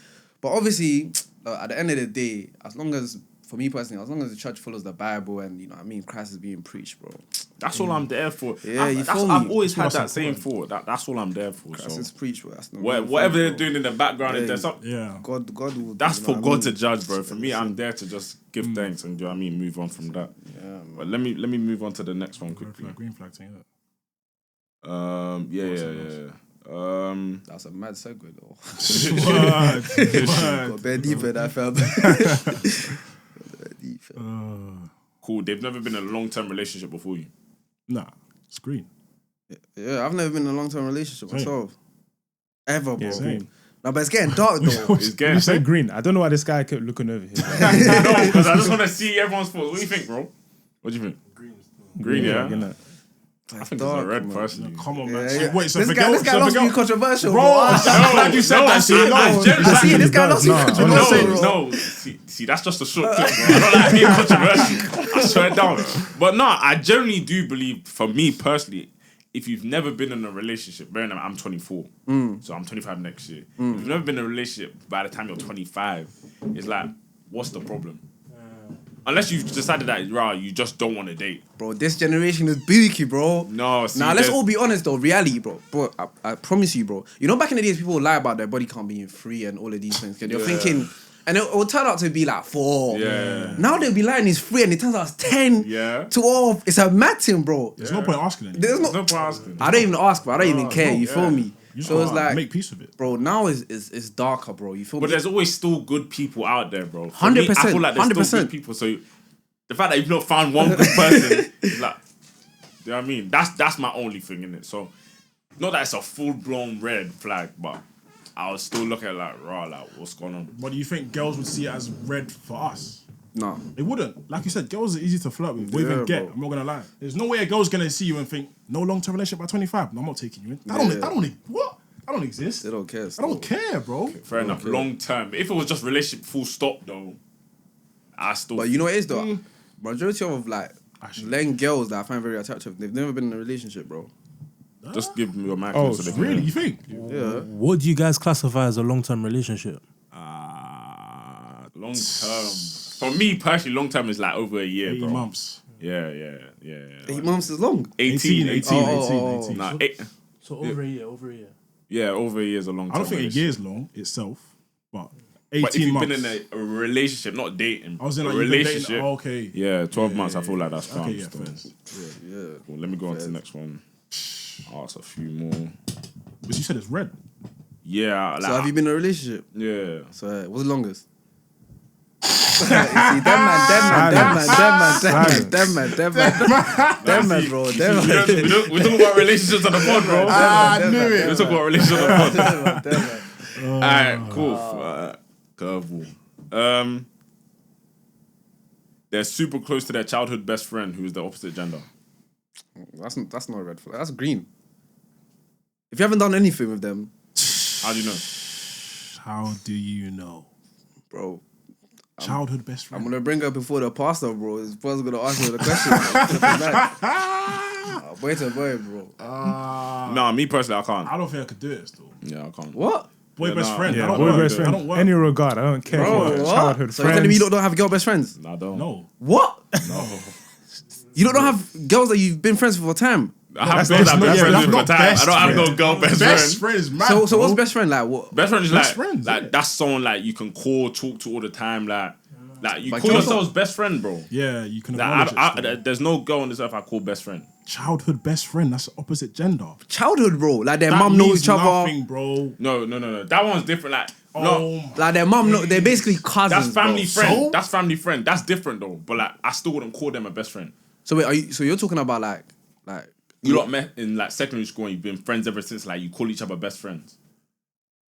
But obviously, at the end of the day, as long as, for me personally, as long as the church follows the Bible and, you know what I mean, Christ is being preached, bro. That's all I'm there for. Yeah, I've always had that same thought. That's all I'm there for. Christ is preached, bro. That's whatever they're doing in the background, if there's something, God will. That's for God to judge, bro. For me, I'm there to just give thanks and, do you know what I mean, move on from that. Yeah, but let me move on to the next one quickly. Green flag thing. Yeah. That's a mad segue though. What? Got bare deep in that, fam. Cool. They've never been in a long-term relationship before you. Nah, it's green. Yeah, I've never been in a long-term relationship myself. Ever, bro. Same. No, but it's getting dark though. It's You getting said green. I don't know why this guy kept looking over here. No, because I just want to see everyone's thoughts. What do you think, bro? What do you think? Green, yeah. You know. I think it's a red, personally. Come on, man. Yeah, So yeah. wait, so This for guy girls, loves being controversial, bro. bro. Glad you said that. See, This guy loves being controversial, bro. No. See, that's just a short clip, bro. I don't like being controversial. I swear down. But no, I generally do believe, for me personally, if you've never been in a relationship, bearing in mind I'm 24, so I'm 25 next year. If you've never been in a relationship by the time you're 25, it's like, what's the problem? Unless you've decided that, you just don't want to date. Bro, this generation is booky, bro. No, see, Now, let's all be honest, though. Reality, bro. Bro, I promise you, bro. You know, back in the days, people would lie about their body count being 3 and all of these things. You're thinking... And it will turn out to be like 4. Yeah. Now they'll be lying it's 3 and it turns out it's 10, Yeah. 12. It's a mad thing, bro. There's no point asking anymore. There's No no... point asking. I don't even ask, bro. I don't even care. You feel me? You just So it's gotta like... make peace with it. Bro, now it's darker, bro. You feel But me? there's always still good people out there, bro. For me, 100%, I feel like there's still 100%. good people. So the fact that you've not found one good person, is like, you know what I mean? That's my only thing in it. So, not that it's a full blown red flag, but I would still look at it like, what's going on? But do you think girls would see it as red for us? No. They wouldn't. Like you said, girls are easy to flirt with. Or Yeah, even get. bro. I'm not gonna lie. There's no way a girl's gonna see you and think, no long-term relationship by 25. No, I'm not taking you in. What? I don't exist. They don't care. I don't care, bro. Fair enough. Long term. If it was just relationship full stop, though, I still. But you know what it is, though? Majority of, like, Actually. len girls that I find very attractive, they've never been in a relationship, bro. just give me your mic. Oh, so they can- Really? You think? Yeah. What do you guys classify as a long-term relationship? Long term. For me personally, long term is like over a year, 8 bro. months. Yeah. 8 months is long. 18. 18. Nah, So over a year. yeah, over a year is a long term. I don't think a year is long itself, but 18 But if you've months. been in a relationship, not dating, I was in a like you've been dating- relationship. oh, okay. Yeah, 12 months. I feel like that's calm. Okay, yeah, still. fair. Yeah. Cool, let me go on to the next one. Ask a few more. But you said it's red. Yeah, like, So have you been in a relationship? yeah. So what's the longest? You see, them man, bro. We talk about relationships on the pod, bro. I knew it. We talk about relationships on the pod. Them. Alright, cool. Curveball. They're super close to their childhood best friend who is the opposite gender. That's not a red flag. That's green. If you haven't done anything with them, How do you know? How do you know? bro, Childhood best I'm friend. gonna bring her before the pastor, bro. His pastor's gonna ask you the question. Boy to boy, bro. Nah, me personally, I can't. I don't think I could do it still. Yeah, I can't. What? Boy Yeah, best nah. friend. Yeah, I don't boy work. best I friend. don't work. Any regard, I don't care. Bro, for what? childhood So you're telling me you friends. don't have girl best friends? Nah, I don't. No. What? You don't have girls that you've been friends with for time? I have That's girls I've been not- friends yeah, with for that's not time. I best don't have no friend. girl best Best friend. friend is mad. So what's bro. best friend like? What? Best friend is Best like, friends, like yeah. that's someone like you can call, talk to all the time. Like you But call girls yourselves best friend, bro. Yeah, you can Like, acknowledge it still. there's no girl on this earth I call best friend. Childhood best friend. That's the opposite gender. Childhood, bro. Like their That mum knows means each other. nothing, bro. No. That one's different. Like Oh, no, Like their mum know. They're basically cousins. that's family bro. friend. So? That's family friend. That's different though. But like I still wouldn't call them a best friend. So wait, so you're talking about like You lot met in like secondary school and you've been friends ever since. Like you call each other best friends.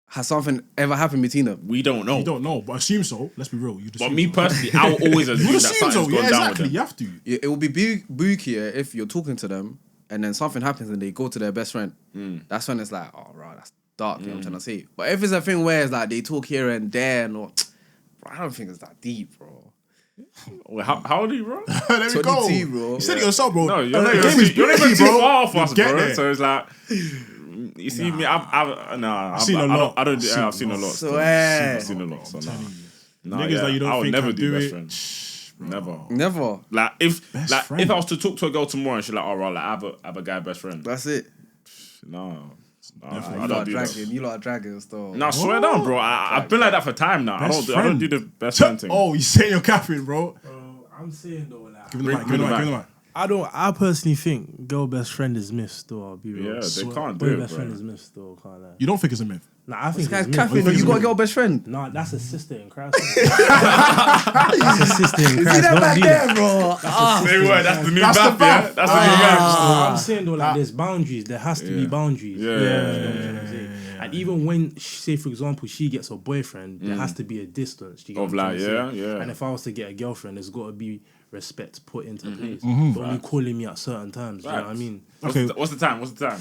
has something ever happened between them? We don't know. you don't know, but assume so. Let's be real. You But me so. personally, I will always You assume would that assume something's so. gone Yeah, down with exactly. them. You have to. It will be bookier if you're talking to them and then something happens and they go to their best friend. That's when it's like, oh, right, that's dark. You know what I'm trying to say? But if it's a thing where it's like they talk here and there, and bro, I don't think it's that deep, bro. Wait, how old are you, bro? There we go. 22, bro. You said it yourself, bro. No, The game is you're not busy, even too bro. far off us, Get bro. there. So it's like, you see me, I've seen a lot. I don't do. I've seen a lot. Swear. I've seen a lot. So nah, Niggas yeah, that you don't I would think never can do do best it. friend. Never. Never. Like if Best friend. if I was to talk to a girl tomorrow and she's like, oh, right, like I have a guy best friend. That's it. No, I You don't lot are do dragging. that. You lot are dragging stuff. No, swear down, bro. I've been like that for time now. I Best don't do the best friend thing. Oh, you saying you're capping, bro? I'm saying though, like, Give me the mic. Give me the mic. Give me the mic. I personally think girl best friend is missed. Though I'll be real. Yeah, they can't Boy do it, best bro. friend is missed. Though can't lie. You don't think it's a myth? Nah, I This think guy's it's capping. missed. You got a girl best friend. Nah, that's a sister in Christ. That's a sister in Christ. See that Don't back do there, that. bro. Say what? That's the new That's the Mbappe, bath. yeah? That's the new Mbappe. I'm saying though, like there's boundaries. There has to be boundaries. Yeah. You know what I'm trying to say? And even when, say for example, she gets a boyfriend, there has to be a distance. You get Of what I'm like, trying to say? yeah. And if I was to get a girlfriend, there's got to be respect put into place. But only calling me at certain times. You know what I mean? What's the time?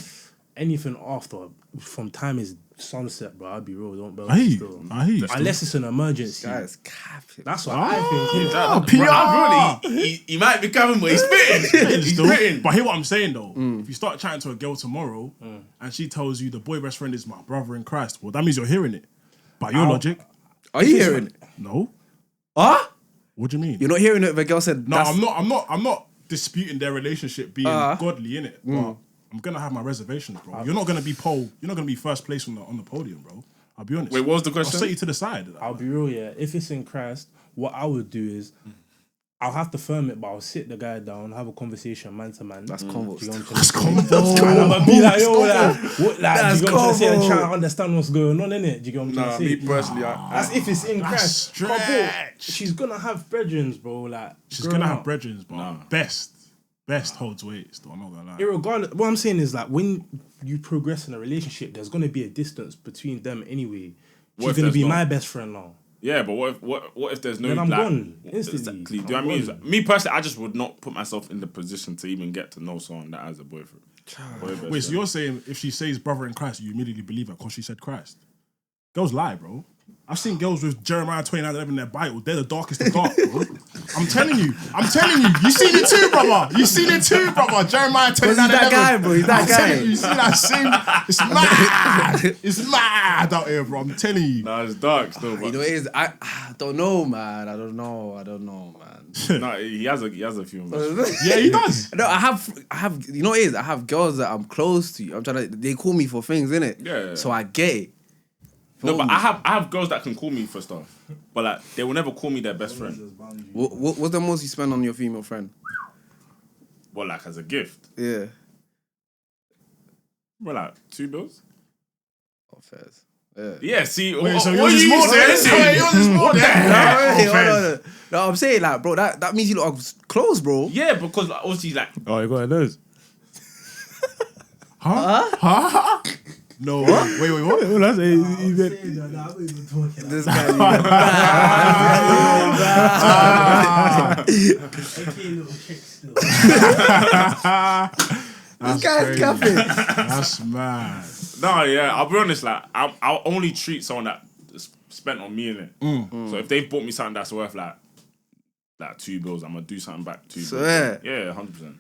Anything after, from time is sunset, bro. I'll be real. Don't bell I hear still. you. I hear you. Unless it's an emergency. Guys, capping. That's what I think. Oh, Bro, he might be coming, but he's spitting. He's Still. spitting. But hear what I'm saying though. If you start chatting to a girl tomorrow and she tells you the boy best friend is my brother in Christ, well, that means you're hearing it. By your logic, Are you hearing it? no. Huh? What do you mean? You're not hearing it if a girl said, No, that's- I'm not disputing their relationship being godly, innit? But I'm gonna have my reservations, bro. You're not gonna be first place on the podium, bro. I'll be honest. Wait, what was the I'll question? set you to the side. I'll be real, yeah. If it's in Christ, what I would do is I'll have to firm it, but I'll sit the guy down, have a conversation man to man. That's convo. Do you know what I'm That's trying to say? combo. And I'm gonna be like, yo, like, what, like, That's do you know what I'm trying to say? And combo. try to understand what's going on, innit? Do you get what I'm trying to say? personally, That's if it's in Christ. But, bro, stretch. she's gonna have brethrens, bro. Like, She's growing gonna have up. brethren, but best holds weight. Still, I'm not gonna lie. Irregardless, what I'm saying is like when you progress in a relationship, there's gonna be a distance between them anyway. What She's if gonna be there's my not? best friend now. Yeah, but what if there's no Then I'm like, gone instantly. Exactly. Do you know I'm what I mean? gone. Me personally, I just would not put myself in the position to even get to know someone that has a boyfriend. Wait, so you're saying if she says brother in Christ, you immediately believe her because she said Christ? Girls lie, bro. I've seen girls with Jeremiah 29:11 in their Bible. They're the darkest of dark, bro. I'm telling you. You seen it too, brother. Jeremiah 29:11. He's that guy, bro. He's that I'm guy. telling you see that same. It's mad. It's mad out here, bro. I'm telling you. Nah, it's dark still, You but know, it is. I don't know, man. I don't know, man. nah, he has a few. Man. Yeah, he does. No, I have. You know, what it is. I have girls that I'm close to. I'm trying to. They call me for things, innit? Yeah. So I get it. No, Feel but me? I have girls that can call me for stuff, but like they will never call me their best friend. What's the most you spend on your female friend? Well, like as a gift. Yeah. Well, like $2. Oh, fairs. Yeah. Yeah. See, Wait, what, so what yours are is you more than saying? yours is more than No, I'm saying like, bro, that means you lot are close, bro. Yeah, because like, obviously, like Oh, you got those. Huh? No. Wait, what? Well, that's This guy. This guy's capping. That's mad. no, yeah. I'll be honest. Like I'll only treat someone that spent on me in it. So if they bought me something that's worth like $2, I'm gonna do something back $2. Swear. Yeah, 100%.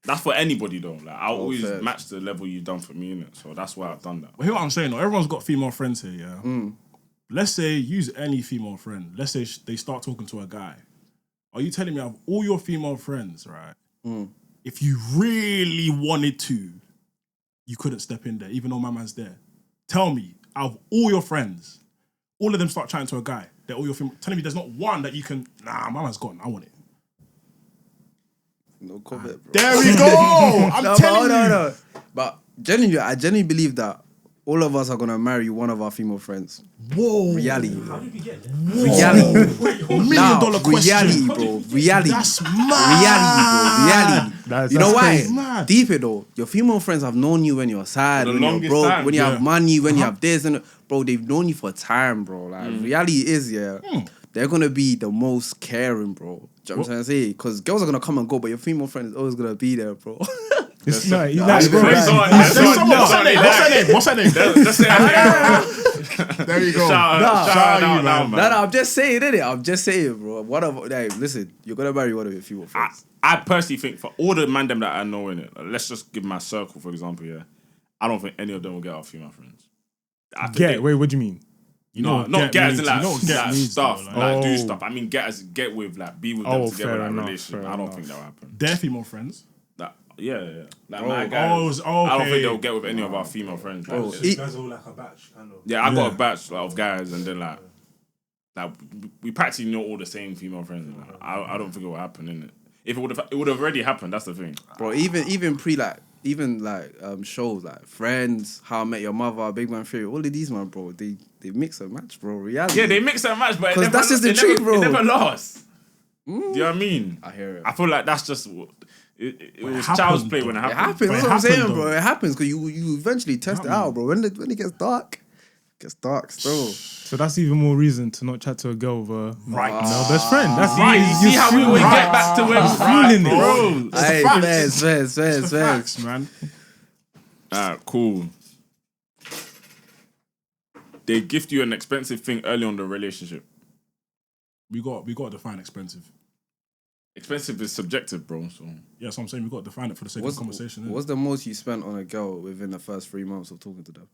That's for anybody though. Like I'll always fair. match the level you've done for me in it. So that's why I've done that. But hear what I'm saying though. Everyone's got female friends here, yeah? Let's say, use any female friend. Let's say they start talking to a guy. Are you telling me out of all your female friends, right? If you really wanted to, you couldn't step in there, even though my man's there. Tell me, out of all your friends, all of them start chatting to a guy. They're all your female. Telling me there's not one that you can, nah, my man's gone. I want it. No comment, bro. There we go. I'm telling you. No. But genuinely, I genuinely believe that all of us are gonna marry one of our female friends. Whoa. Reality, bro. Whoa. Reality. $1 million question. Reality, bro. Reality. That's mad. Reality, bro. You know why? crazy. Mad. Deep it though. Your female friends have known you when you're sad, For the when you're longest broke, time. when you Yeah. have money, when you have this, and bro, they've known you for time, bro. Like reality is, they're gonna be the most caring, bro. Do you know what I'm trying to say? Because girls are gonna come and go, but your female friend is always gonna be there, bro. It's not. He's That's like, bro. crazy. like- That's There's what- someone- that's what they like. What's her name? Just say that. There you go. Shout Shout out out you, now, man. man. No, I'm just saying, innit? I'm just saying, bro. One of like, listen, you're gonna marry one of your female friends. I personally think for all the man them that I know in it, let's just give my circle for example. Yeah, I don't think any of them will get our female friends. I think they- Wait, what do you mean? You know, No, not get as in needs, like, you know what get like needs, stuff, though, like do Oh. stuff. I mean, get with, like, be with Oh, them together, fair like enough, relationship. fair I don't enough. think that'll happen. Their female friends. That, yeah. Like Oh, my oh, guys, okay. I don't think they'll get with any of our female friends. Like, Oh, You guys are all like a batch, kind of. yeah, I got a batch like, of guys, and then like we practically know all the same female friends. Like, I don't think it will happen, innit? If it would have already happened. That's the thing. Bro, even shows like Friends, How I Met Your Mother, Big Bang Theory, all of these, man, bro, they mix and match, bro. Reality. Yeah, they mix and match, but 'Cause that's just the truth, bro. It never lasts. Do you know what I mean? I hear it. I feel like that's just it was happened, child's play though. when it It happened. happens. That's it what I'm saying, happened, bro. though. It happens because you eventually test it out, bro. When it gets dark, it gets dark still. So that's even more reason to not chat to a girl with a Right. male best friend. That's Right, you see how we always get back to where I'm feeling it. bro. Hey, facts. fairs. Facts, man. Alright, cool. They gift you an expensive thing early on in the relationship. We got to define expensive. Expensive is subjective, bro. So Yeah, so I'm saying we got to define it for the sake of the conversation. innit? What's the most you spent on a girl within the first 3 months of talking to them?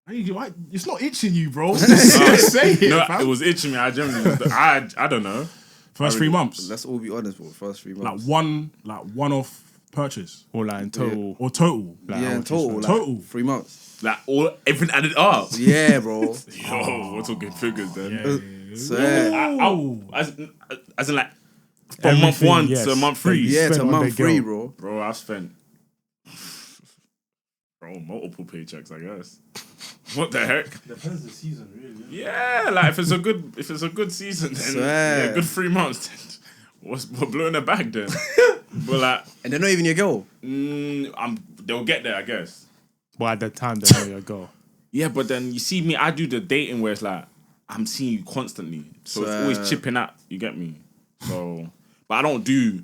It's not itching you, bro. Just say it, no, fam. it was itching me. I genuinely, I don't know. First 3 months, Let's all be honest, bro. First 3 months. like one-off purchase Or like in total. or total. Like, yeah, how in much you total. spend. Like, Total. 3 months. Like everything added up. Yeah, bro. Yo, we're talking figures then. So, As in like from month Everything, 1 yes. to month 3. yeah, spent to on month that 3, girl. bro. Bro, I spent multiple paychecks, I guess. What the heck? Depends the season, really. Yeah, like if it's a good season, then Swear. yeah, good 3 months. Then we're blowing the bag then. But like, And they're not even your girl. they'll get there, I guess. But at the time, they know your girl. Yeah, but then you see me, I do the dating where it's like I'm seeing you constantly, so it's always chipping out. You get me? So, but I don't do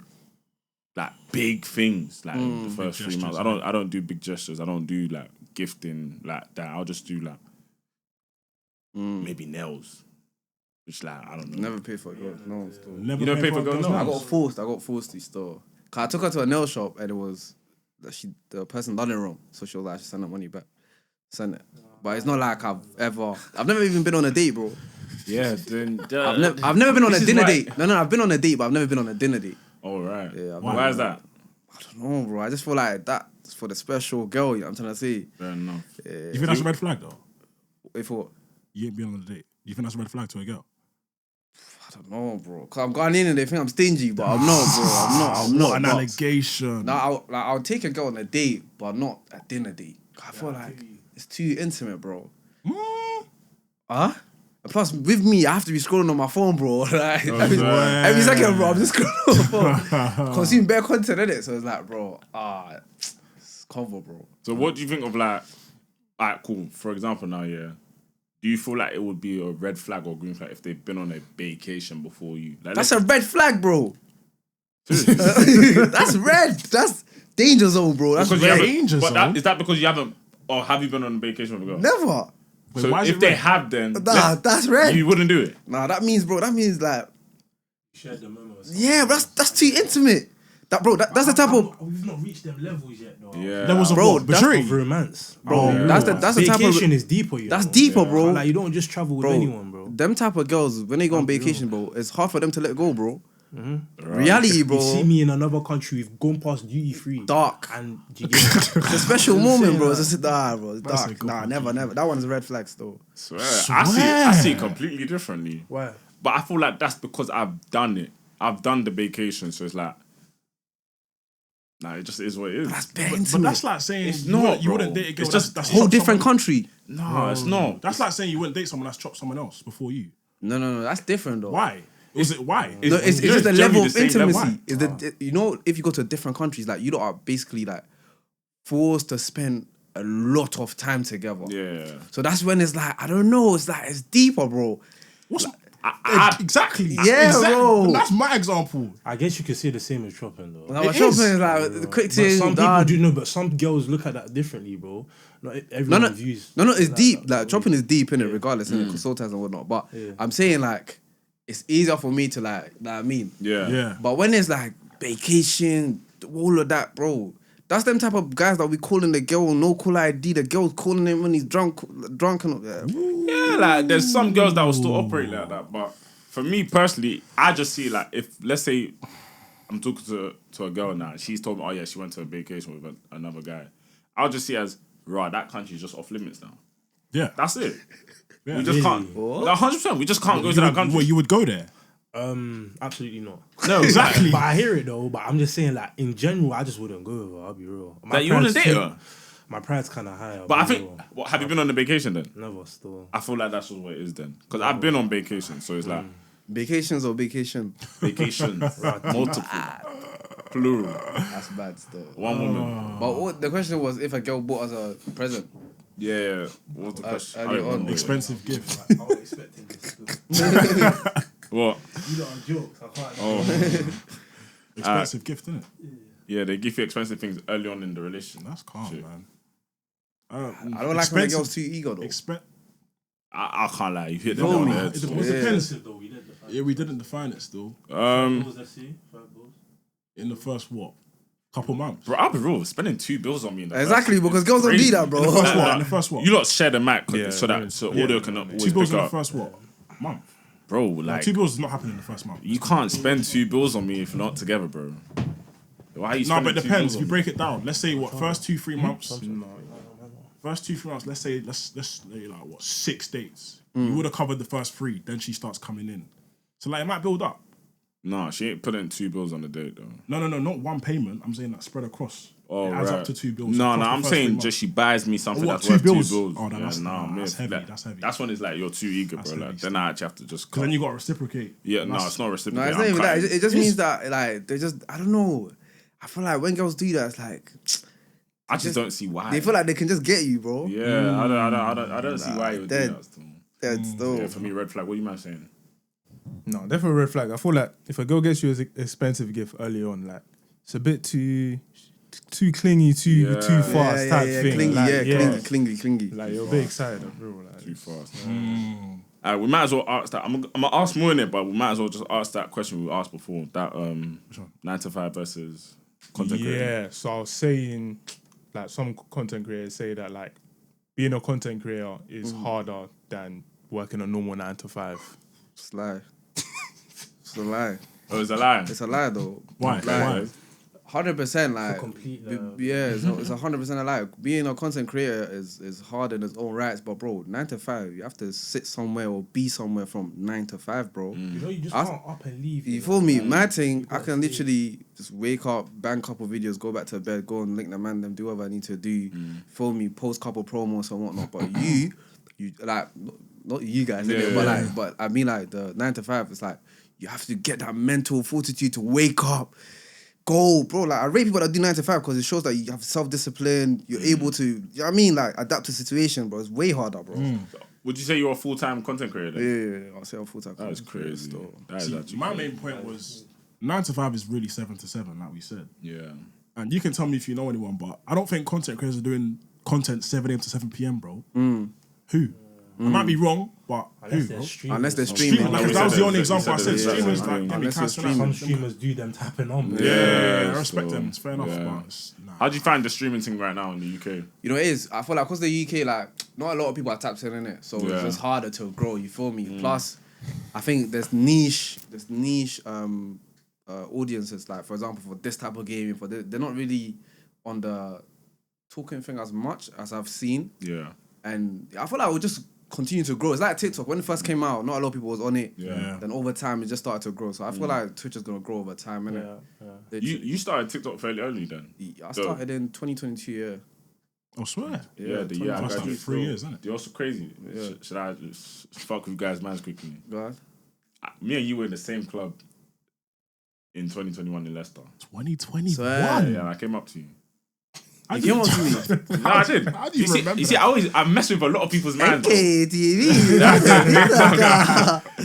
like big things like the first 3 months. I don't do big gestures. I don't do like gifting like that. I'll just do like maybe nails, which like I don't know. Never paid for a girl. No, still. Never You don't pay for a girls' girl's nails? I nails. got forced to store. Cause I took her to a nail shop and it was that the person done it wrong. So she was like, send that money back. Send it. But it's not like I've never even been on a date, bro. Yeah, then I've never been on a This is dinner why- date. No, I've been on a date, but I've never been on a dinner date. all right. Yeah, Why is that? No, bro. I just feel like that's for the special girl, you know what I'm trying to say. Fair enough. You think that's a red flag though? If what? You ain't been on a date. You think that's a red flag to a girl? I don't know, bro. Cause I'm going in and they think I'm stingy, but I'm not, bro. I'm not. What an but- allegation. Now, I'll take a girl on a date, but not a dinner date. I feel like it's too intimate, bro. Huh? And plus, with me, I have to be scrolling on my phone, bro. Like, every second, bro, I'm just scrolling on my phone. Consume bare content, innit? So it's like, bro, it's convo, bro. So what do you think of like, alright, cool. For example, now, yeah, do you feel like it would be a red flag or green flag if they've been on a vacation before you? Like, That's a red flag, bro. That's red. That's danger zone, bro. That's because you red. haven't- danger but zone. is that because you haven't, or have you been on a vacation with a girl? Never. Wait, So why is if it they red? have, then Nah, that's red. you wouldn't do it. Nah, that means like, Share the memos. yeah, that's too intimate. That's the type of We've not reached them levels yet, though. Yeah, There was a Bro, what? that's Maturity? Of romance, bro. That's the type of Vacation is deeper, you that's know. deeper, bro. Like you don't just travel with Bro, anyone, bro. them type of girls when they go on vacation, bro, it's hard for them to let go, bro. Right. Reality, bro. You see me in another country, we've gone past duty free, Dark. and you get it? It's a special moment, bro. that. It's just bro. It's That's a dark. good Nah, one. never. That one's a red flag still. Swear. I see it completely differently. Why? But I feel like that's because I've done it. I've done the vacation, so it's like, nah, it just is what it is. That's bare But intimate. that's like saying It's you not, wouldn't- you bro. wouldn't date a girl. It's just that's whole chopped different someone- country. No, it's not. That's like saying you wouldn't date someone that's chopped someone else before you. No. That's different though. Why? Is it why? No, it's you know, just the it's level generally of the same level. intimacy. Is the you know if you go to different countries, like you lot are basically like forced to spend a lot of time together. Yeah. So that's when it's like I don't know. It's like it's deeper, bro. What's Exactly. Yeah, bro. That's my example. I guess you could say the same as shopping, though. Like, It shopping is. is like the quick But thing. some people dad. do know, but some girls look at that differently, bro. Not No, everyone views. no, it's like deep. that, Like bro. shopping is deep in it, regardless, in consultants and whatnot. But I'm saying like it's easier for me to like, know what I mean. Yeah. Yeah. But when it's like vacation, all of that, bro. That's them type of guys that we calling the girl no call ID. The girl's calling him when he's drunk and Yeah, like there's some girls that will still operate like that, but for me personally, I just see like if let's say I'm talking to a girl now, she's told me, oh yeah, she went to a vacation with another guy. I'll just see as right, that country's just off limits now. Yeah. That's it. Yeah. We just can't. Like, 100%. We just can't go to that country. Well, you would go there. Absolutely not. No, exactly. But I hear it though. But I'm just saying, like in general, I just wouldn't go with her. I'll be real. Like, you wouldn't pride's date too- her? My pride's kind of high. I'll But I be think, real. what, have you been on a vacation then? Never still. I feel like that's just what it is then. Because I've been on vacation, so it's like Vacations or vacation? vacations, multiple, plural, That's bad still. one woman. But what the question was, if a girl bought us a present. Yeah. What's the question? early I don't on. remember. Expensive gift. I was expecting this. What? You lot are jokes. I can't. Oh, Expensive gift, innit? yeah. They give you expensive things early on in the relationship. That's calm, Shit. man. I don't like when a girl's too eager though. I can't lie. You hit them Feel on me. the head. It so. depends. Though we didn't define. Yeah, we didn't define it still. Bills, let's see. 5 bills. In the first, couple months? Bro, I'll be real. Spending $2 bills on me in the Exactly, first because is girls don't crazy. do that, bro. In the first what? In the first what? You lot share the mic Yeah, so that audio can always 2 bills pick in the up. first month? Bro, Like, like 2 bills is not happening in the first month. you can't spend $2 bills on me if you're not together, bro. Why are you No, spending but it $2 depends. bills If on you me? break it down, let's say first 2-3 months. First 2-3 months, let's say like 6 dates. You would have covered the first 3, then she starts coming in. So like it might build up. Nah, she ain't putting $2 bills on the date though. No, not one payment. I'm saying that spread across. Oh, it adds right. up to 2 bills. No, across the I'm first 3 saying months. just she buys me something What, that's 2 worth bills? $2 bills. Oh, no, that's myth. heavy, Like, that's heavy. That's when it's like you're too eager, That's bro. Like heavy then I actually have to just. Because then you got to reciprocate. Yeah, And no, that's- it's not No, reciprocating. it's not even I'm that. cutting. It just means that like they just I don't know. I feel like when girls do that, it's like I just don't see why. they feel like they can just get you, bro. Yeah, I don't see why you would do dead. that. Still. That's still. Yeah, for me, red flag. What you man saying? No, definitely a red flag. I feel like if a girl gets you an expensive gift early on, like it's a bit too clingy, too fast type thing. Clingy, Like, clingy. Like you're a bit excited, bro. Like, Too fast. We might as well ask that. I'm gonna ask more in it, but we might as well just ask that question we asked before. That 9 to 5 versus content creator. yeah. So I was saying, like some content creators say that like being a content creator is harder than working a normal 9 to 5. It's a lie. It's a lie. Oh, it's a lie. It's a lie though. Why? Like, 100% like complete, yeah, it's 100% a lie. Being a content creator is hard in its own rights, but bro, 9 to 5, you have to sit somewhere or be somewhere from 9 to 5, bro. You know, you just I- can't up and leave. You feel me? My thing, I can literally just wake up, bang couple videos, go back to bed, go and link the man, them do whatever I need to do. Feel me? Post couple promos and whatnot. But you like not you guys, innit? But I mean like the 9 to 5. It's like you have to get that mental fortitude to wake up. Go, bro. Like I rate people that do 9 to 5 because it shows that you have self-discipline. You're able to, you know what I mean, like adapt to situation, bro. It's way harder, bro. Would you say you're a full-time content creator? Then? Yeah, I'll say I'm full-time. That is crazy. That is See, actually my crazy. main point was 9 to 5 is really 7 to 7, like we said. Yeah. And you can tell me if you know anyone, but I don't think content creators are doing content 7 a.m. to 7 p.m, bro. Who? I might be wrong, but Unless who, they're bro? streaming. Unless they're Streaming, streaming. like, we if that was said the only that, example I we said, said that, streamers, yeah. like, give me Unless cash they're for that. Some streamers do them tapping on, bro. Yeah, I respect so, them. It's fair enough, yeah. but it's, nah. How do you find the streaming thing right now in the UK? You know, it is. I feel like because the UK, like, not a lot of people are tapped in it, so Yeah. it's just harder to grow. You feel me? Plus, I think there's niche audiences. Like, for example, for this type of gaming, they're not really on the talking thing as much as I've seen, Yeah. and I feel like it will just continue to grow. It's like TikTok when it first came out. Not a lot of people was on it. Yeah. Then over time, it just started to grow. So I feel like Twitch is gonna grow over time, innit? Yeah. You started TikTok fairly early then? I started in 2022. Yeah. I swear. Yeah, the year I That's like graduated. 3 years, isn't it? You're also crazy. Yeah. Should I just fuck with you guys man's quickly? Go ahead. Me and you were in the same club in 2021 in Leicester. 2021. Swear. Yeah, I came up to you. You came up to me. No, I did. How do you remember You see, I mess with a lot of people's man. KTV.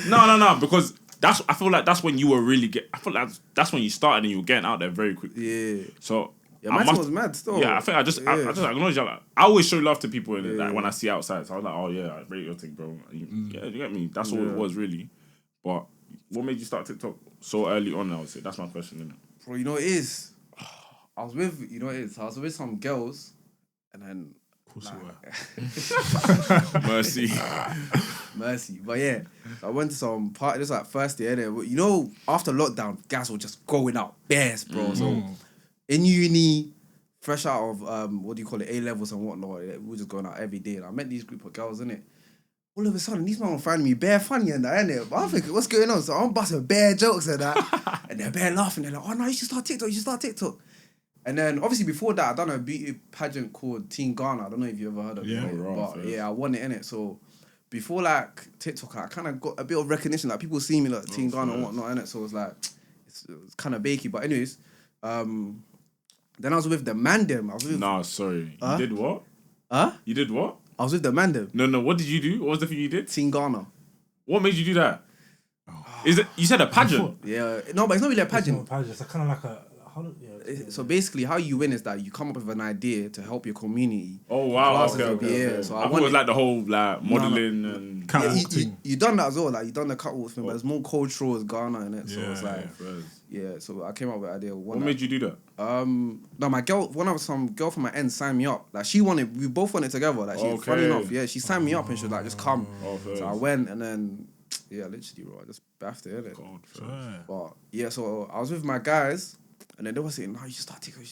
No, because I feel like that's when you were really I feel like that's when you started and you were getting out there very quickly. Yeah. So Yeah, my team was mad still. Yeah, I think I just acknowledge that. Like, I always show love to people in it, like when I see outside. So I was like, oh yeah, I rate your thing, bro. Yeah, you get me. That's all it was really. But what made you start TikTok so early on? I would say that's my question, isn't it? Bro, you know what it is? I was with some girls, and then Of course you were. mercy. But yeah, so I went to some party. This was like first year there. You know, after lockdown, guys were just going out best, bro. So in uni, fresh out of what do you call it, A levels and whatnot, we were just going out every day. And I met these group of girls in it, all of a sudden, these men were finding me bare funny and that, innit? But I'm thinking, what's going on? So I'm busting bare jokes and that. And they're bare laughing. They're like, oh, no, you should start TikTok. And then, obviously, before that, I done a beauty pageant called Teen Ghana. I don't know if you ever heard of Yeah, it. right, But yeah, I won it, innit? So before, like, TikTok, I kind of got a bit of recognition. Like, people see me, like, Teen Ghana and whatnot, innit? So it was like, it's kind of bakey. But anyways, then I was with the Mandem. Nah, sorry. You did what? Huh? You did what? I was with the Mandem. No. What did you do? What was the thing you did? Teen Ghana. What made you do that? Is it? You said a pageant. Yeah. No, but it's not really a pageant. It's kind of like a. So basically, how you win is that you come up with an idea to help your community. Oh wow! Classes Okay, will be- okay. yeah, so I I thought won it was it. like the whole like modeling and. Yeah, Catwalk thing. you done that as well, like you done the catwalk thing, but it's more cultural as Ghana in it. So it's like, so I came up with the idea. What made you do that? No, my girl, some girl from my end signed me up. Like she wanted, we both wanted together. Like she, funny enough, yeah, she signed me up and she was like, just come. So I went and then, yeah, literally, bro, I just baffed it, innit? But yeah, so I was with my guys. And then they were saying, no, you should start TikTok.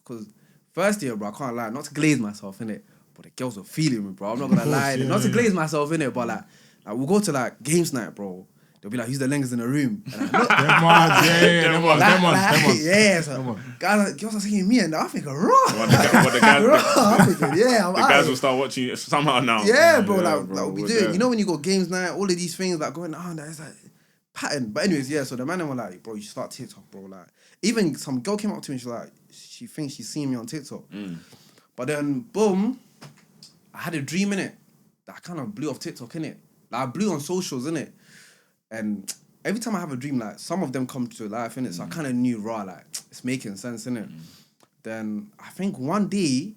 Because first year, bro, I can't lie, not to glaze myself, innit? But the girls were feeling me, bro. I'm not going to lie. Not to glaze myself, innit? But like we'll go to like games night, bro. They'll be like, who's the longest in the room? And I look, Them ones. yeah, so girls are saying me and I think, raw. What the guys? I'm thinking, yeah, I'm The guys will start watching you somehow now. yeah, bro, like we we're do it. there. You know when you go games night, all of these things like going on, it's like pattern. But anyways, yeah, so the man were like, bro, you should start TikTok, bro. Like, even some girl came up to me and she's like, she thinks she's seen me on TikTok. But then, boom, I had a dream in it that I kind of blew off TikTok, innit? Like, I blew on socials, innit? And every time I have a dream, like, some of them come to life, innit? So I kind of knew, like, it's making sense, innit? Then I think one day,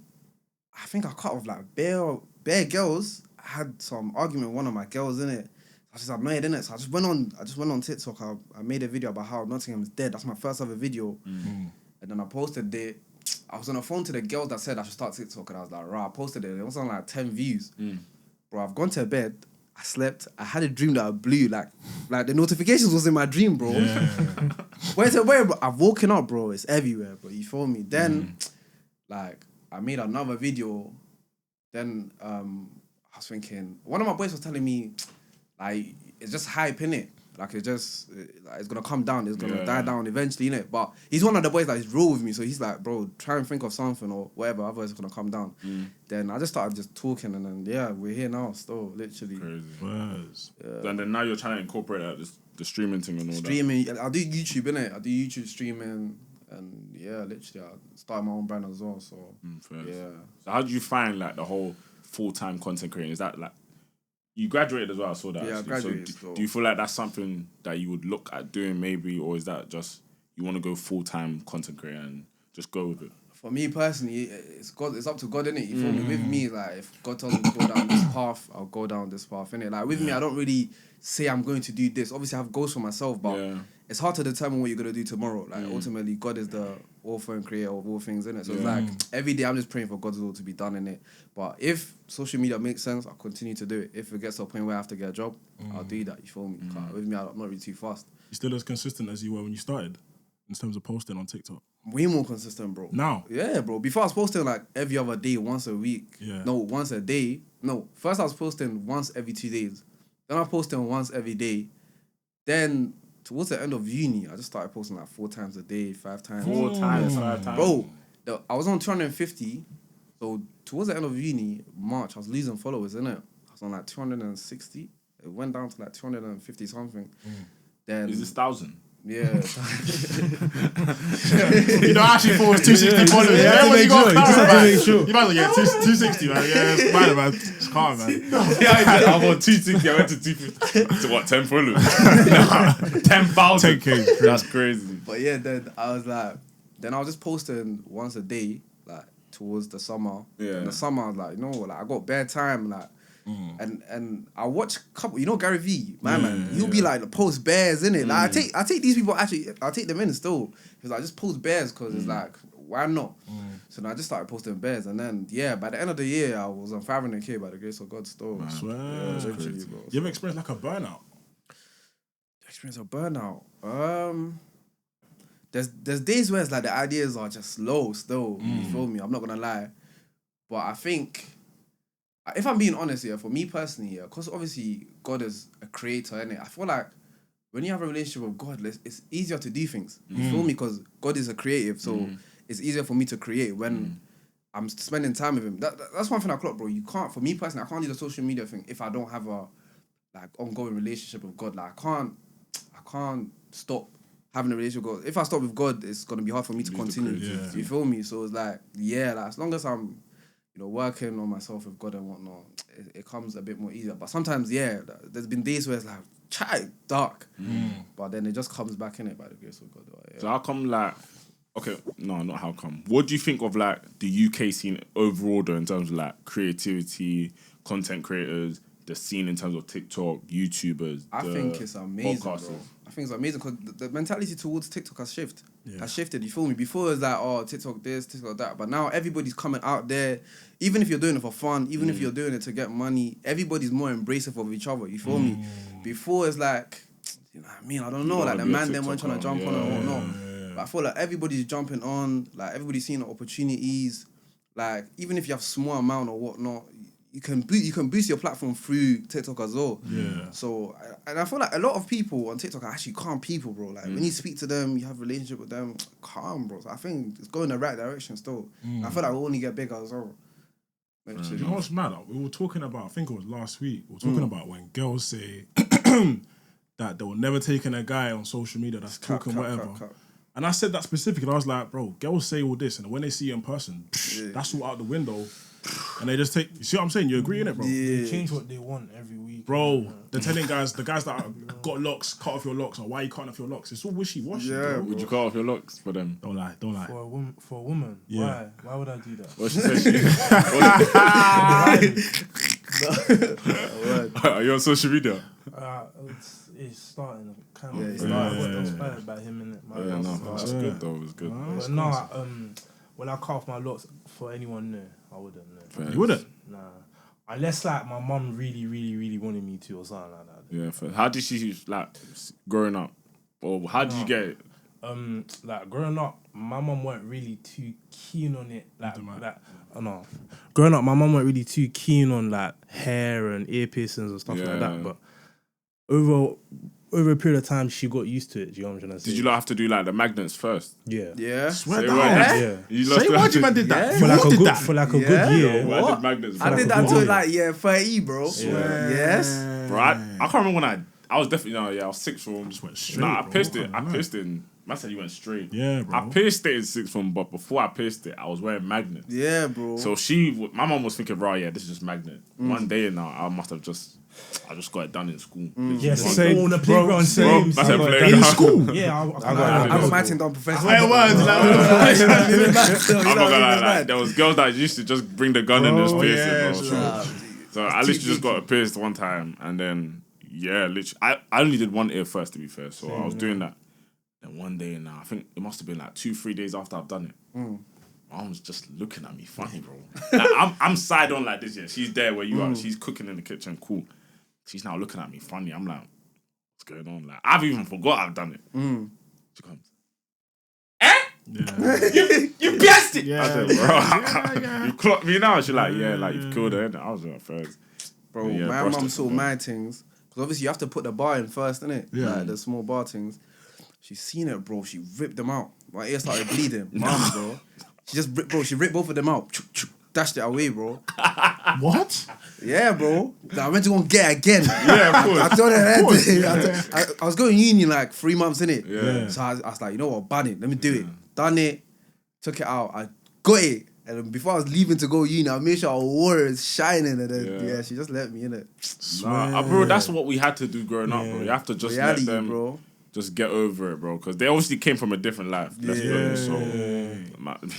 I cut off, like, bare girls. I had some argument with one of my girls, innit? I was just annoyed, innit? So I just went on TikTok. I made a video about how Nottingham is dead. That's my first ever video. And then I posted it. I was on the phone to the girls that said I should start TikTok, and I was like, right, I posted it. It was on like 10 views. Bro, I've gone to bed. I slept. I had a dream that I blew. Like the notifications was in my dream, bro. Where's it? Where, bro? I've woken up, bro. It's everywhere, bro. You feel me? Then, like, I made another video. Then, I was thinking, one of my boys was telling me, like, it's just hype, innit? Like, it's gonna come down. It's gonna die down eventually, innit? But he's one of the boys that is real with me. So he's like, bro, try and think of something or whatever. Otherwise, it's gonna come down. Then I just started just talking. And then, yeah, we're here now still, literally. Crazy. And then now you're trying to incorporate that, the streaming thing and all Streaming. I do YouTube, innit? I do YouTube streaming. And, yeah, literally, I started my own brand as well. So, yeah. So how do you find, like, the whole full-time content creating? Is that, like, you graduated as well, I saw that. Yeah, I actually. graduated. So do you feel like that's something that you would look at doing maybe, or is that just you want to go full-time content creator and just go with it? For me personally, it's God. It's up to God, innit? You feel me? With me, like, if God tells me to go down this path, I'll go down this path, innit? Like, with me, I don't really say I'm going to do this. Obviously, I have goals for myself, but it's hard to determine what you're going to do tomorrow. Like, ultimately, God is the author and creator of all things, innit? So it's like, every day I'm just praying for God's will to be done, innit? But if social media makes sense, I'll continue to do it. If it gets to a point where I have to get a job, I'll do that, you feel me? With me, I'm not really too fast. You still as consistent as you were when you started in terms of posting on TikTok? Way more consistent, bro. Now? Yeah, bro. Before I was posting like every other day, once a week. Yeah. No, once a day. No, first I was posting once every 2 days. Then I was posting once every day. Then towards the end of uni, I just started posting like 4 times a day, 5 times. 4 times, 5 times. Bro, I was on 250. So towards the end of uni, March, I was losing followers, innit? I was on like 260. It went down to like 250 something. Then Is this 1,000? yeah. You know, actually thought it was 260 followers. Yeah, when you got you might as well get 260, man. Yeah, it's fine, man. It's calm, man. Yeah, I'm on 260. I went to 250. To what, 10 followers? 10,000. 10K. That's crazy. But yeah, then I was just posting once a day, like towards the summer. Yeah. In the summer, I was like, you know, like I got bare time, like, and I watch a couple. You know Gary V, man. He'll be like the post bears, innit? Like I take these people I take them in still because I just post bears because it's like why not? So then I just started posting bears, and then by the end of the year I was on 500K by the grace of God still. I swear. Literally, bro. You ever experienced like a burnout? Experience of burnout. There's days where it's like the ideas are just low still. You feel me? I'm not gonna lie, but I think if I'm being honest, yeah, for me personally, yeah, because obviously God is a creator, innit? I feel like when you have a relationship with God, it's easier to do things. You feel me? Because God is a creative, so it's easier for me to create when I'm spending time with Him. That's one thing I clock, bro. You can't, for me personally, I can't do the social media thing if I don't have a like ongoing relationship with God. Like I can't stop having a relationship with God. If I stop with God, it's gonna be hard for me to continue. You feel me? So it's like, yeah, like as long as I'm, working on myself with God and whatnot, it comes a bit more easier. But sometimes, yeah, there's been days where it's like, dark. But then it just comes back in it by the grace of God. Yeah. So how come like, okay, no, not how come. What do you think of like the UK scene overall though, in terms of like creativity, content creators, the scene in terms of TikTok, YouTubers? I think it's amazing, bro. podcasters? I think it's amazing because the mentality towards TikTok has shifted. Has shifted, you feel me? Before it was like, oh, TikTok this, TikTok that. But now everybody's coming out there. Even if you're doing it for fun, even if you're doing it to get money, everybody's more embracive of each other, you feel me? Before it's like, you know what I mean? I don't know, like the man them weren't trying to jump on and whatnot. But I feel like everybody's jumping on, like everybody's seeing the opportunities. Like even if you have small amount or whatnot, you can boost your platform through TikTok as well. Yeah. So and I feel like a lot of people on TikTok are actually calm people, bro. Like when you speak to them, you have a relationship with them, calm, bro. So I think it's going the right direction still. I feel like we'll only get bigger as well. You know what's mad? We were talking about, I think it was last week, we were talking about when girls say that they will never take in a guy on social media that's talking whatever. And I said that specifically. I was like, bro, girls say all this, and when they see you in person, that's all out the window. And they just take. You see what I'm saying? You agree in it, bro? They change what they want every week, bro. They're telling the guys that got locks, cut off your locks, or why you cutting off your locks. It's all wishy washy. Yeah, bro. Would you cut off your locks for them? Don't lie. For a woman, why would I do that? What she said. Are you on social media? It's starting kind of. I got inspired by him in it. That's good though. It's good. But no, when I cut off my locks for anyone new, I wouldn't. No. You wouldn't? Nah. Unless like my mum really, really, really wanted me to or something like that. Yeah. Fair. How did she like growing up, or how did you get it? Like growing up, my mum weren't really too keen on it. Growing up, my mum weren't really too keen on like hair and ear piercings and stuff like that. But over a period of time, she got used to it. Do you know what I'm trying to say? Did you not have to do like the magnets first? Yeah. Swear down. Say why you man did that? For like a good year. What? I did magnets. I did that until like 30, bro. Yes. Bro, I can't remember when I was definitely I was sixth form. Just went straight. Nah, I bro. pierced it. I pierced it. Man said you went straight. Yeah, bro. I pierced it in sixth form, but before I pierced it, I was wearing magnets. Yeah, bro. So my mom was thinking, right, this is just magnet. One day now, I just got it done in school. Yeah, same. On the playground, same. In school? Yeah, I got my thing done professionally. Where was I'm not gonna lie, there was girls that used to just bring the gun and just pierce it, bro. So I literally just got it pierced one time, and then literally, I only did one ear first, to be fair. So I was doing that. Then one day now, I think it must have been like 2-3 days after I've done it. My mom's just looking at me funny, bro. Like, I'm side on like this, yeah. She's there where you are. She's cooking in the kitchen, cool. She's now looking at me funny. I'm like, what's going on? Like, I've even forgot I've done it. She comes, you pierced it. I said, bro, you clocked me now. She's like, like you've killed her. I was like, first. Bro, my mum saw my things. Because obviously you have to put the bar in first, innit? Yeah. Like the small bar things. She's seen it, bro. She ripped them out. My ear started bleeding. Mum, bro. She ripped both of them out. Dashed it away, bro. What? Yeah, bro. I went to go and get it again. Yeah, of course. I told her I was going to uni like 3 months, innit? Yeah. So I was like, you know what, ban it. Let me do it. Done it. Took it out. I got it. And then before I was leaving to go uni, I made sure I wore it shining. And then, she just let me in it. Nah, bro, that's what we had to do growing up, bro. You have to just Reality, let them... bro. Just get over it, bro. Because they obviously came from a different life. Let's be honest. So,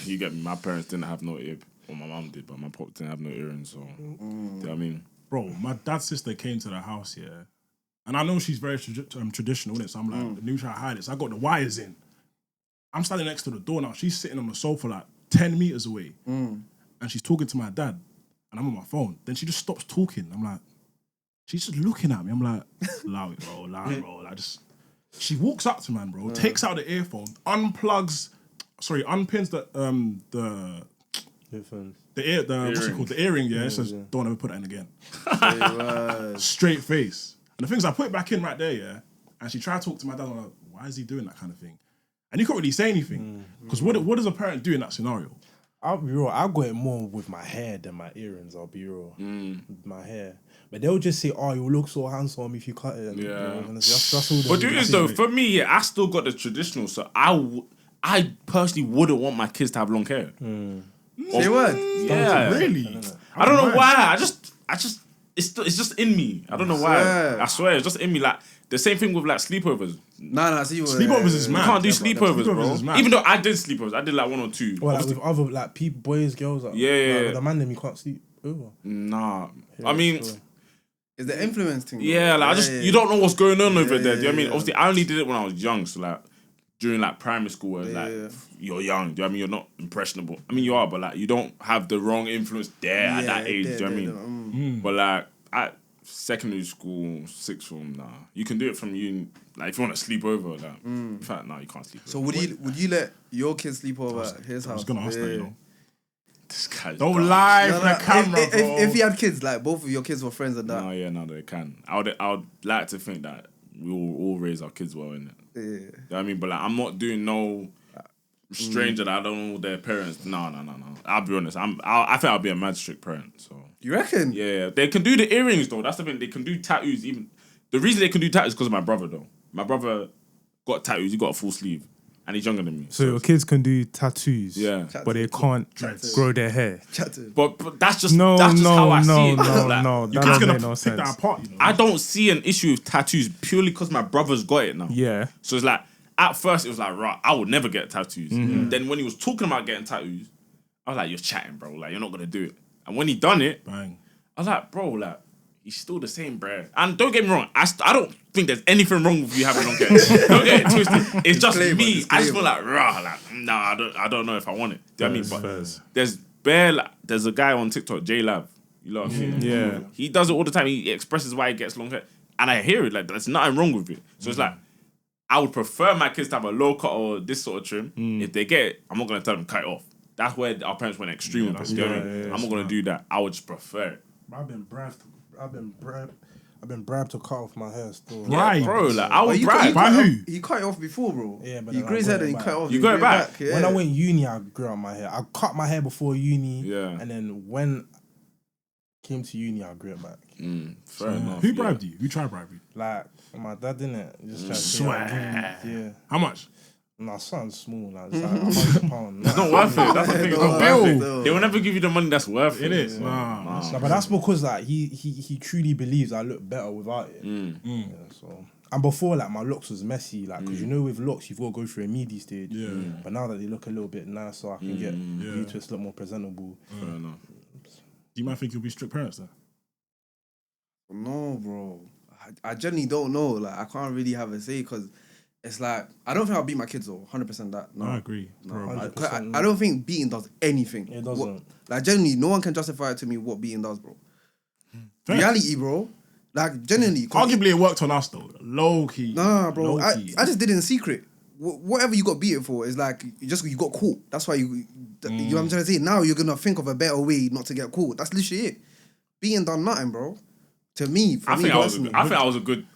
you get me. My parents didn't have no ear. Well, my mom did, but my pop didn't have no earrings. So, you know what I mean? Bro, my dad's sister came to the house, and I know she's very traditional, innit? So I'm like, the new try to hide it. So I got the wires in. I'm standing next to the door now. She's sitting on the sofa like 10 meters away. And she's talking to my dad. And I'm on my phone. Then she just stops talking. I'm like, she's just looking at me. I'm like, allow it, bro. She walks up to man, bro, takes out the earphone, unpins the Different. The ear, what's it called? The earring. Yeah, it says don't ever put that in again. Straight face. And the thing is, I put it back in right there. Yeah, and she tried to talk to my dad. I'm like, why is he doing that kind of thing? And you can't really say anything because what does a parent do in that scenario? I'll be real. I got it more with my hair than my earrings. I'll be real. With my hair, but they'll just say, "Oh, you look so handsome if you cut it." And, Yeah. you know, and that's all. But do is though, for me, yeah, I still got the traditional. So I personally wouldn't want my kids to have long hair. Say what? Yeah, Really? I don't know why. I just it's just in me. I don't know why. I swear, it's just in me. Like the same thing with like sleepovers. Nah, Sleepovers is You mad. can't do Yeah, sleepovers, sleepovers is bro. mad. Even though I did sleepovers, I did like 1 or 2. Well, like with other like people, boys, girls. Like, Yeah. Like, with the man, them you can't sleep over. Nah, I mean, sure. It's the influence thing. yeah, like you don't know what's going on over there. Do you know what I mean? yeah. Obviously, I only did it when I was young, so like during like primary school, where like you're young. Do you know what I mean? You're not impressionable. I mean, you are, but like you don't have the wrong influence there at that age. Do you know what I mean? But like at secondary school, sixth form, nah, you can do it from uni. Like if you want to sleep over, like in fact, no, you can't sleep. So over. would you let your kids sleep over at his house? I was gonna ask that, you know. This guy's Don't dumb. lie for the camera, if, bro. if you had kids, like both of your kids were friends and that. No, they can. I would like to think that we will all raise our kids well, innit? Yeah. You know what I mean? But like, I'm not doing no stranger that I don't know their parents. No. I'll be honest. I think I'll be a mad strict parent. So You reckon? yeah, they can do the earrings though. That's the thing. They can do tattoos. Even the reason they can do tattoos is because of my brother though. My brother got tattoos. He got a full sleeve, and he's younger than me. So your kids can do tattoos, Yeah. but they can't grow their hair. Chat to him. But that's just how I see it. Like, That You're doesn't gonna make no pick sense. that apart, you know. I don't see an issue with tattoos purely because my brother's got it now. Yeah, So it's like, at first it was like, right, I would never get tattoos. Then when he was talking about getting tattoos, I was like, you're chatting, bro. Like, you're not going to do it. And when he done it, Bang. I was like, bro, like, he's still the same, bro. And don't get me wrong, I don't think there's anything wrong with you having long hair. Don't get it twisted. It's just me. I just feel like, rah, like, nah, I don't know if I want it. Do you know what I mean? But there's a guy on TikTok, J-Lab. You love him. Yeah. He does it all the time. He expresses why he gets long hair. And I hear it. Like, there's nothing wrong with it. So it's like, I would prefer my kids to have a low cut or this sort of trim. If they get it, I'm not going to tell them to cut it off. That's where our parents went extreme with us. You know what I mean? I'm not going to do that. I would just prefer it. I've been bribed to cut off my hair still. Right. Bro, like, I would bribe. By who? He cut it off before, bro. Yeah, but he then grew his I head got and it he cut it off. You got it grew back? Yeah. When I went uni, I grew out my hair. I cut my hair before uni. Yeah. And then when came to uni, I grew it back. Fair enough. Who bribed you? Who tried to bribe you? Like my dad didn't. He just tried to Swear. Yeah. How much? Nah, something small. Like, it's like £100. It's not worth it. That's the thing. It's not No, worth no. it. They will never give you the money that's worth it. It is. Nah. No, but that's because like he truly believes I look better without it. Yeah, so and before like my looks was messy, like because you know with looks you've got to go through a meaty stage. Yeah. But now that they look a little bit nicer, I can get you to look more presentable. Fair enough. Do you might think you'll be strict parents then? No, bro. I genuinely don't know. Like, I can't really have a say because it's like, I don't think I'll beat my kids though. 100% that. No. I agree. No, Bro. 100% I don't think beating does anything. It doesn't. Like, genuinely, no one can justify it to me what beating does, bro. Fair. Reality, bro. Like, genuinely. Arguably, it worked on us though. Low key. Nah, bro. I Low-key. just did it in secret. Whatever you got beaten for is like, you got caught. That's why you know what I'm trying to say? Now you're going to think of a better way not to get caught. That's literally it. Beating done nothing, bro. To me, I think I was a good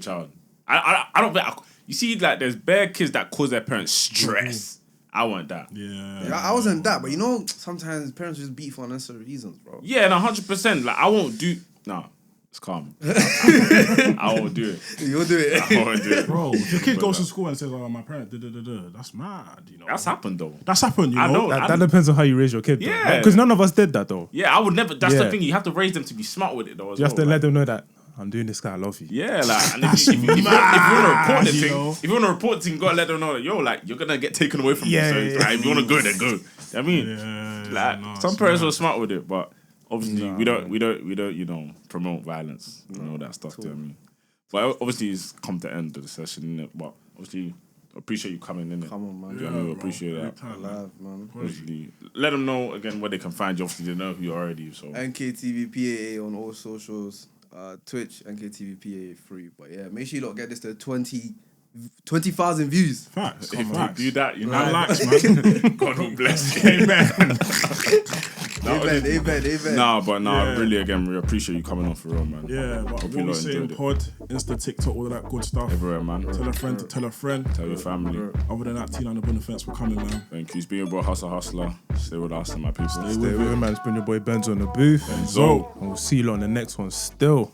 child. I don't think you see, like, there's bare kids that cause their parents stress. I want that. Yeah. I wasn't that, but you know, sometimes parents just beat for unnecessary reasons, bro. Yeah, and 100%. Like, I won't do. No, it's calm. I won't do it. You'll do it. I won't do it, Bro, if your kid goes to school and says, "Oh, my parent," that's mad. You know. That's happened though. That's happened. You know. I know. that depends on how you raise your kid. Yeah. Because none of us did that though. Yeah, I would never. That's the Yeah. thing. You have to raise them to be smart with it though. As You have to well, let them know that I'm doing this guy. I love you. Yeah, like, and if you want to report the you thing, know. if you want to report the thing, you gotta let them know that, yo, like, you're gonna get taken away from Yeah, you. So yeah, it's like, if you want to go, then go. You know what I mean, Yeah, like, some parents were smart with it, but obviously we don't, you know, promote violence and all that stuff. Do you know what I mean? But obviously it's come to the end of the session, innit? But obviously, I appreciate you coming in. Come on, man. Do you know what I mean? We appreciate that. Live, man. Obviously, let them know again where they can find you. Obviously, they know who you are already. So NKTVPAA on all socials. Twitch, NKTVPAA free. But yeah, make sure you lot get this to 20 20,000 views. Facts. If you Facts. do that, you know. And likes, man. God will bless you. Amen. Amen. Nah, really, again, we appreciate you coming on for real, man. Yeah, but Hope what you we lot saying, enjoyed it. pod, Insta, TikTok, all of that good stuff. Everywhere, man. Tell a friend to tell a friend. Tell your family. Other than that, Tina on the fence for coming, man. Thank you. It's been your boy Hustler. Stay with us and my people. Stay with it, man. It's been your boy Benzo on the booth. Benzo. And we'll see you lot on the next one still.